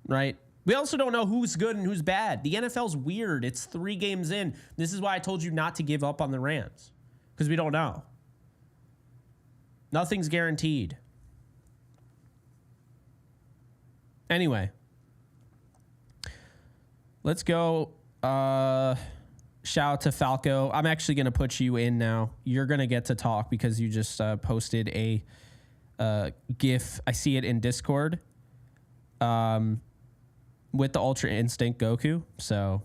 [SPEAKER 1] right? We also don't know who's good and who's bad. The NFL's weird. It's 3 games in. This is why I told you not to give up on the Rams, because we don't know. Nothing's guaranteed. Anyway, let's go. Shout out to Falco. I'm actually going to put you in now. You're going to get to talk because you just posted a GIF. I see it in Discord with the Ultra Instinct Goku. So,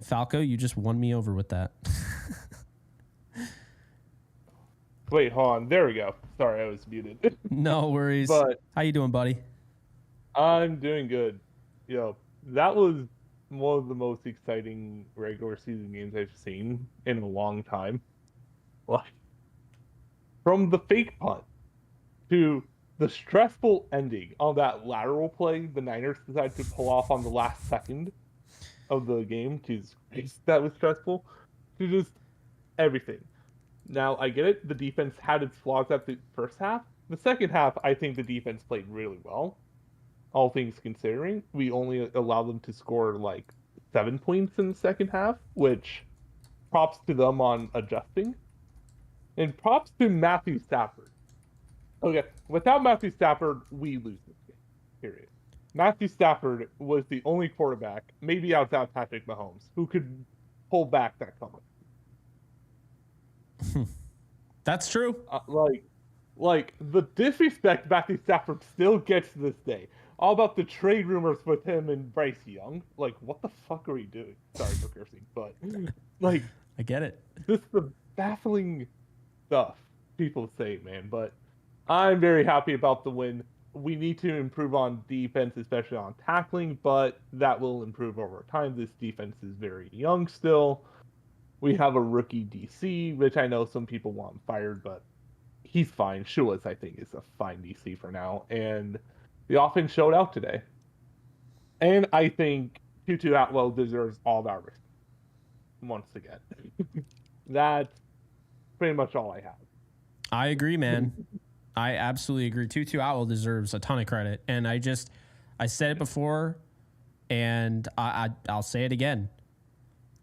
[SPEAKER 1] Falco, you just won me over with that.
[SPEAKER 11] Wait, hold on. There we go. Sorry, I was muted.
[SPEAKER 1] No worries.
[SPEAKER 11] But
[SPEAKER 1] how you doing, buddy?
[SPEAKER 11] I'm doing good. Yo, that was one of the most exciting regular season games I've seen in a long time. Like, from the fake punt to the stressful ending on that lateral play the Niners decided to pull off on the last second of the game, that was stressful, to just everything. Now, I get it, the defense had its flaws at the first half. The second half, I think the defense played really well, all things considering. We only allowed them to score like 7 points in the second half, which props to them on adjusting. And props to Matthew Stafford. Okay, without Matthew Stafford, we lose this game, period. Matthew Stafford was the only quarterback, maybe outside Patrick Mahomes, who could pull back that comeback.
[SPEAKER 1] That's true.
[SPEAKER 11] Like the disrespect Matthew Stafford still gets to this day. All about the trade rumors with him and Bryce Young. Like, what the fuck are we doing? Sorry for cursing, but like,
[SPEAKER 1] I get it.
[SPEAKER 11] Just the baffling stuff people say, man. But I'm very happy about the win. We need to improve on defense, especially on tackling, but that will improve over time. This defense is very young still. We have a rookie DC, which I know some people want him fired, but he's fine. Shulas, I think, is a fine DC for now. And the offense showed out today. And I think Tutu Atwell deserves all our respect once again. That's pretty much all I have.
[SPEAKER 1] I agree, man. I absolutely agree. Tutu Atwell deserves a ton of credit. And I said it before, and I'll say it again.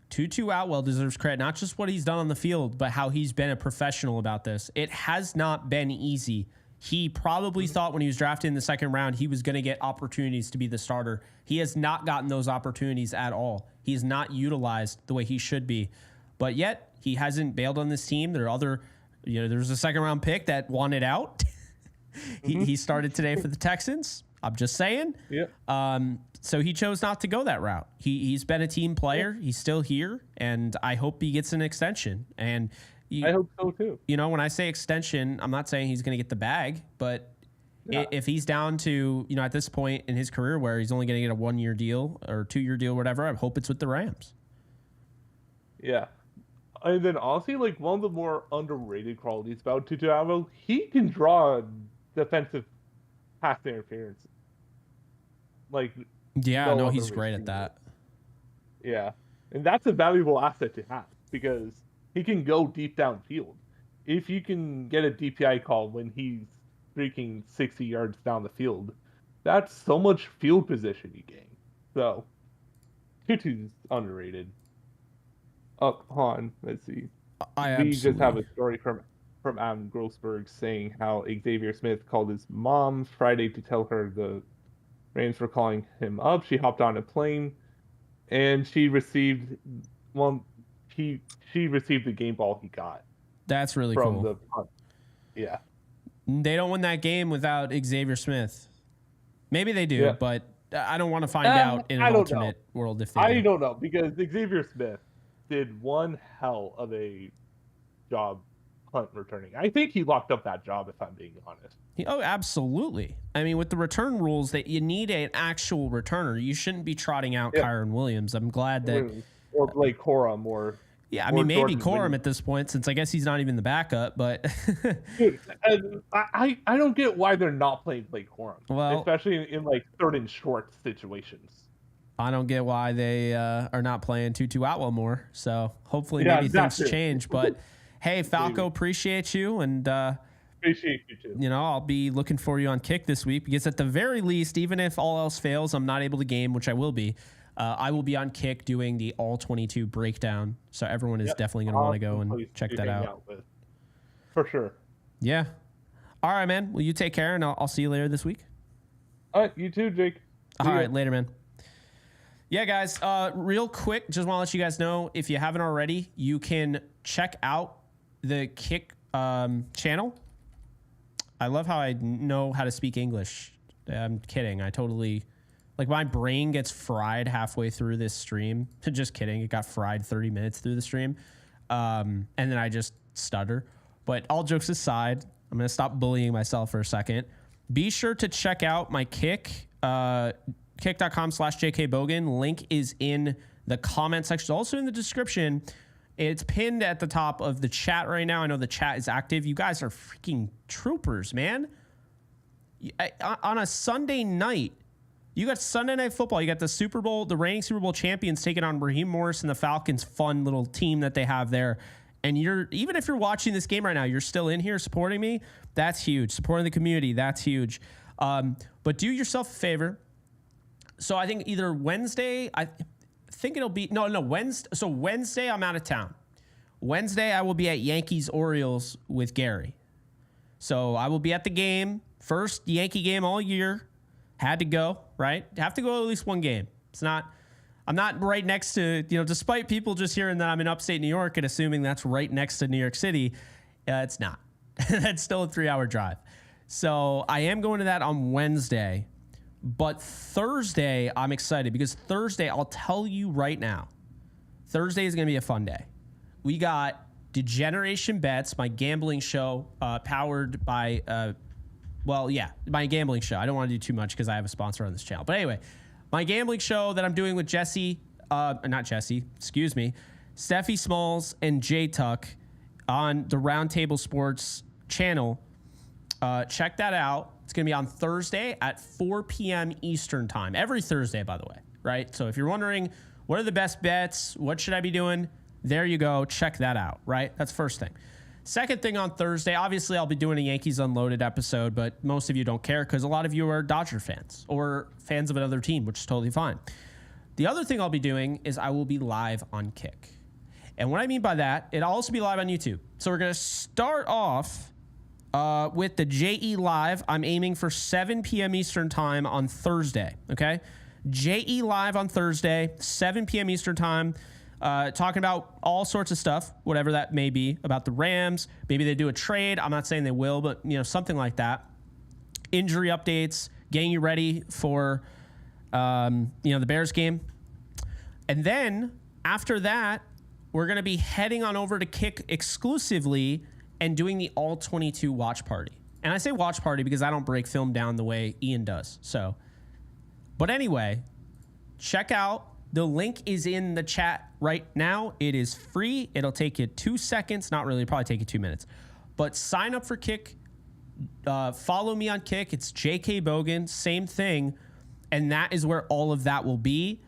[SPEAKER 1] Tutu Atwell deserves credit, not just what he's done on the field, but how he's been a professional about this. It has not been easy. He probably thought when he was drafted in the second round, he was going to get opportunities to be the starter. He has not gotten those opportunities at all. He is not utilized the way he should be. But yet, he hasn't bailed on this team. There are other, there's a second round pick that wanted out. He started today for the Texans. I'm just saying.
[SPEAKER 11] Yeah.
[SPEAKER 1] So he chose not to go that route. He's been a team player. He's still here, and I hope he gets an extension. And
[SPEAKER 11] I hope so too.
[SPEAKER 1] When I say extension, I'm not saying he's going to get the bag, but if he's down to at this point in his career where he's only going to get a 1-year deal or 2-year deal, whatever, I hope it's with the Rams.
[SPEAKER 11] Yeah. And then honestly, like one of the more underrated qualities about Tutu Atwell, he can draw defensive pass interference. Like,
[SPEAKER 1] no, he's great at that.
[SPEAKER 11] Yeah. And that's a valuable asset to have because he can go deep downfield. If you can get a DPI call when he's streaking 60 yards down the field, that's so much field position you gain. So, Tutu's underrated. Hold on, let's see. We just have a story from Adam Grossberg saying how Xavier Smith called his mom Friday to tell her the Rams were calling him up. She hopped on a plane, and she received she received the game ball he got.
[SPEAKER 1] That's really
[SPEAKER 11] from
[SPEAKER 1] cool.
[SPEAKER 11] The punt. Yeah.
[SPEAKER 1] They don't win that game without Xavier Smith. Maybe they do, but I don't want to find out in
[SPEAKER 11] I
[SPEAKER 1] an
[SPEAKER 11] don't know.
[SPEAKER 1] alternate world if they
[SPEAKER 11] I
[SPEAKER 1] do.
[SPEAKER 11] don't know, because Xavier Smith did one hell of a job punt returning. I think he locked up that job, if I'm being honest.
[SPEAKER 1] Oh, absolutely. I mean, with the return rules, that you need an actual returner. You shouldn't be trotting out Kyron Williams. I'm glad that...
[SPEAKER 11] Or Blake Corum, or...
[SPEAKER 1] Yeah, I
[SPEAKER 11] or
[SPEAKER 1] mean, maybe
[SPEAKER 11] Jordan
[SPEAKER 1] Corum
[SPEAKER 11] Williams.
[SPEAKER 1] at this point, since I guess he's not even the backup, but...
[SPEAKER 11] Dude, I don't get why they're not playing Blake Corum.
[SPEAKER 1] Well-
[SPEAKER 11] especially in like third and short situations.
[SPEAKER 1] I don't get why they are not playing Tutu Atwell more. So hopefully maybe things change. But hey, Falco, appreciate you. And,
[SPEAKER 11] Appreciate you too.
[SPEAKER 1] you know, I'll be looking for you on Kick this week, because at the very least, even if all else fails, I'm not able to game, which I will be. I will be on Kick doing the all 22 breakdown. So everyone is definitely going to want to go and check that out.
[SPEAKER 11] For sure.
[SPEAKER 1] Yeah. All right, man. Well, you take care, and I'll see you later this week.
[SPEAKER 11] All right, you too, Jake.
[SPEAKER 1] All right, later, man. Yeah, guys, real quick, just want to let you guys know, if you haven't already, you can check out the Kick channel. I love how I know how to speak English. I'm kidding. I totally, like, my brain gets fried halfway through this stream. Just kidding. It got fried 30 minutes through the stream. And then I just stutter. But all jokes aside, I'm going to stop bullying myself for a second. Be sure to check out my Kick, kick.com/jkbogan. Link is in the comment section, also in the description. It's pinned at the top of the chat right now. I know the chat is active. You guys are freaking troopers, man. On a Sunday night, you got Sunday Night Football. You got the Super Bowl, the reigning Super Bowl champions taking on Raheem Morris and the Falcons. Fun little team that they have there. And even if you're watching this game right now, you're still in here supporting me. That's huge. Supporting the community. That's huge. But do yourself a favor. So I think either Wednesday, I think it'll be, no, Wednesday. So Wednesday, I'm out of town. Wednesday, I will be at Yankees Orioles with Gary. So I will be at the game. First Yankee game all year. Had to go, right? Have to go at least one game. I'm not right next to, despite people just hearing that I'm in upstate New York and assuming that's right next to New York City, it's not. That's still a 3-hour drive. So I am going to that on Wednesday. But Thursday, I'm excited, because Thursday, I'll tell you right now, Thursday is going to be a fun day. We got Degeneration Bets, my gambling show, powered by, my gambling show. I don't want to do too much because I have a sponsor on this channel. But anyway, my gambling show that I'm doing with Steffi Smalls and Jay Tuck on the Roundtable Sports channel. Check that out. It's going to be on Thursday at 4 p.m. Eastern time. Every Thursday, by the way, right? So if you're wondering, what are the best bets? What should I be doing? There you go. Check that out, right? That's first thing. Second thing on Thursday, obviously I'll be doing a Yankees Unloaded episode, but most of you don't care because a lot of you are Dodger fans or fans of another team, which is totally fine. The other thing I'll be doing is I will be live on Kick. And what I mean by that, it'll also be live on YouTube. So we're going to start off with the JE Live. I'm aiming for 7 p.m. Eastern time on Thursday, okay? JE Live on Thursday, 7 p.m. Eastern time, talking about all sorts of stuff, whatever that may be, about the Rams. Maybe they do a trade. I'm not saying they will, but, something like that. Injury updates, getting you ready for, the Bears game. And then after that, we're going to be heading on over to Kick exclusively and doing the all 22 watch party. And I say watch party because I don't break film down the way Ian does. But anyway, check out. The link is in the chat right now. It is free. It'll take you 2 seconds. Not really, it'll probably take you 2 minutes. But sign up for Kick. Follow me on Kick. It's JK Bogan. Same thing. And that is where all of that will be.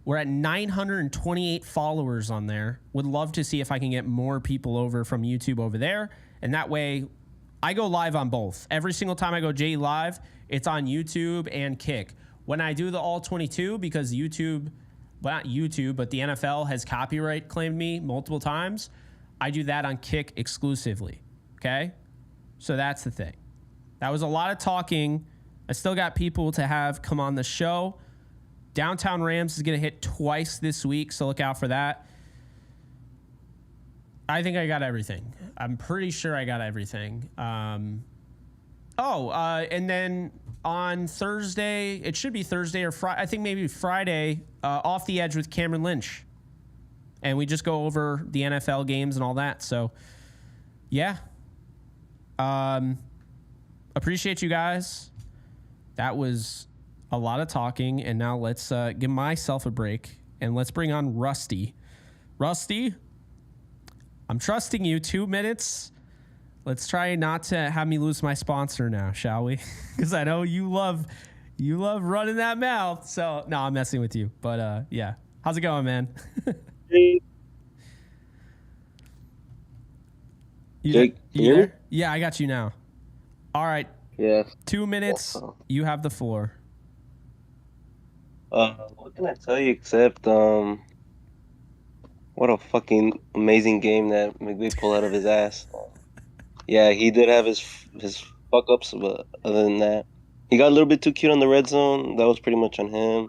[SPEAKER 1] We're at 928 followers on there. Would love to see if I can get more people over from YouTube over there. And that way, I go live on both. Every single time I go JE Live, it's on YouTube and Kick. When I do the all 22, because YouTube, well, not YouTube, but the NFL has copyright claimed me multiple times, I do that on Kick exclusively. Okay? So that's the thing. That was a lot of talking. I still got people to have come on the show. Downtown Rams is going to hit twice this week, so look out for that. I think I got everything. I'm pretty sure I got everything. And then on Thursday. It should be Thursday or Friday. I think maybe Friday. Off the Edge with Cameron Lynch, and we just go over the NFL games and all that. So, yeah. Appreciate you guys. That was a lot of talking, and now let's give myself a break and let's bring on Rusty. Rusty, I'm trusting you. 2 minutes. Let's try not to have me lose my sponsor now, shall we? Because I know you love running that mouth. So no, I'm messing with you. But yeah, how's it going, man?
[SPEAKER 12] Jake,
[SPEAKER 1] you there? Yeah, I got you now. All right.
[SPEAKER 12] Yeah.
[SPEAKER 1] 2 minutes. You have the floor.
[SPEAKER 12] What can I tell you except what a fucking amazing game that McVay pulled out of his ass. Yeah, he did have his fuck ups, but other than that, he got a little bit too cute on the red zone. That was pretty much on him.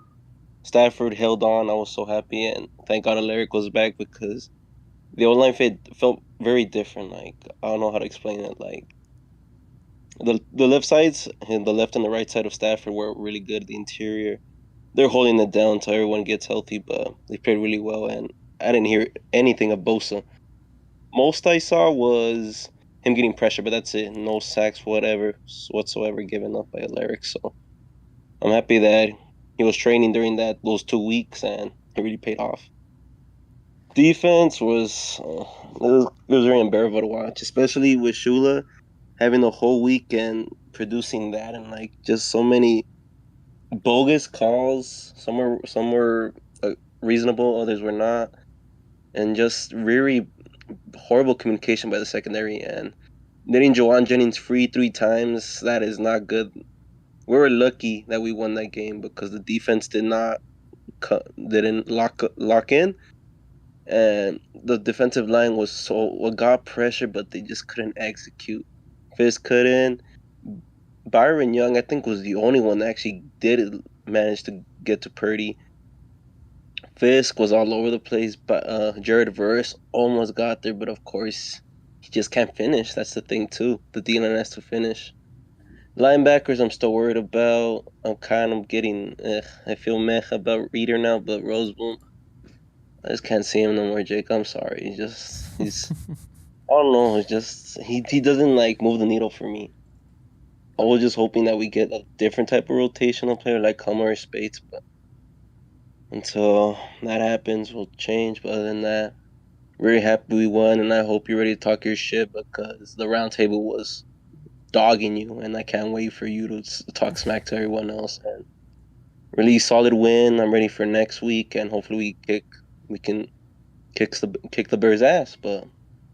[SPEAKER 12] Stafford held on. I was so happy, and thank God Alaric was back because the O-line felt very different. Like, I don't know how to explain it. Like, the left sides, and the left and the right side of Stafford were really good. The interior, they're holding it down until everyone gets healthy, but they played really well, and I didn't hear anything of Bosa. Most I saw was him getting pressure, but that's it. No sacks whatsoever given up by Alaric. So I'm happy that he was training during those 2 weeks, and it really paid off. Defense was very unbearable to watch, especially with Shula having the whole week and producing that, and like just so many bogus calls. Some were reasonable, others were not, and just really horrible communication by the secondary, and letting Jawan Jennings free 3 times. That is not good. We were lucky that we won that game because the defense didn't lock in, and the defensive line got pressure, but they just couldn't execute. Fisk couldn't. Byron Young, I think, was the only one that actually did manage to get to Purdy. Fisk was all over the place, but Jared Verse almost got there, but of course, he just can't finish. That's the thing, too. The D-line has to finish. Linebackers, I'm still worried about. I'm kind of getting, I feel meh about Reader now, but Roseboom, I just can't see him no more, Jake. I'm sorry. He's I don't know. It's just, he doesn't, like, move the needle for me. I was just hoping that we get a different type of rotational player like Hummer or Spates, but until that happens, we'll change. But other than that, really happy we won, and I hope you're ready to talk your shit because the round table was dogging you, and I can't wait for you to talk smack to everyone else. And really solid win. I'm ready for next week, and hopefully we can kick the Bears' ass, but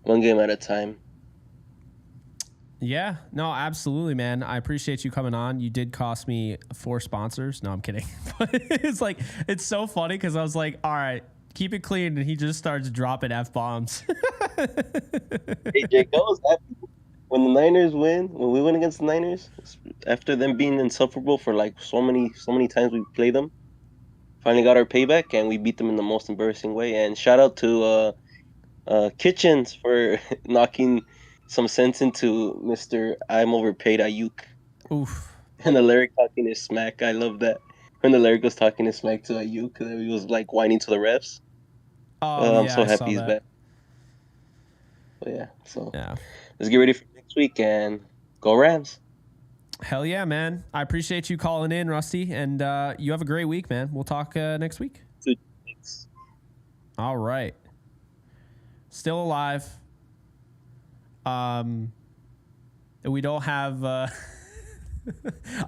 [SPEAKER 12] one game at a time.
[SPEAKER 1] Yeah, no, absolutely, man. I appreciate you coming on. You did cost me 4 sponsors. No, I'm kidding. But it's so funny because I was like, all right, keep it clean. And he just starts dropping F-bombs.
[SPEAKER 12] Hey, Jake, I was happy when the Niners win, when we win against the Niners, after them being insufferable for like so many times we played them. Finally got our payback, and we beat them in the most embarrassing way. And shout out to Kitchens for knocking some sense into Mr. I'm overpaid Ayuk.
[SPEAKER 1] Oof.
[SPEAKER 12] And Alaric talking his smack. I love that. When Alaric was talking his smack to Ayuk, he was like whining to the refs. I'm so happy he's back. But yeah, so
[SPEAKER 1] yeah,
[SPEAKER 12] let's get ready for next week and go Rams.
[SPEAKER 1] Hell yeah, man. I appreciate you calling in, Rusty, and you have a great week, man. We'll talk next week.
[SPEAKER 12] Thanks.
[SPEAKER 1] All right. Still alive. We don't have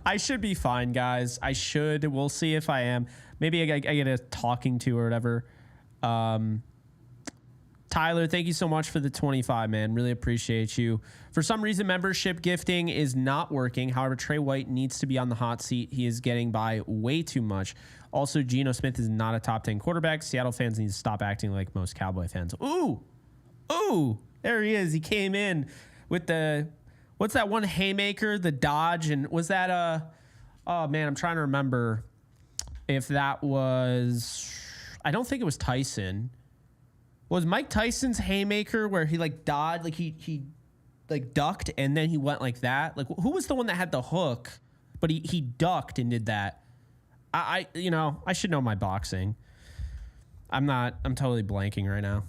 [SPEAKER 1] I should be fine, guys. We'll see if I am. Maybe I get a talking to or whatever. Tyler, thank you so much for the 25, man. Really appreciate you. For some reason, membership gifting is not working. However, Trey White needs to be on the hot seat. He is getting by way too much. Also, Geno Smith is not a top 10 quarterback. Seattle fans need to stop acting like most Cowboy fans. Ooh, there he is. He came in with what's that one haymaker, the dodge, and was that oh man, I'm trying to remember if that was, I don't think it was Tyson. Was Mike Tyson's haymaker where he like dodged, like he like ducked and then he went like that? Like who was the one that had the hook but he ducked and did that. I should know my boxing. I'm totally blanking right now.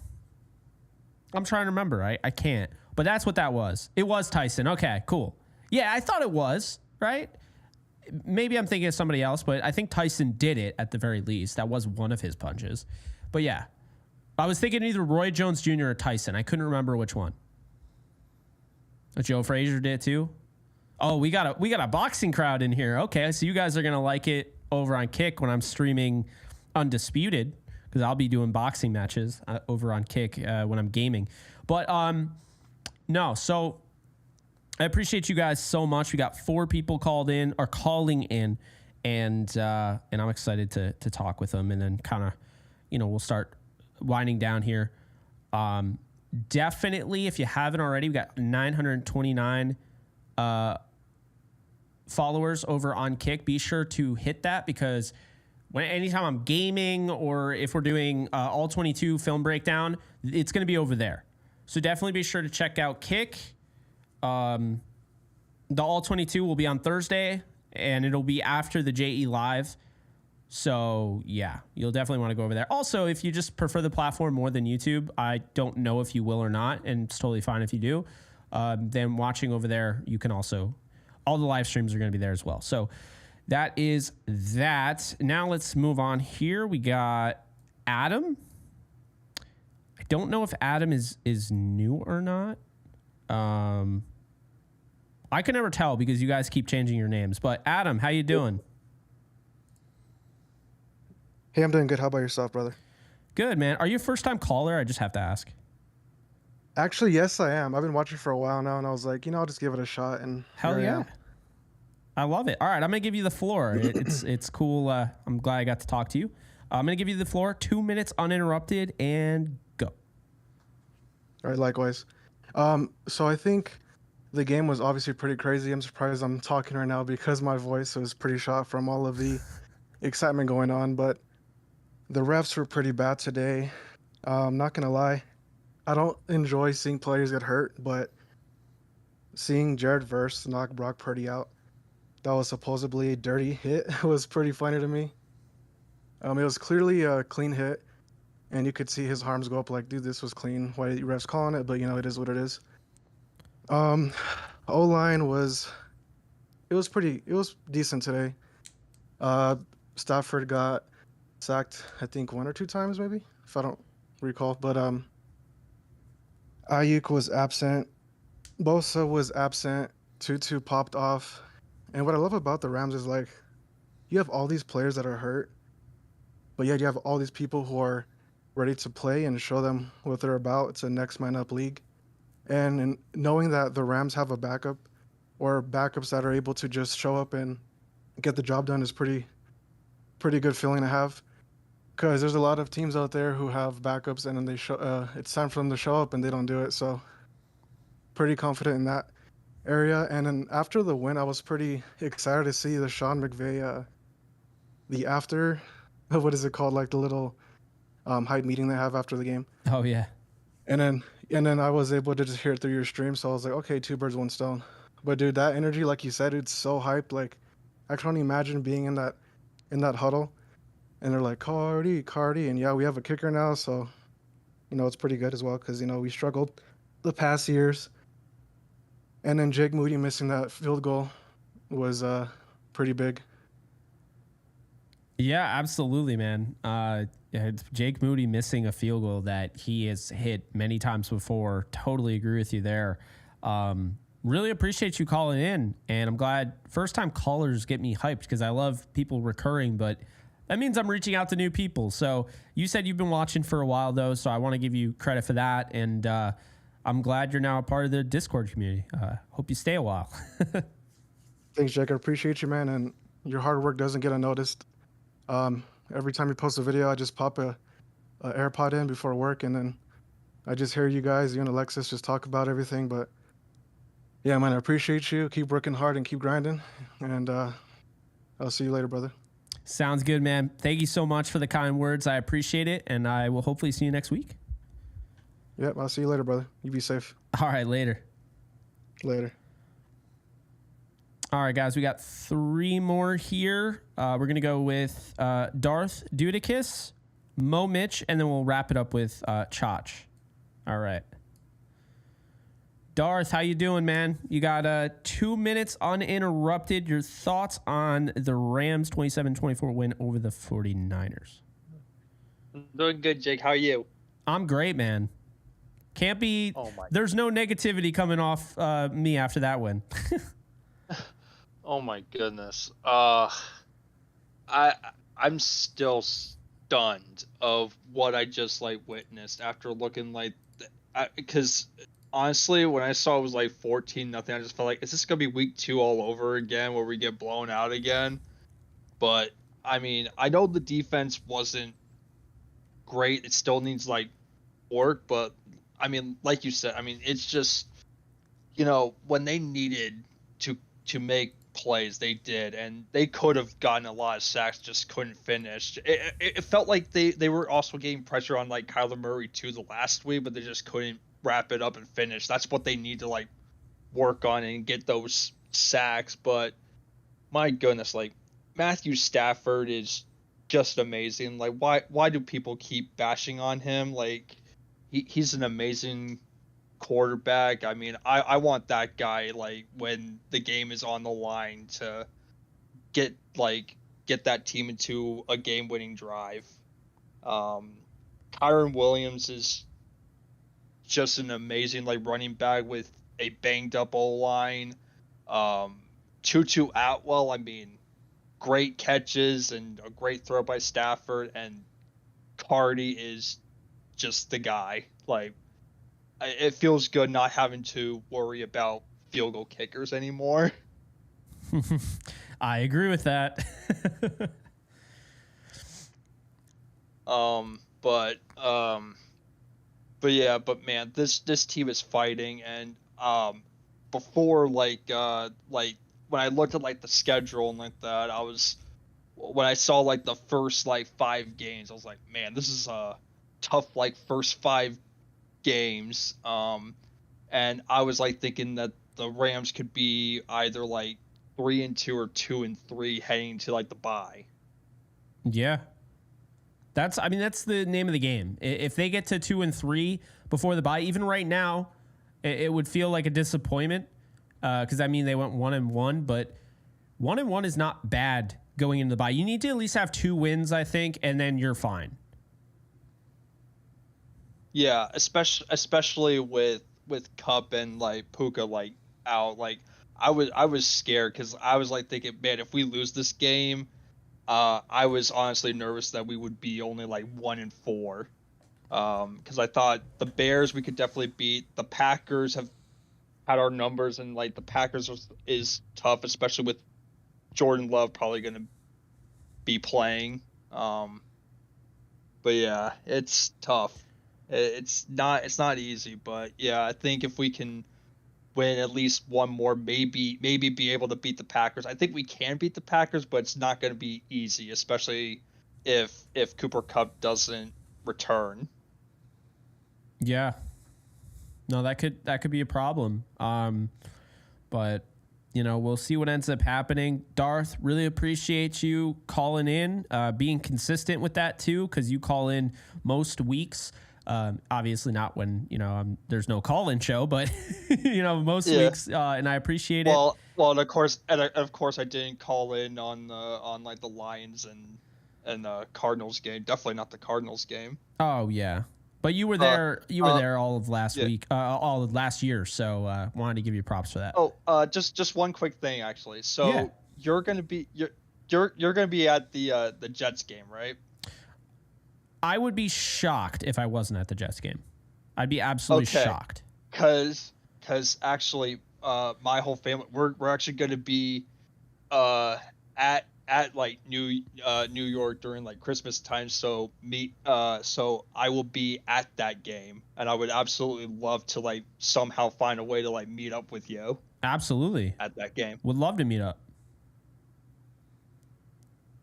[SPEAKER 1] I'm trying to remember. I can't. But that's what that was. It was Tyson. Okay, cool. Yeah, I thought it was, right? Maybe I'm thinking of somebody else, but I think Tyson did it at the very least. That was one of his punches. But yeah, I was thinking either Roy Jones Jr. or Tyson. I couldn't remember which one. Joe Frazier did it too. Oh, we got a boxing crowd in here. Okay, so you guys are gonna like it over on Kick when I'm streaming Undisputed, because I'll be doing boxing matches over on Kick when I'm gaming. But no, so I appreciate you guys so much. We got 4 people calling in, and I'm excited to talk with them, and then kind of, we'll start winding down here. Definitely, if you haven't already, we got 929 followers over on Kick. Be sure to hit that, because anytime I'm gaming or if we're doing all 22 film breakdown, it's going to be over there. So definitely be sure to check out Kick. The all 22 will be on Thursday, and it'll be after the JE Live. So yeah, you'll definitely want to go over there. Also, if you just prefer the platform more than YouTube, I don't know if you will or not, and it's totally fine if you do. Then watching over there, you can also, all the live streams are going to be there as well. So that is that. Now let's move on here. We got Adam. I don't know if Adam is new or not. I can never tell because you guys keep changing your names. But Adam, how you doing?
[SPEAKER 13] Hey, I'm doing good. How about yourself, brother?
[SPEAKER 1] Good, man. Are you a first-time caller? I just have to ask.
[SPEAKER 13] Actually, yes, I am. I've been watching for a while now, and I was like, I'll just give it a shot. And
[SPEAKER 1] hell yeah, I love it. All right, I'm gonna give you the floor. It's cool. I'm glad I got to talk to you. I'm gonna give you the floor. 2 minutes uninterrupted, and go.
[SPEAKER 13] All right, likewise. So I think the game was obviously pretty crazy. I'm surprised I'm talking right now because my voice was pretty shot from all of the excitement going on. But the refs were pretty bad today. I'm not gonna lie. I don't enjoy seeing players get hurt, but seeing Jared Verse knock Brock Purdy out, that was supposedly a dirty hit, was pretty funny to me. It was clearly a clean hit, and you could see his arms go up like, dude, this was clean. Why are the refs calling it? But, it is what it is. O-line was decent today. Stafford got sacked, I think, 1 or 2 times maybe, if I don't recall. But Ayuk was absent. Bosa was absent. Tutu popped off. And what I love about the Rams is, like, you have all these players that are hurt, but yet you have all these people who are ready to play and show them what they're about. It's a next man up league. And knowing that the Rams have a backup or backups that are able to just show up and get the job done is pretty good feeling to have. Because there's a lot of teams out there who have backups and then it's time for them to show up and they don't do it. So pretty confident in that area. And then after the win, I was pretty excited to see the Sean McVay, the after, what is it called? Like the little hype meeting they have after the game.
[SPEAKER 1] Oh yeah.
[SPEAKER 13] And then I was able to just hear it through your stream. So I was like, okay, 2 birds, 1 stone. But dude, that energy, like you said, it's so hyped. Like I can only imagine being in that huddle. And they're like, Cardi. And yeah, we have a kicker now. So, it's pretty good as well because, we struggled the past years. And then Jake Moody missing that field goal was pretty big.
[SPEAKER 1] Yeah, absolutely, man. Jake Moody missing a field goal that he has hit many times before. Totally agree with you there. Really appreciate you calling in. And I'm glad first-time callers get me hyped because I love people recurring, but that means I'm reaching out to new people. So you said you've been watching for a while, though, so I want to give you credit for that. And I'm glad you're now a part of the Discord community. Hope you stay a while.
[SPEAKER 13] Thanks, Jack. I appreciate you, man. And your hard work doesn't get unnoticed. Every time you post a video, I just pop a AirPod in before work, and then I just hear you guys, you and Alexis, just talk about everything. But yeah, man, I appreciate you. Keep working hard and keep grinding. And I'll see you later, brother.
[SPEAKER 1] Sounds good, man. Thank you so much for the kind words. I appreciate it, and I will hopefully see you next week.
[SPEAKER 13] Yep, I'll see you later, brother. You be safe.
[SPEAKER 1] All right, later.
[SPEAKER 13] Later.
[SPEAKER 1] All right, guys, we got 3 more here. We're going to go with Darth Dudicus, Mo Mitch, and then we'll wrap it up with Chach. All right. Darth, how you doing, man? You got 2 minutes uninterrupted. Your thoughts on the Rams 27-24 win over the 49ers?
[SPEAKER 14] I'm doing good, Jake. How are you?
[SPEAKER 1] I'm great, man. Can't be.
[SPEAKER 14] Oh my.
[SPEAKER 1] There's no negativity coming off me after that win.
[SPEAKER 14] Oh my goodness. I'm still stunned of what I just witnessed after looking because honestly, when I saw it was 14-0, I just felt like, is this gonna be week 2 all over again where we get blown out again? But I mean, I know the defense wasn't great. It still needs work, but I mean, like you said, I mean, it's just, when they needed to make plays, they did, and they could have gotten a lot of sacks, just couldn't finish. It felt like they were also getting pressure on Kyler Murray too the last week, but they just couldn't wrap it up and finish. That's what they need to work on and get those sacks. But my goodness, Matthew Stafford is just amazing. Why do people keep bashing on him? He's an amazing quarterback. I mean, I want that guy when the game is on the line to get that team into a game-winning drive. Kyron Williams is just an amazing running back with a banged up O-line. Tutu Atwell, I mean, great catches and a great throw by Stafford, and Cardi is just the guy. It feels good not having to worry about field goal kickers anymore.
[SPEAKER 1] I agree with that.
[SPEAKER 14] But man, this team is fighting, and before when I looked at the schedule and that, when I saw the first 5 games, I was like, man, this is a tough first 5 games. And I was thinking that the Rams could be either 3-2 or 2-3 heading to the bye.
[SPEAKER 1] Yeah. That's the name of the game. If they get to 2-3 before the bye, even right now, it would feel like a disappointment. Because they went 1-1, but 1-1 is not bad going into the bye. You need to at least have 2 wins, I think, and then you're fine.
[SPEAKER 14] Yeah, especially with Cup and Puka out. I was scared because I was thinking, man, if we lose this game, I was honestly nervous that we would be only 1-4. Because I thought the Bears we could definitely beat. The Packers have had our numbers, and the Packers is tough, especially with Jordan Love probably going to be playing. But yeah, it's tough. It's not easy, but yeah, I think if we can win at least one more, maybe be able to beat the Packers. I think we can beat the Packers, but it's not going to be easy, especially if Cooper Kupp doesn't return.
[SPEAKER 1] Yeah. No, that could be a problem. But we'll see what ends up happening. Darth, really appreciate you calling in, being consistent with that too, because you call in most weeks. Obviously not when there's no call-in show, but most weeks, and I appreciate it.
[SPEAKER 14] Well, and of course I didn't call in on the Lions and Cardinals game. Definitely not the Cardinals game.
[SPEAKER 1] Oh yeah, but you were there. You were there all of last week, all of last year. So wanted to give you props for that.
[SPEAKER 14] Oh, just one quick thing actually. So you're gonna be at the Jets game, right?
[SPEAKER 1] I would be shocked if I wasn't at the Jets game. I'd be absolutely shocked.
[SPEAKER 14] Because actually, my whole family we're actually going to be at New York during Christmas time. So so I will be at that game, and I would absolutely love to somehow find a way to meet up with you.
[SPEAKER 1] Absolutely.
[SPEAKER 14] At that game.
[SPEAKER 1] Would love to meet up.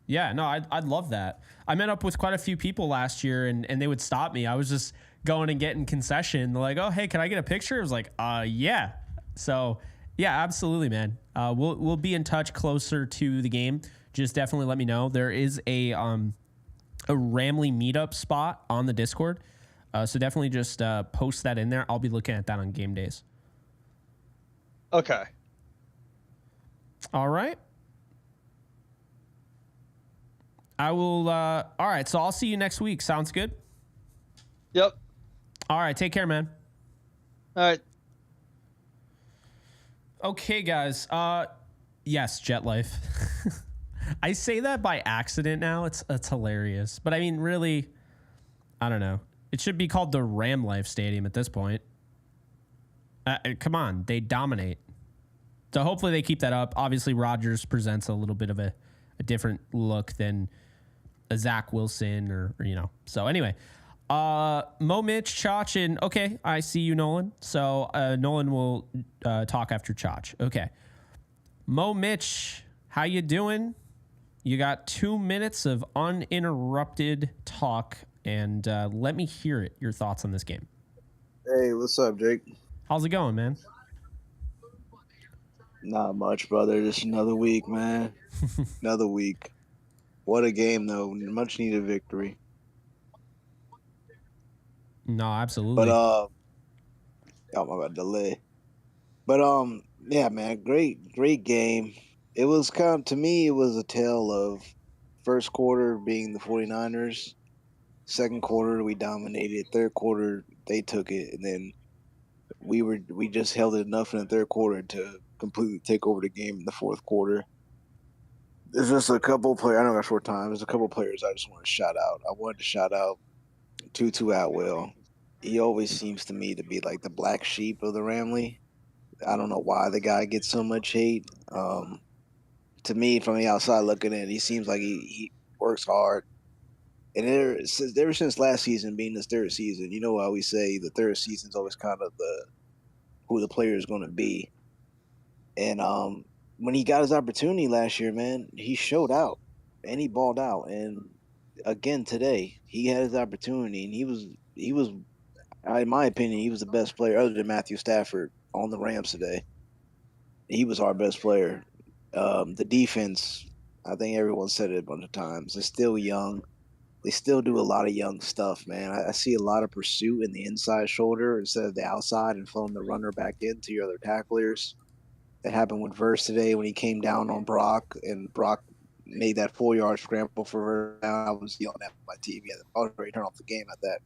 [SPEAKER 1] Yeah, no, I'd love that. I met up with quite a few people last year, and they would stop me. I was just going and getting concession. They're like, oh, hey, can I get a picture? I was like, yeah. So, Yeah, absolutely, man. We'll be in touch closer to the game. Just definitely let me know. There is a Ramley meetup spot on the Discord, so definitely just post that in there. I'll be looking at that on game days.
[SPEAKER 14] Okay.
[SPEAKER 1] All right. I will. All right. So I'll see you next week. Sounds good.
[SPEAKER 14] Yep.
[SPEAKER 1] All right. Take care, man.
[SPEAKER 14] All right.
[SPEAKER 1] Okay, guys. Yes, Jet Life. I say that by accident now. It's hilarious. But I mean, really, I don't know. It should be called the Ram Life Stadium at this point. Come on, they dominate. So hopefully they keep that up. Obviously, Rodgers presents a little bit of a different look than a Zach Wilson or So anyway, Mo, Mitch, Chach, and okay, I see you, Nolan. So Nolan will talk after Chach. Okay. Mo, Mitch, how you doing? You got 2 minutes of uninterrupted talk, and let me hear it. Your thoughts on this game.
[SPEAKER 15] Hey, what's up, Jake?
[SPEAKER 1] How's it going, man?
[SPEAKER 15] Not much, brother. Just another week, man. Another week. What a game, though. Much needed victory.
[SPEAKER 1] No, absolutely.
[SPEAKER 15] But oh my god, delay. But yeah, man, great game. It was to me, it was a tale of first quarter being the 49ers. Second quarter we dominated. Third quarter they took it, and then we just held it enough in the third quarter to completely take over the game in the fourth quarter. There's just a couple players. I know got short time. There's a couple players I just want to shout out. I wanted to shout out Tutu Atwell. He always seems to me to be like the black sheep of the Ramley. I don't know why the guy gets so much hate. To me, from the outside looking in, he seems like he works hard. And ever since last season being his third season, you know how we say the third season is always kind of who the player is going to be. And when he got his opportunity last year, man, he showed out and he balled out. And again today, he had his opportunity, and he was, in my opinion, he was the best player other than Matthew Stafford on the Rams today. He was our best player. The defense, I think everyone said it a bunch of times, is still young. They still do a lot of young stuff, man. I see a lot of pursuit in the inside shoulder instead of the outside and flowing the runner back into your other tacklers. That happened with Verse today when he came down on Brock, and Brock made that 4-yard scramble for Verse. I was yelling at my TV. I was ready to turn off the game at that.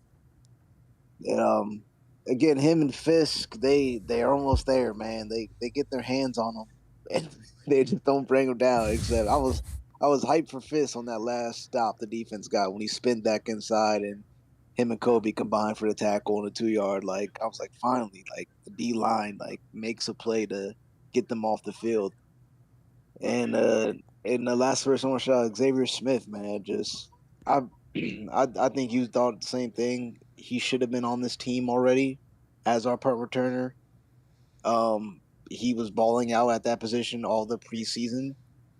[SPEAKER 15] And, again, him and Fisk, they are almost there, man. They get their hands on them, and they just don't bring them down. Except I was hyped for Fisk on that last stop the defense got when he spun back inside and him and Kobe combined for the tackle on the 2-yard. Like, I was like, finally, like the D line makes a play to get them off the field. And in the last person I want to shout out Xavier Smith, man. Just I think you thought the same thing. He should have been on this team already as our punt returner. He was balling out at that position all the preseason.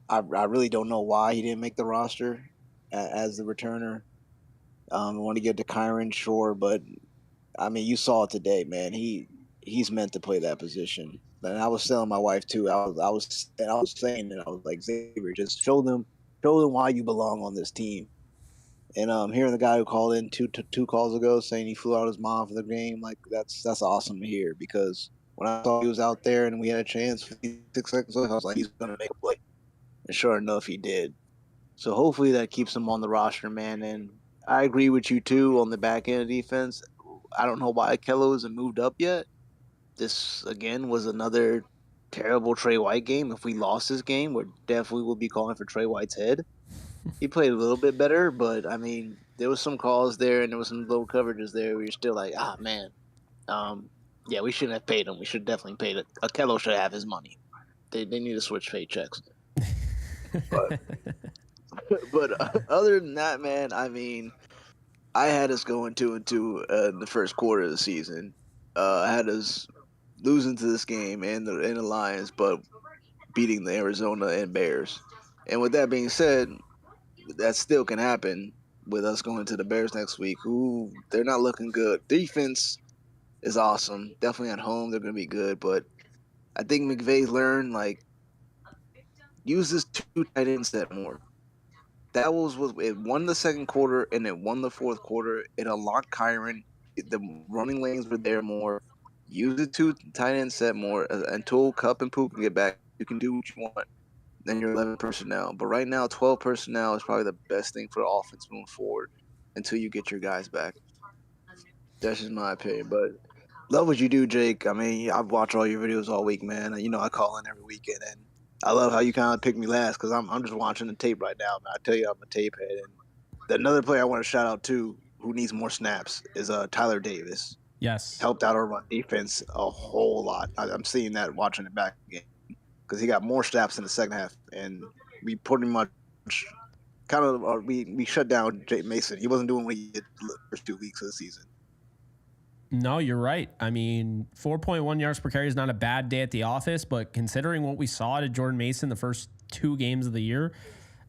[SPEAKER 15] I really don't know why he didn't make the roster as the returner. I want to give it to Kyron, sure, but I mean, you saw it today, man. He's meant to play that position. And I was telling my wife too. I was saying that I was like, Xavier, just show them why you belong on this team. And hearing the guy who called in two calls ago saying he flew out his mom for the game, like that's awesome to hear, because when I saw he was out there and we had a chance 56 seconds left, I was like, he's gonna make a play. And sure enough, he did. So hopefully that keeps him on the roster, man. And I agree with you too on the back end of defense. I don't know why Kello hasn't moved up yet. This again was another terrible Trey White game. If we lost this game, we definitely will be calling for Trey White's head. He played a little bit better, but I mean, there was some calls there and there was some low coverages there where you're still like, man, yeah, we shouldn't have paid him. We should definitely paid it. Kello should have his money. They need to switch paychecks. But other than that, man, I mean, I had us going 2-2 in the first quarter of the season. I had us losing to this game and the Lions, but beating the Arizona and Bears. And with that being said, that still can happen with us going to the Bears next week, who they're not looking good. Defense is awesome. Definitely at home, they're going to be good, but I think McVay learned, like, use this 2 tight end set more. That was it won the second quarter and it won the fourth quarter. It unlocked Kyron. The running lanes were there more. Use the 2 tight end set more until Cup and Poop can get back. You can do what you want. Then you're 11 personnel. But right now, 12 personnel is probably the best thing for the offense moving forward until you get your guys back. That's just my opinion. But love what you do, Jake. I mean, I've watched all your videos all week, man. You know, I call in every weekend, and I love how you kind of pick me last because I'm just watching the tape right now, man. I tell you, I'm a tape head. And another player I want to shout out to who needs more snaps is Tyler Davis.
[SPEAKER 1] Yes.
[SPEAKER 15] Helped out our run defense a whole lot. I'm seeing that watching it back again because he got more snaps in the second half, and we pretty much we shut down Jay Mason. He wasn't doing what he did the first 2 weeks of the season.
[SPEAKER 1] No, you're right. I mean, 4.1 yards per carry is not a bad day at the office, but considering what we saw to Jordan Mason the first 2 games of the year,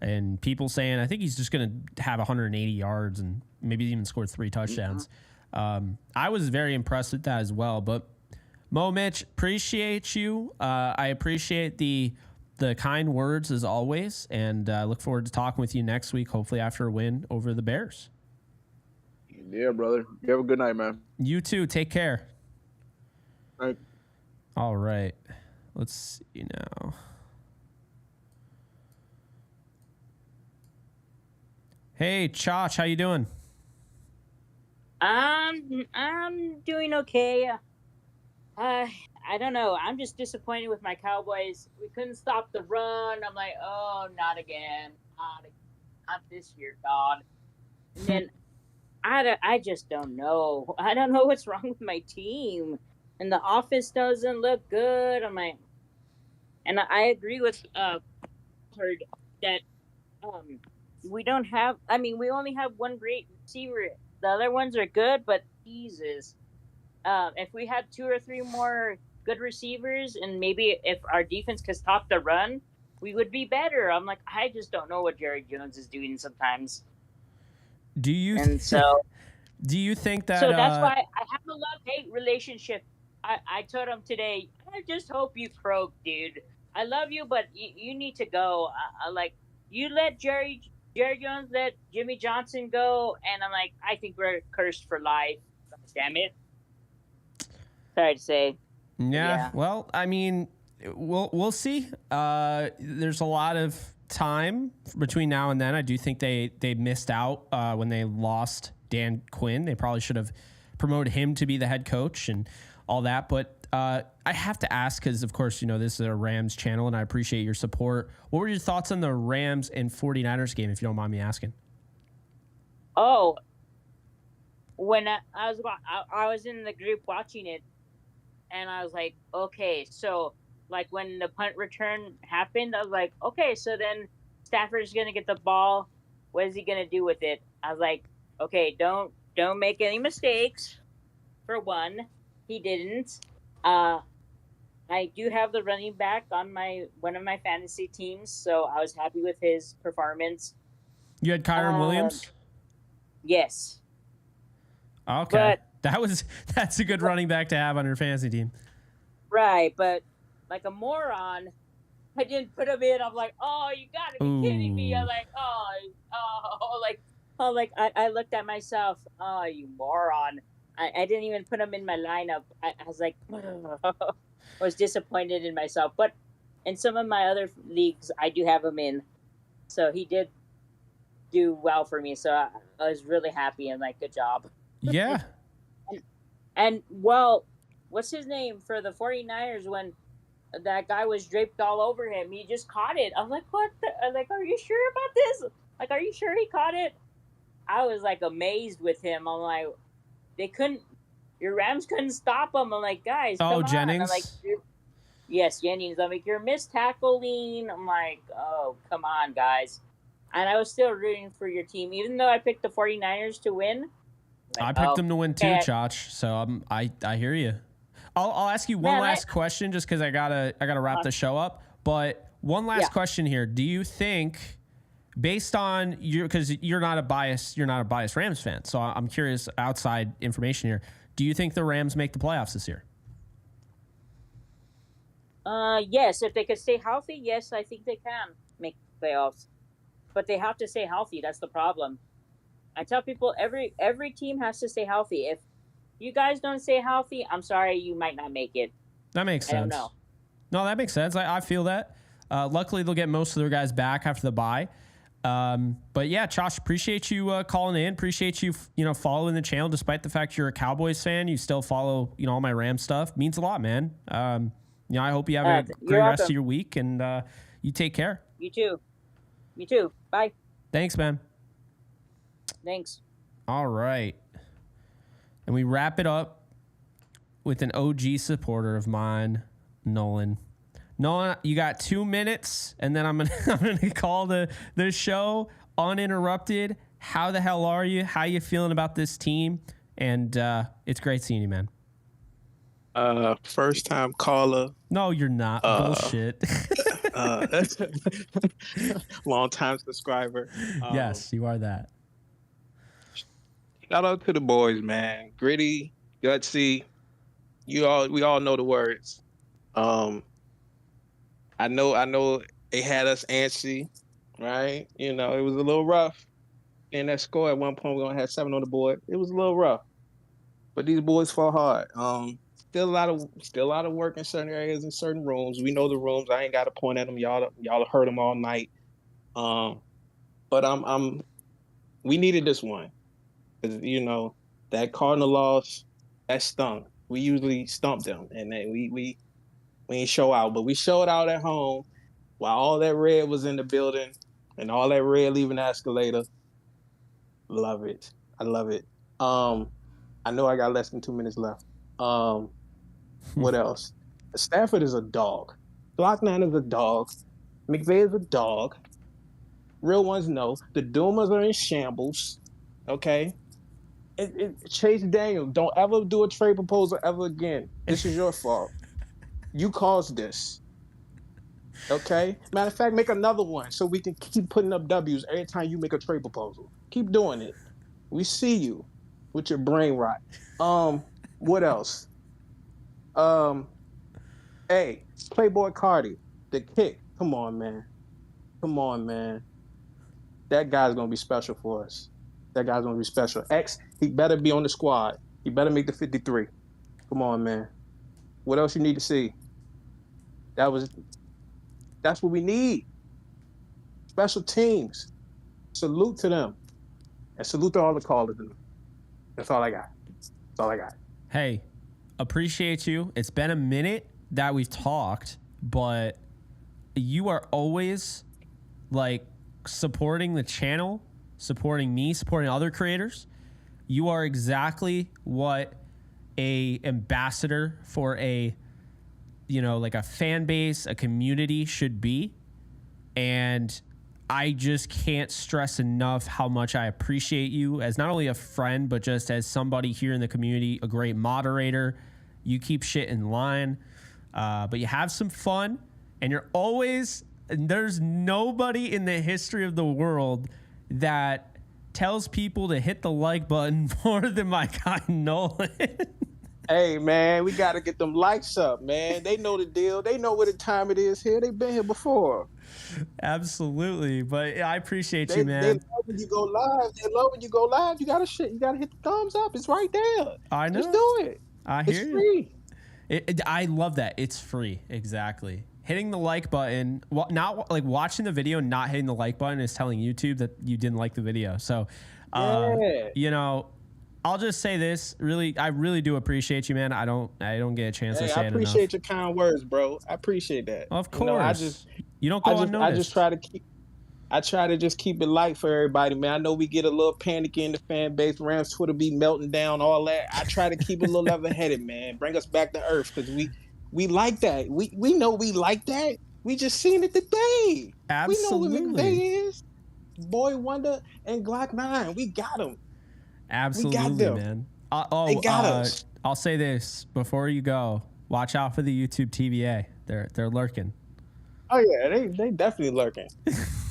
[SPEAKER 1] and people saying I think he's just going to have 180 yards and maybe even score 3 touchdowns. I was very impressed with that as well. But Mo, Mitch, appreciate you. I appreciate the kind words as always, and look forward to talking with you next week, hopefully after a win over the Bears.
[SPEAKER 15] Yeah, brother. You have a good night, man.
[SPEAKER 1] You too. Take care.
[SPEAKER 15] All right.
[SPEAKER 1] All right. Let's see now. Hey, Chach, how you doing?
[SPEAKER 16] I'm doing okay. I don't know. I'm just disappointed with my Cowboys. We couldn't stop the run. I'm like, oh, not again. Not this year, God. And then I just don't know. I don't know what's wrong with my team. And the offense doesn't look good. I'm like, and I agree with Heard that we don't have, I mean, we only have one great receiver. The other ones are good, but Jesus. If we had 2 or 3 more good receivers and maybe if our defense could stop the run, we would be better. I'm like, I just don't know what Jerry Jones is doing sometimes.
[SPEAKER 1] Do you do you think that
[SPEAKER 16] so that's why I have a love-hate relationship. I told him today, I just hope you croak, dude. I love you, but you need to go. Like, you let Jerry Jones let Jimmy Johnson go, and I'm like, I think we're cursed for life. Damn it. Sorry to say.
[SPEAKER 1] Yeah. Well, I mean, we'll see. There's a lot of time between now and then. I do think they missed out when they lost Dan Quinn. They probably should have promoted him to be the head coach and all that. But I have to ask, because of course, you know, this is a Rams channel and I appreciate your support. What were your thoughts on the Rams and 49ers game, if you don't mind me asking?
[SPEAKER 16] Oh, when I was in the group watching it, and I was like, okay, so like when the punt return happened, I was like, okay, so then Stafford's gonna get the ball. What is he gonna do with it? I was like, okay, don't make any mistakes. For one, he didn't. I do have the running back on one of my fantasy teams, so I was happy with his performance.
[SPEAKER 1] You had Kyron Williams?
[SPEAKER 16] Yes.
[SPEAKER 1] Okay. That's a good running back to have on your fantasy team.
[SPEAKER 16] Right, but like a moron, I didn't put him in. I'm like, oh, you gotta be kidding me. I'm like, I looked at myself. Oh, you moron. I didn't even put him in my lineup. I was like, I was disappointed in myself. But in some of my other leagues, I do have him in. So he did do well for me. So I was really happy and like, good job.
[SPEAKER 1] Yeah.
[SPEAKER 16] And well, what's his name for the 49ers when that guy was draped all over him? He just caught it. I'm like, what? I'm like, are you sure about this? Like, are you sure he caught it? I was like amazed with him. I'm like, your Rams couldn't stop him. I'm like, guys, come on.
[SPEAKER 1] Jennings?
[SPEAKER 16] I'm like, yes, Jennings. I'm like, you're mistackling. I'm like, oh, come on, guys. And I was still rooting for your team, even though I picked the 49ers to win.
[SPEAKER 1] I picked them to win too, Chach. So I hear you. I'll ask you one last question, just because I gotta wrap the show up. But one last question here: do you think, based on because you're not a biased Rams fan, so I'm curious outside information here. Do you think the Rams make the playoffs this year?
[SPEAKER 16] Yes, if they could stay healthy, yes, I think they can make playoffs. But they have to stay healthy. That's the problem. I tell people every team has to stay healthy. If you guys don't stay healthy, I'm sorry, you might not make it.
[SPEAKER 1] That makes
[SPEAKER 16] I don't
[SPEAKER 1] sense.
[SPEAKER 16] know.
[SPEAKER 1] No, that makes sense. I feel that. Luckily, they'll get most of their guys back after the bye. But yeah, Josh, appreciate you calling in. Appreciate you, following the channel. Despite the fact you're a Cowboys fan, you still follow, all my Rams stuff. Means a lot, man. I hope you have a great rest of your week, and you take care.
[SPEAKER 16] You too. You too. Bye.
[SPEAKER 1] Thanks, man.
[SPEAKER 16] Thanks.
[SPEAKER 1] All right. And we wrap it up with an OG supporter of mine, Nolan. Nolan, you got 2 minutes, and then I'm gonna call the show uninterrupted. How the hell are you? How you feeling about this team? And it's great seeing you, man.
[SPEAKER 17] First time caller.
[SPEAKER 1] No, you're not. Bullshit.
[SPEAKER 17] Long time subscriber.
[SPEAKER 1] Yes, you are that.
[SPEAKER 17] Shout out to the boys, man. Gritty, gutsy. We all know the words. I know they had us antsy, right? It was a little rough. And that score at one point, we're gonna have 7 on the board. It was a little rough. But these boys fought hard. Still a lot of work in certain areas in certain rooms. We know the rooms. I ain't got to point at them. Y'all heard them all night. But we needed this one. Because, that Cardinal loss, that stung. We usually stump them, and then we ain't show out. But we showed out at home while all that red was in the building and all that red leaving the escalator. Love it. I love it. I know I got less than 2 minutes left. What else? Stafford is a dog. Glock 9 is a dog. McVay is a dog. Real ones know. The Doomas are in shambles. Okay? Chase Daniel, don't ever do a trade proposal ever again. This is your fault. You caused this. Okay? Matter of fact, make another one so we can keep putting up W's every time you make a trade proposal. Keep doing it. We see you with your brain rot. What else? Hey, Playboy Cardi, the kick. Come on, man. That guy's gonna be special for us. X, he better be on the squad. He better make the 53. Come on, man. What else you need to see? That's what we need. Special teams. Salute to them. And salute to all the callers. That's all I got.
[SPEAKER 1] Hey, appreciate you. It's been a minute that we've talked, but you are always supporting the channel, supporting me, supporting other creators. You are exactly what a ambassador for a fan base, a community should be. And I just can't stress enough how much I appreciate you as not only a friend, but just as somebody here in the community, a great moderator. You keep shit in line, but you have some fun, and there's nobody in the history of the world that tells people to hit the like button more than my guy Nolan.
[SPEAKER 17] Hey, man, we got to get them likes up, man. They know the deal. They know what the time it is here. They've been here before.
[SPEAKER 1] Absolutely, but I appreciate you, man.
[SPEAKER 17] They love when you go live. You gotta hit the thumbs up. It's right there.
[SPEAKER 1] I know.
[SPEAKER 17] Just do it.
[SPEAKER 1] I hear
[SPEAKER 17] it's
[SPEAKER 1] you.
[SPEAKER 17] Free.
[SPEAKER 1] I love that. It's free. Exactly. Hitting the like button, not watching the video, not hitting the like button is telling YouTube that you didn't like the video. So, I'll just say this. I really do appreciate you, man. I don't get a chance to say it enough.
[SPEAKER 17] I appreciate your kind words, bro. I appreciate that.
[SPEAKER 1] Of course. You don't go unnoticed.
[SPEAKER 17] I try to just keep it light for everybody, man. I know we get a little panicky in the fan base. Rams Twitter be melting down, all that. I try to keep it a little level-headed, man. Bring us back to earth, because we like that. We know we like that. We just seen it today.
[SPEAKER 1] Absolutely.
[SPEAKER 17] We know what McVay is. Boy Wonder and Glock 9. We got them.
[SPEAKER 1] Absolutely,
[SPEAKER 17] we got them.
[SPEAKER 1] Man.
[SPEAKER 17] They got us.
[SPEAKER 1] I'll say this before you go. Watch out for the YouTube TVA. They're lurking.
[SPEAKER 17] Oh yeah, they definitely lurking.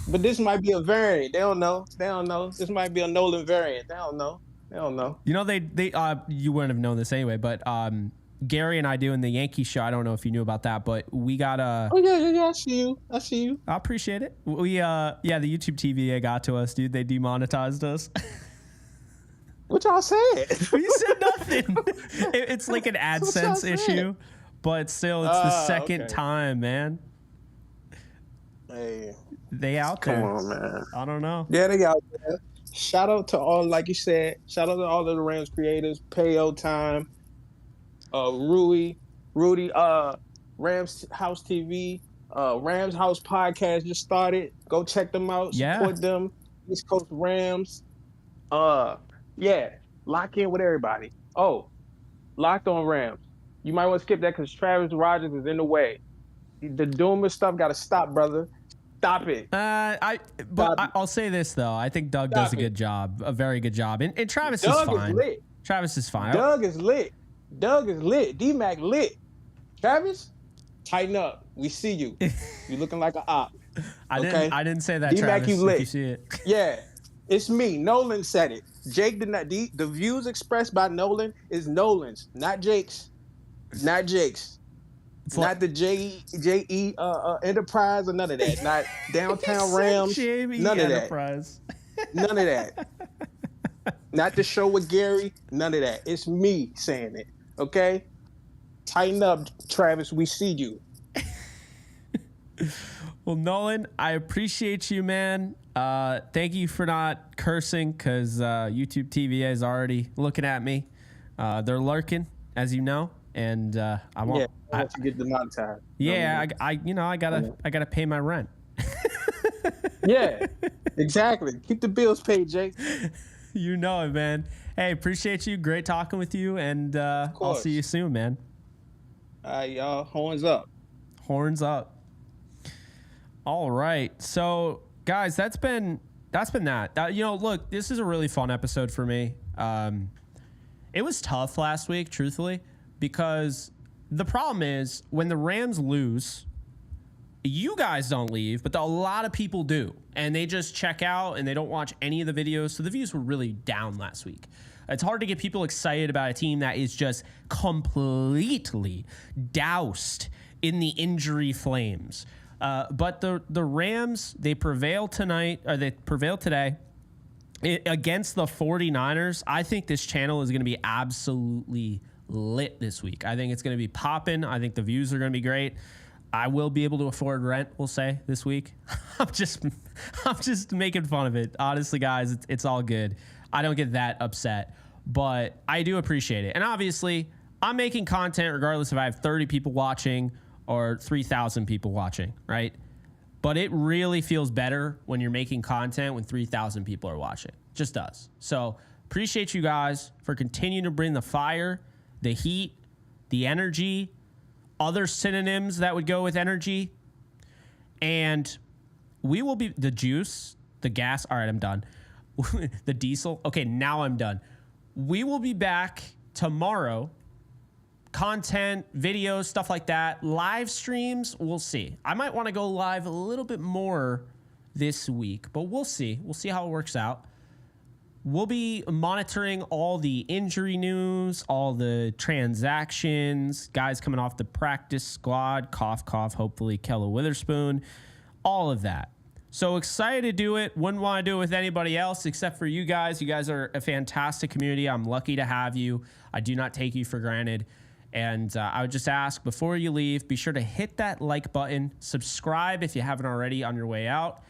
[SPEAKER 17] But this might be a variant. They don't know. This might be a Nolan variant. They don't know.
[SPEAKER 1] You know, they you wouldn't have known this anyway, but Gary and I doing the Yankee show. I don't know if you knew about that, but we got
[SPEAKER 17] Oh yeah. I see you.
[SPEAKER 1] I appreciate it. We the YouTube TVA got to us, dude. They demonetized us.
[SPEAKER 17] What y'all said?
[SPEAKER 1] We said nothing. It's like an AdSense issue, but still, it's the second time, man.
[SPEAKER 17] Hey,
[SPEAKER 1] they out there.
[SPEAKER 17] Come on, man.
[SPEAKER 1] I don't know.
[SPEAKER 17] Yeah, they out there. Shout out to all, like you said, shout out to all of the Rams creators, Payo Time, Rudy, Rams House TV, Rams House Podcast just started. Go check them out. Support them. East Coast Rams. Yeah, lock in with everybody. Oh, Locked on Rams. You might want to skip that because Travis Rogers is in the way. The Doomer stuff got to stop, brother. Stop it.
[SPEAKER 1] I'll say this though. I think Doug does a good job, a very good job, and Travis is fine.
[SPEAKER 17] Is lit.
[SPEAKER 1] Travis is fine.
[SPEAKER 17] Doug is lit. D-Mac lit. Travis, tighten up. We see you. You looking like an op.
[SPEAKER 1] I didn't say that.
[SPEAKER 17] D-Mac,
[SPEAKER 1] Travis,
[SPEAKER 17] you lit.
[SPEAKER 1] if you see it.
[SPEAKER 17] Yeah, it's me. Nolan said it. Jake did not. The views expressed by Nolan is Nolan's, not Jake's. Not Jake's. It's not the JE Enterprise or none of that. Not Downtown Rams. None of
[SPEAKER 1] Enterprise.
[SPEAKER 17] that. None of that. Not the show with Gary. None of that. It's me saying it. Okay? Tighten up, Travis. We see you.
[SPEAKER 1] Well, Nolan, I appreciate you, man. Thank you for not cursing because YouTube TVA is already looking at me. They're lurking, as you know. And I want
[SPEAKER 17] to get demonetized.
[SPEAKER 1] Yeah, I gotta pay my rent.
[SPEAKER 17] Yeah, exactly. Keep the bills paid, Jake.
[SPEAKER 1] You know it, man. Hey, appreciate you. Great talking with you, and I'll see you soon, man.
[SPEAKER 17] All right, y'all. Horns up.
[SPEAKER 1] Horns up. All right. So, guys, that's been that. Look, this is a really fun episode for me. It was tough last week, truthfully. Because the problem is when the Rams lose, you guys don't leave, but a lot of people do. And they just check out and they don't watch any of the videos. So the views were really down last week. It's hard to get people excited about a team that is just completely doused in the injury flames. But the Rams, they prevailed tonight, or they prevailed today against the 49ers. I think this channel is going to be absolutely lit this week. I think it's going to be popping. I think the views are going to be great. I will be able to afford rent, we'll say, this week. I'm just making fun of it. Honestly, guys, it's all good. I don't get that upset, but I do appreciate it. And obviously, I'm making content regardless if I have 30 people watching or 3,000 people watching, right? But it really feels better when you're making content when 3,000 people are watching. It just does. So appreciate you guys for continuing to bring the fire, the heat, the energy, other synonyms that would go with energy. And we will be the juice, the gas. All right, I'm done. The diesel. Okay, now I'm done. We will be back tomorrow. Content, videos, stuff like that. Live streams, we'll see. I might want to go live a little bit more this week, but we'll see. We'll see how it works out. We'll be monitoring all the injury news, all the transactions, guys coming off the practice squad, cough, cough, hopefully Kella Witherspoon, all of that. So excited to do it. Wouldn't want to do it with anybody else except for you guys. You guys are a fantastic community. I'm lucky to have you. I do not take you for granted. And I would just ask, before you leave, be sure to hit that like button, subscribe if you haven't already on your way out.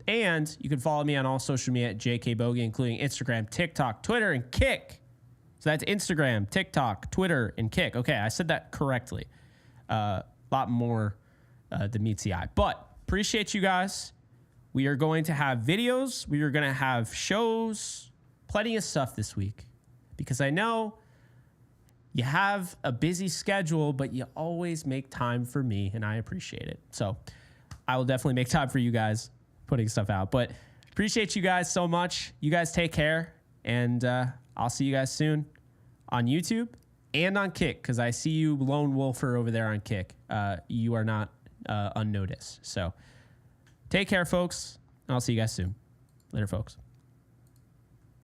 [SPEAKER 1] And you can follow me on all social media at JKBogey, including Instagram, TikTok, Twitter, and Kick. So that's Instagram, TikTok, Twitter, and Kick. Okay, I said that correctly. A lot more than meets the eye. But appreciate you guys. We are going to have videos. We are going to have shows. Plenty of stuff this week. Because I know you have a busy schedule, but you always make time for me, and I appreciate it. So I will definitely make time for you guys putting stuff out. But appreciate you guys so much. You guys take care, and I'll see you guys soon on YouTube and on Kick, because I see you lone wolfer over there on Kick. You are not unnoticed. So take care, folks, and I'll see you guys soon. Later, folks.